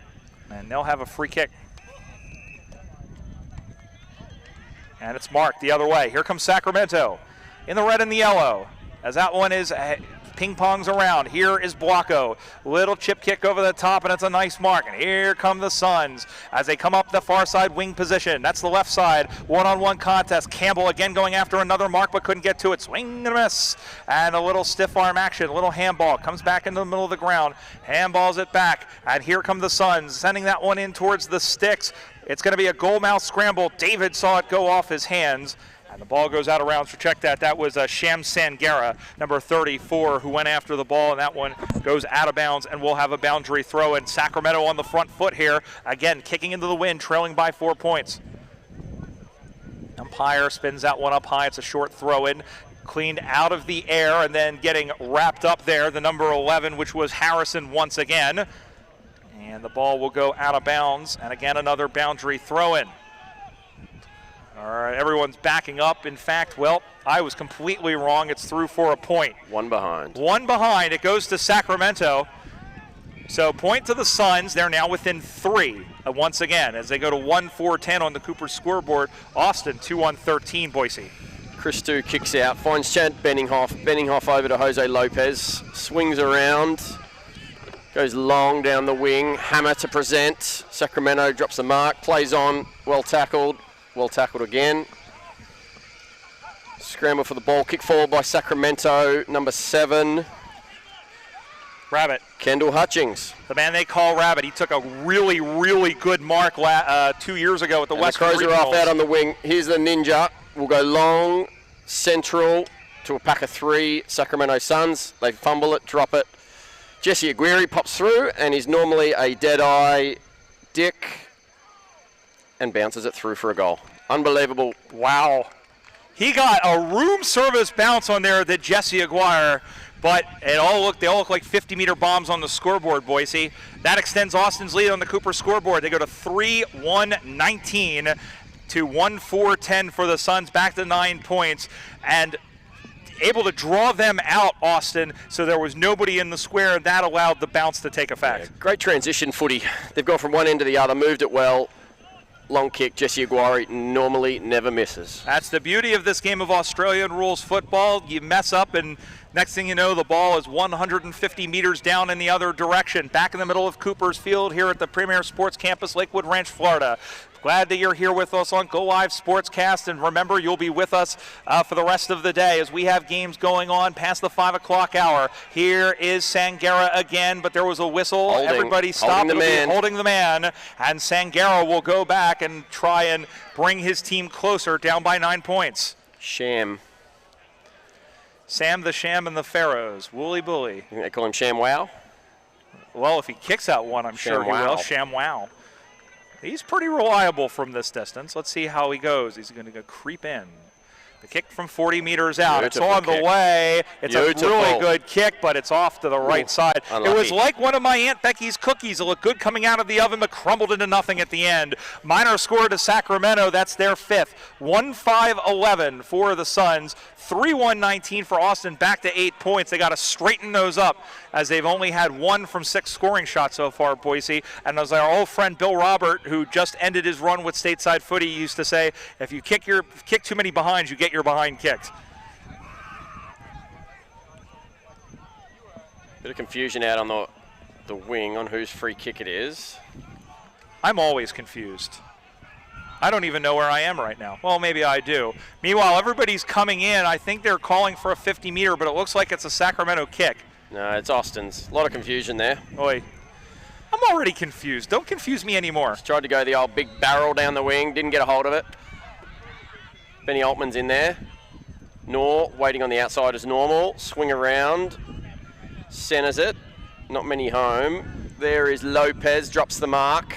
and they'll have a free kick. And it's marked the other way. Here comes Sacramento in the red and the yellow, as that one is ping-pongs around. Here is Blanco. Little chip kick over the top, and it's a nice mark. And here come the Suns as they come up the far side wing position. That's the left side. One-on-one contest. Campbell again going after another mark, but couldn't get to it. Swing and a miss. And a little stiff arm action, a little handball. Comes back into the middle of the ground. Handballs it back. And here come the Suns, sending that one in towards the sticks. It's going to be a goal mouth scramble. David saw it go off his hands. And the ball goes out of bounds. So check that. That was Sham Sangera, number 34, who went after the ball, and that one goes out of bounds, and we'll have a boundary throw. And Sacramento on the front foot here, again, kicking into the wind, trailing by 4 points. Umpire spins that one up high. It's a short throw in, cleaned out of the air, and then getting wrapped up there, the number 11, which was Harrison once again. And the ball will go out of bounds, and again, another boundary throw in. All right, everyone's backing up. In fact, well, I was completely wrong. It's through for a point.
One behind.
One behind. It goes to Sacramento. So point to the Suns. They're now within 3 once again as they go to 1-4-10 on the Cooper scoreboard. Austin 2-1-13, Boise.
Christou kicks out, finds Chad Benninghoff. Benninghoff over to Jose Lopez. Swings around. Goes long down the wing. Hammer to present. Sacramento drops the mark. Plays on. Well tackled. Well tackled again. Scramble for the ball. Kick forward by Sacramento. Number 7.
Rabbit.
Kendall Hutchings.
The man they call Rabbit. He took a really, really good mark 2 years ago at the Western
Crows are off out on the wing. Here's the Ninja. We'll go long, central to a pack of 3 Sacramento Suns. They fumble it, drop it. Jesse Aguirre pops through, and he's normally a dead-eye Dick, and bounces it through for a goal. Unbelievable.
Wow. He got a room service bounce on there that Jesse Aguirre, but they all look like 50-meter bombs on the scoreboard, Boise. That extends Austin's lead on the Cooper scoreboard. They go to 3-1-19 to 1-4-10 for the Suns, back to 9 points, and able to draw them out, Austin, so there was nobody in the square, and that allowed the bounce to take effect.
Yeah, great transition footy. They've gone from one end to the other, moved it well. Long kick, Jesse Aguirre normally never misses.
That's the beauty of this game of Australian rules football. You mess up, and next thing you know, the ball is 150 meters down in the other direction. Back in the middle of Cooper's Field here at the Premier Sports Campus, Lakewood Ranch, Florida. Glad that you're here with us on Go Live Sportscast, and remember, you'll be with us for the rest of the day as we have games going on past the 5 o'clock hour. Here is Sangera again, but there was a whistle. Everybody stopped. Holding the man, and Sangera will go back and try and bring his team closer, down by 9 points.
Sham.
Sam the Sham and the Pharaohs. Wooly bully.
You think they call him Sham Wow?
Well, if he kicks out one, I'm sure he will. Sham Wow. He's pretty reliable from this distance. Let's see how he goes. He's going to go creep in. The kick from 40 meters out.
Beautiful
it's on
kick.
the way. It's
Beautiful.
a really good kick, but it's off to the right side.
Unlucky.
It was like one of my Aunt Becky's cookies. It looked good coming out of the oven, but crumbled into nothing at the end. Minor score to Sacramento. That's their 5th. 1-5-11 for the Suns. 3-1-19 for Austin, back to 8 points. They got to straighten those up as they've only had 1 from 6 scoring shots so far, Boise. And as our old friend Bill Robert, who just ended his run with stateside footy, used to say, if you kick too many behinds, you get your behind kicked.
Bit of confusion out on the wing on whose free kick it is.
I'm always confused. I don't even know where I am right now. Well, maybe I do. Meanwhile, everybody's coming in. I think they're calling for a 50-meter, but it looks like it's a Sacramento kick.
No, it's Austin's. A lot of confusion there.
Oi. I'm already confused. Don't confuse me anymore.
Just tried to go the old big barrel down the wing, didn't get a hold of it. Benny Altman's in there. Nor waiting on the outside as normal. Swing around. Centers it. Not many home. There is Lopez, drops the mark.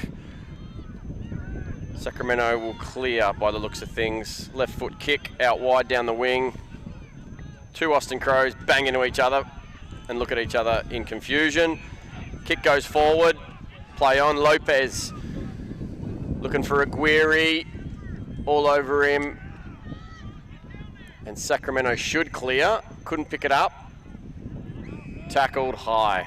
Sacramento will clear by the looks of things. Left foot kick out wide down the wing. 2 Austin Crows bang into each other and look at each other in confusion. Kick goes forward. Play on. Lopez looking for Aguirre. All over him. And Sacramento should clear. Couldn't pick it up. Tackled high.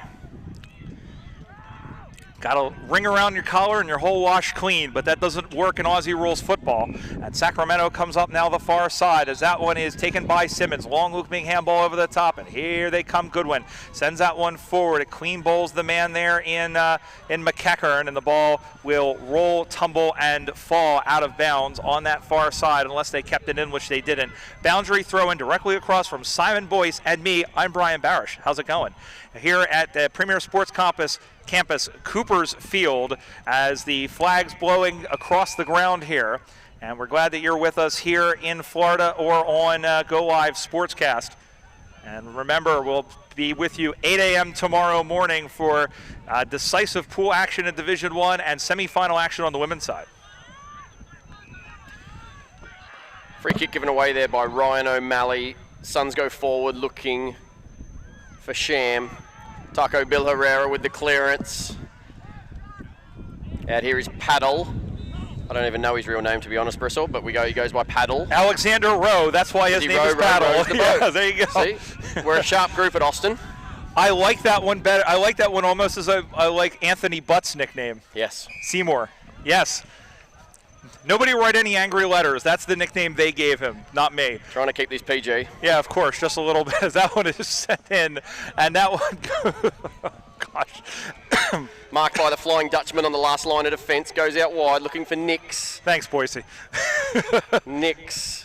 Got to ring around your collar and your whole wash clean, but that doesn't work in Aussie rules football. And Sacramento comes up now the far side as that one is taken by Simmons. Long looping handball over the top, and here they come. Goodwin sends that one forward. It clean bowls the man there in McEachern, and the ball will roll, tumble, and fall out of bounds on that far side unless they kept it in, which they didn't. Boundary throw in directly across from Simon Boyce and me. I'm Brian Barish. How's it going? Here at the Premier Sports Campus, Cooper's Field, as the flag's blowing across the ground here. And we're glad that you're with us here in Florida or on Go Live Sportscast. And remember, we'll be with you 8 a.m. tomorrow morning for decisive pool action in Division I and semifinal action on the women's side.
Free kick given away there by Ryan O'Malley. Suns go forward looking for Sham. Taco Bill Herrera with the clearance. Out here is Paddle. I don't even know his real name, to be honest, Bristle, but he goes by Paddle.
Alexander Rowe, that's why his name is Paddle. Yeah, there you go.
See? We're a sharp group at Austin.
I like that one better. I like that one almost as I like Anthony Butt's nickname.
Yes.
Seymour. Yes. Nobody write any angry letters. That's the nickname they gave him, not me.
Trying to keep these PG.
Yeah, of course, just a little bit. As that one is set in, and that one, gosh.
Marked by the Flying Dutchman on the last line of defence. Goes out wide, looking for Nix.
Thanks, Boise.
Nix.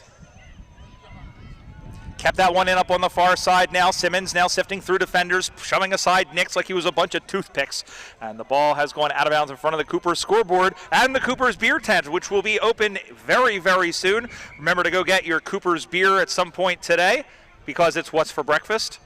Kept that one in up on the far side now. Simmons now sifting through defenders, shoving aside Nix like he was a bunch of toothpicks. And the ball has gone out of bounds in front of the Cooper's scoreboard and the Cooper's beer tent, which will be open very, very soon. Remember to go get your Cooper's beer at some point today because it's what's for breakfast.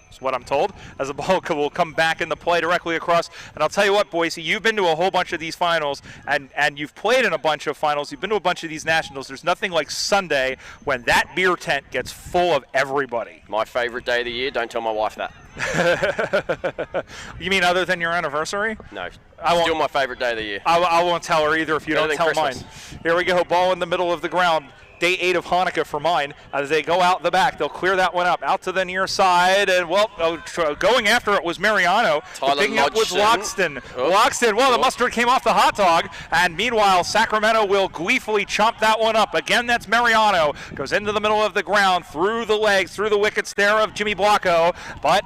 That's what I'm told, as the ball will come back into play directly across. And I'll tell you what, Boise, you've been to a whole bunch of these finals, and you've played in a bunch of finals. You've been to a bunch of these nationals. There's nothing like Sunday when that beer tent gets full of everybody.
My favourite day of the year. Don't tell my wife that.
You mean other than your anniversary?
No. Still my favourite day of the year.
I won't tell her either if you don't tell
Christmas.
mine. Here we go, ball in the middle of the ground. Day 8 of Hanukkah for mine. As they go out the back, they'll clear that one up out to the near side, and going after it was Mariano. Picking up was Loxton. Loxton, the mustard came off the hot dog, and meanwhile Sacramento will gleefully chomp that one up. Again, that's Mariano. Goes into the middle of the ground, through the legs, through the wickets there of Jimmy Blanco, but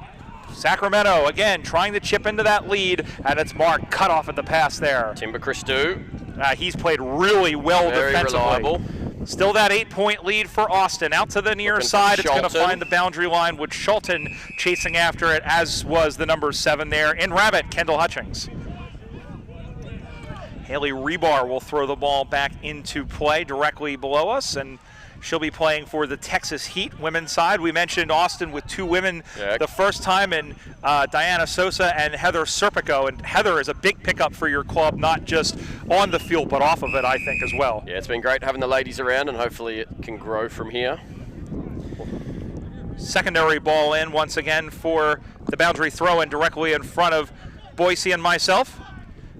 Sacramento again trying to chip into that lead, and it's Mark cut off at the pass there.
Timber Christou.
He's played really well
Very
defensively.
reliable.
Still that 8-point lead for Austin. Out to the near side. It's going to find the boundary line with Schulten chasing after it, as was the number 7 there in Rabbit, Kendall Hutchings. Haley Rebar will throw the ball back into play directly below us, and She'll be playing for the Texas Heat women's side. We mentioned Austin with 2 women the first time, and Diana Sosa and Heather Serpico. And Heather is a big pickup for your club, not just on the field, but off of it, I think, as well.
Yeah, it's been great having the ladies around, and hopefully it can grow from here.
Secondary ball in once again for the boundary throw in directly in front of Boise and myself.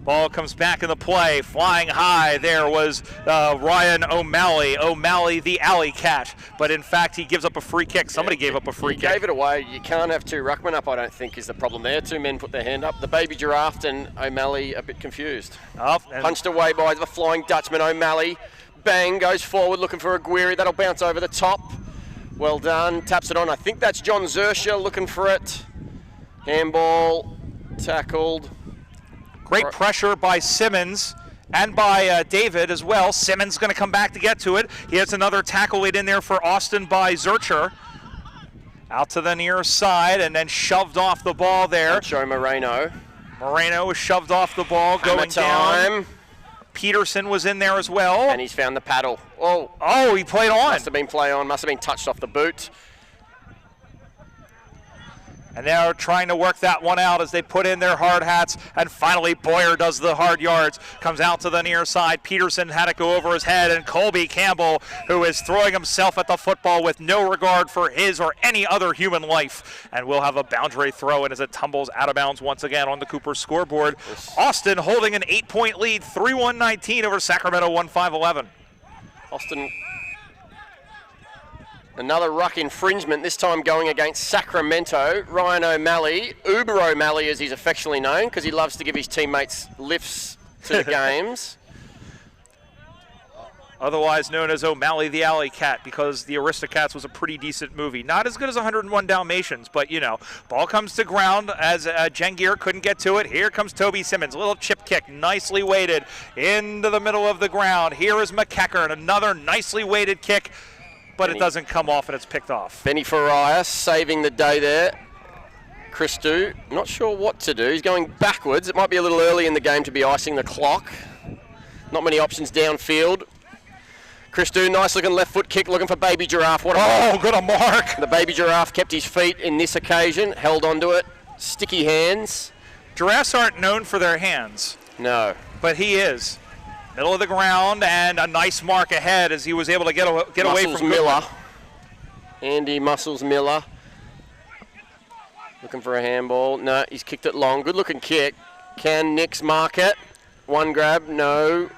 Ball comes back in the play, flying high. There was Ryan O'Malley. O'Malley, the alley cat. But in fact, he gives up a free kick. Somebody gave up a free kick.
Gave it away. You can't have 2 ruckmen up, I don't think, is the problem there. 2 men put their hand up. The Baby Giraffe and O'Malley a bit confused. Punched away by the Flying Dutchman. O'Malley, bang, goes forward looking for Aguirre. That'll bounce over the top. Well done. Taps it on. I think that's John Zersha looking for it. Handball, tackled.
Great pressure by Simmons and by David as well. Simmons going to come back to get to it. He has another tackle in there for Austin by Zurcher. Out to the near side and then shoved off the ball there.
Show Moreno.
Moreno was shoved off the ball, going down. Peterson was in there as well.
And he's found the paddle.
Oh, he played on.
Must have been play on. Must have been touched off the boot.
And they're trying to work that one out as they put in their hard hats. And finally, Boyer does the hard yards. Comes out to the near side. Peterson had it go over his head. And Colby Campbell, who is throwing himself at the football with no regard for his or any other human life. And we'll have a boundary throw in as it tumbles out of bounds once again on the Cooper scoreboard. Austin holding an 8-point lead, 3-1-19 over Sacramento 1-5-11.
Austin, another ruck infringement, this time going against Sacramento. Ryan O'Malley, Uber O'Malley as he's affectionately known, because he loves to give his teammates lifts to the games.
Otherwise known as O'Malley the Alley Cat, because The Aristocats was a pretty decent movie. Not as good as 101 Dalmatians, but you know. Ball comes to ground as Jengir couldn't get to it. Here comes Toby Simmons. Little chip kick, nicely weighted into the middle of the ground. Here is McEachern, another nicely weighted kick, but it doesn't come off and it's picked off.
Benny Farias saving the day there. Christou, not sure what to do. He's going backwards. It might be a little early in the game to be icing the clock. Not many options downfield. Christou, nice looking left foot kick, looking for Baby Giraffe. What a
good a mark.
The Baby Giraffe kept his feet in this occasion, held onto it. Sticky hands.
Giraffes aren't known for their hands.
No.
But he is. Middle of the ground and a nice mark ahead as he was able to get away from
Miller. Andy Muscles Miller. Looking for a handball. No, he's kicked it long. Good looking kick. Can Nix mark it? One grab, no.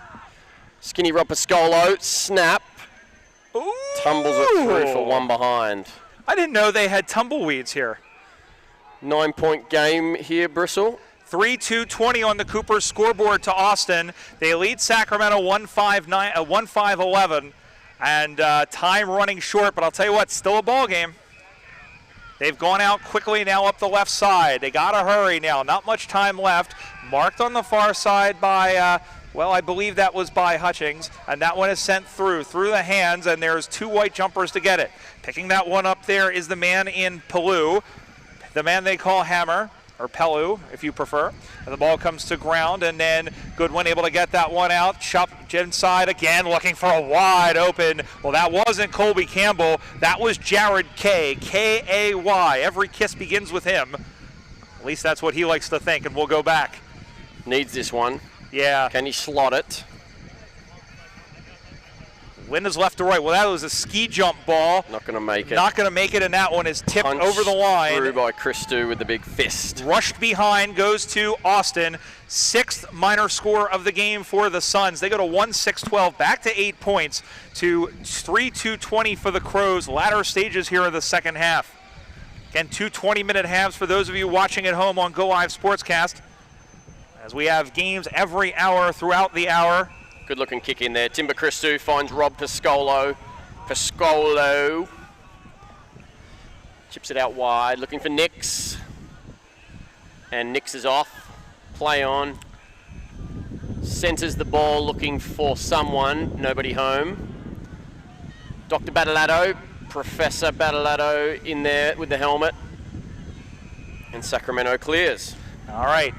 Skinny Rob Pascolo, snap.
Ooh.
Tumbles it through for one behind.
I didn't know they had tumbleweeds here.
9-point game here, Bristle.
3-2-20 on the Cooper scoreboard to Austin. They lead Sacramento 1-5-11, and time running short, but I'll tell you what, still a ball game. They've gone out quickly now up the left side. They got to hurry now. Not much time left. Marked on the far side by, well, I believe that was by Hutchings, and that one is sent through the hands, and there's 2 white jumpers to get it. Picking that one up there is the man in Pelou, the man they call Hammer, or Pelou, if you prefer. And the ball comes to ground, and then Goodwin able to get that one out. Chop inside again, looking for a wide open. Well, that wasn't Colby Campbell. That was Jared Kay, K-A-Y. Every kiss begins with him. At least that's what he likes to think, and we'll go back.
Needs this one.
Yeah.
Can he slot it?
Wind is left to right. Well, that was a ski jump ball.
Not going to make it.
Not going to make it, and that one is tipped
Punched
over the line.
Through by Christou with the big fist.
Rushed behind, goes to Austin. 6th minor score of the game for the Suns. They go to 1-6-12, back to 8 points to 3-2-20 for the Crows. Latter stages here of the second half. Again, 2 20-minute halves for those of you watching at home on Go Live Sportscast, as we have games every hour throughout the hour.
Good looking kick in there. Timber Christou finds Rob Pascolo. Pascolo chips it out wide, looking for Nix. And Nix is off. Play on. Centers the ball, looking for someone. Nobody home. Dr. Battalato, Professor Battalato in there with the helmet. And Sacramento clears.
All right.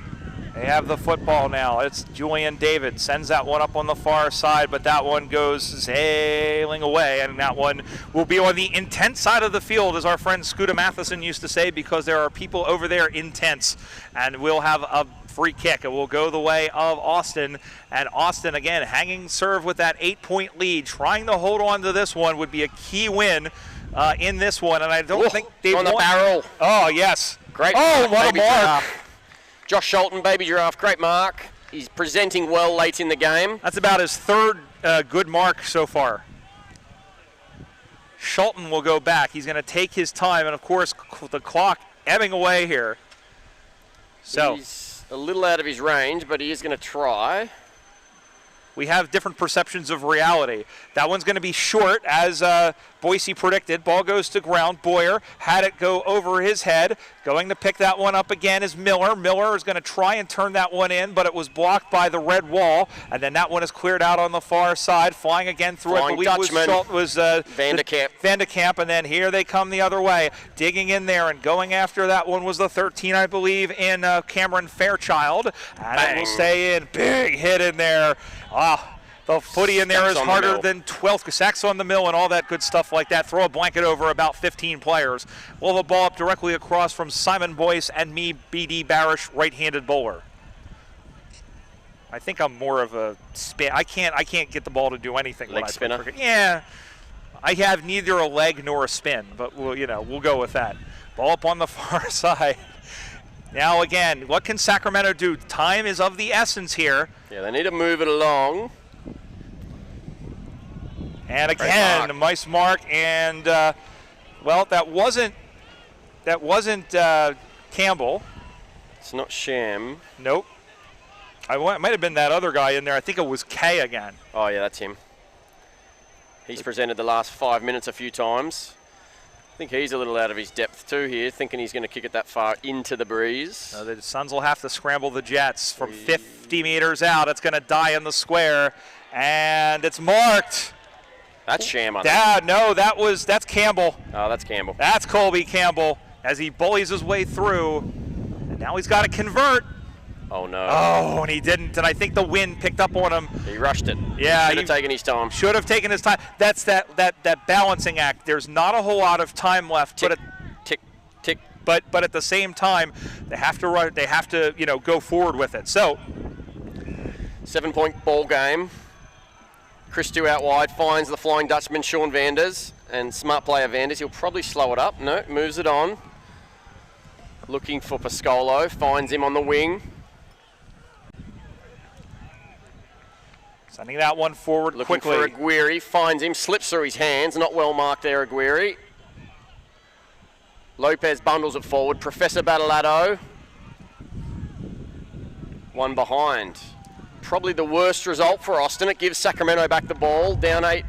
They have the football now. It's Julian David. Sends that one up on the far side, but that one goes sailing away, and that one will be on the intense side of the field, as our friend Scooter Matheson used to say, because there are people over there intense. And we'll have a free kick. It will go the way of Austin. And Austin, again, hanging serve with that 8-point lead. Trying to hold on to this one would be a key win in this one. And I don't think they
on the barrel.
Oh, yes.
Great.
Oh, what a mark.
Giraffe. Josh Sholton, Baby Giraffe, great mark. He's presenting well late in the game.
That's about his third good mark so far. Sholton will go back. He's going to take his time, and of course, the clock ebbing away here. So
he's a little out of his range, but he is going to try.
We have different perceptions of reality. That one's going to be short, as Boise predicted. Ball goes to ground. Boyer had it go over his head. Going to pick that one up again is Miller. Miller is going to try and turn that one in, but it was blocked by the red wall. And then that one is cleared out on the far side. Flying again through
Flying
it. I believe was
Van de Kamp.
Van de Kamp, and then here they come the other way. Digging in there and going after that one was the 13, I believe, in Cameron Fairchild. And it will stay in. Big hit in there. The footy in there is harder than 12th. Sacks on the mill and all that good stuff like that. Throw a blanket over about 15 players. We'll have a ball up directly across from Simon Boyce and me, B.D. Barish, right-handed bowler. I think I'm more of a spin. I can't get the ball to do anything.
Leg spinner?
Yeah. I have neither a leg nor a spin, but we'll go with that. Ball up on the far side. Now again, what can Sacramento do? Time is of the essence here.
Yeah, they need to move it along.
And again, a nice mark, and well, that wasn't Campbell.
It's not Sham.
Nope. It might have been that other guy in there. I think it was Kay again.
Oh yeah, that's him. He's presented the last 5 minutes a few times. I think he's a little out of his depth too here, thinking he's going to kick it that far into the breeze.
The Suns will have to scramble the Jets from 50 meters out. It's going to die in the square, and it's marked.
That's Sham, I think.
No, that's Campbell.
Oh, that's Campbell.
That's Colby Campbell as he bullies his way through, and now he's got to convert.
Oh no.
Oh, and he didn't, and I think the wind picked up on him.
He rushed it.
Yeah,
should have taken his time.
Should have taken his time. That's that balancing act. There's not a whole lot of time left.
Tick, tick.
But at the same time, they have to run. They have to go forward with it. So
7-point ball game. Christou out wide finds the Flying Dutchman Sean Vanders, and smart player Vanders. He'll probably slow it up. No, moves it on. Looking for Pascolo. Finds him on the wing.
Sending that one forward
Looking
quickly.
for Aguirre, finds him, slips through his hands, not well marked there, Aguirre. Lopez bundles it forward, Professor Battalato. One behind. Probably the worst result for Austin. It gives Sacramento back the ball, down eight.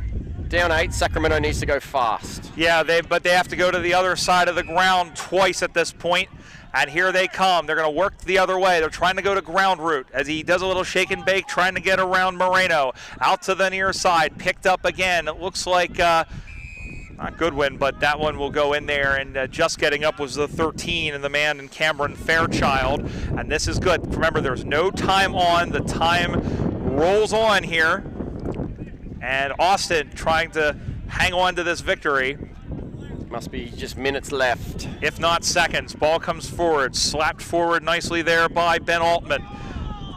Sacramento needs to go fast.
Yeah, but they have to go to the other side of the ground twice at this point. And here they come. They're going to work the other way. They're trying to go to ground route as he does a little shake and bake, trying to get around Moreno. Out to the near side, picked up again. It looks like not Goodwin, but that one will go in there. And just getting up was the 13 and the man in Cameron Fairchild. And this is good. Remember, there's no time on. The time rolls on here. And Austin trying to hang on to this victory.
Must be just minutes left.
If not seconds. Ball comes forward. Slapped forward nicely there by Ben Altman.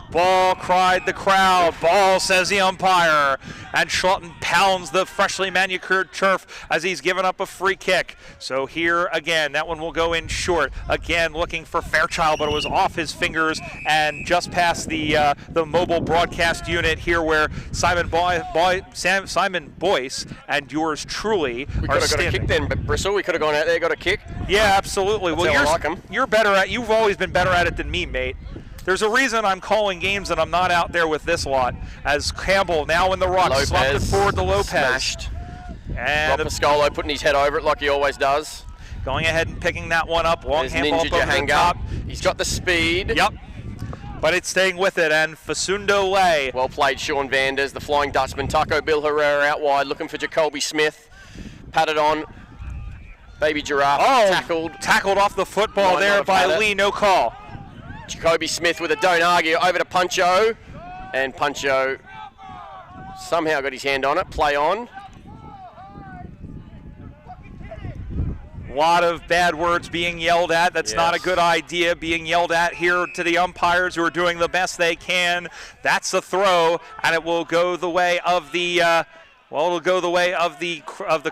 Ball, cried the crowd. Ball, says the umpire. And Schlotton pounds the freshly manicured turf as he's given up a free kick. So here again, that one will go in short. Again, looking for Fairchild, but it was off his fingers and just past the mobile broadcast unit here, where Simon Boyce and yours truly
We
are
could have got a kick then, but Bristol, we could have gone out there, got a kick.
Yeah, absolutely.
That's how I like 'em.
You're better at. You've always been better at it than me, mate. There's a reason I'm calling games and I'm not out there with this lot. As Campbell now in the ruck, slapped it forward to Lopez.
Smashed.
And
Rob Pascolo putting his head over it like he always does.
going ahead and picking that one up. Long
There's
handball
Ninja
up over the top.
He's got the speed.
Yep. But it's staying with it, and Facundo Lay.
Well played, Sean Vanders, the Flying Dutchman. Taco Bill Herrera out wide, looking for Jacoby Smith. Patted on. Baby Giraffe tackled
off the football
Might
there
not have
by
had it.
Lee, no call.
Jacoby Smith with a don't argue over to Puncho, and Puncho somehow got his hand on it. Play on.
A lot of bad words being yelled at. That's not a good idea, being yelled at here to the umpires who are doing the best they can. That's a throw, and it will go the way of the it'll go the way of the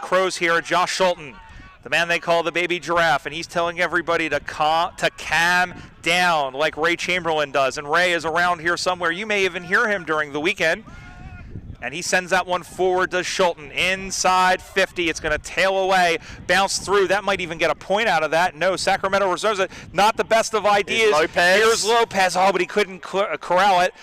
Crows here. Josh Schulten, the man they call the baby giraffe, and he's telling everybody to calm down like Ray Chamberlain does. And Ray is around here somewhere. You may even hear him during the weekend. And he sends that one forward to Schulten. Inside 50. It's going to tail away, bounce through. That might even get a point out of that. No, Sacramento reserves it. Not the best of ideas. Here's Lopez. Oh, but he couldn't corral it.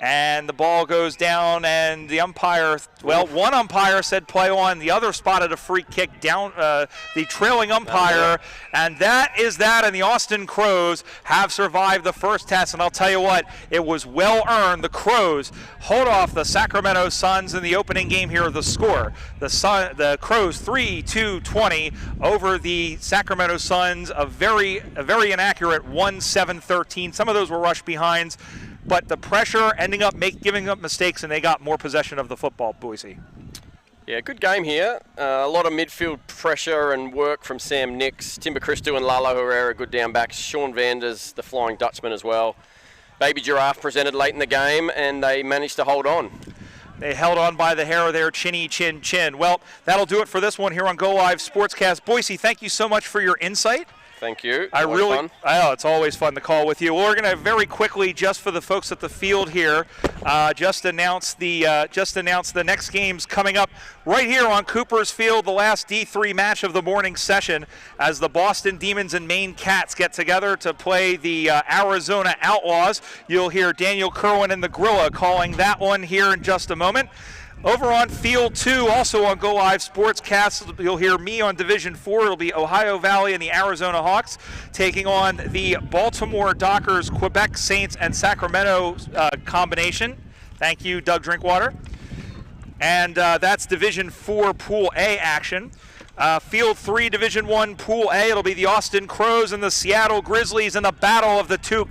And the ball goes down, and the umpire, well, one umpire said play on. The other spotted a free kick down the trailing umpire. And that is that, and the Austin Crows have survived the first test. And I'll tell you what, it was well earned. The Crows hold off the Sacramento Suns in the opening game here of the score. The Crows 3-2-20 over the Sacramento Suns, a very inaccurate 1-7-13. Some of those were rush behinds. But the pressure ending up giving up mistakes, and they got more possession of the football, Boise.
Yeah, good game here. A lot of midfield pressure and work from Sam Nix, Timber Christou and Lalo Herrera, good down backs. Sean Vanders, the Flying Dutchman as well. Baby Giraffe presented late in the game, and they managed to hold on.
They held on by the hair of their chinny chin chin. Well, that'll do it for this one here on Go Live Sportscast. Boise, thank you so much for your insight.
Thank you.
It's always fun to call with you. Well, we're going to very quickly, just for the folks at the field here, just announce the next games coming up right here on Cooper's Field, the last D3 match of the morning session, as the Boston Demons and Maine Cats get together to play the Arizona Outlaws. You'll hear Daniel Kerwin and the Gorilla calling that one here in just a moment. Over on Field 2, also on Go Live Sportscast, you'll hear me on Division 4. It'll be Ohio Valley and the Arizona Hawks taking on the Baltimore Dockers, Quebec Saints, and Sacramento combination. Thank you, Doug Drinkwater. And that's Division 4 Pool A action. Field 3, Division 1 Pool A, it'll be the Austin Crows and the Seattle Grizzlies in the battle of the two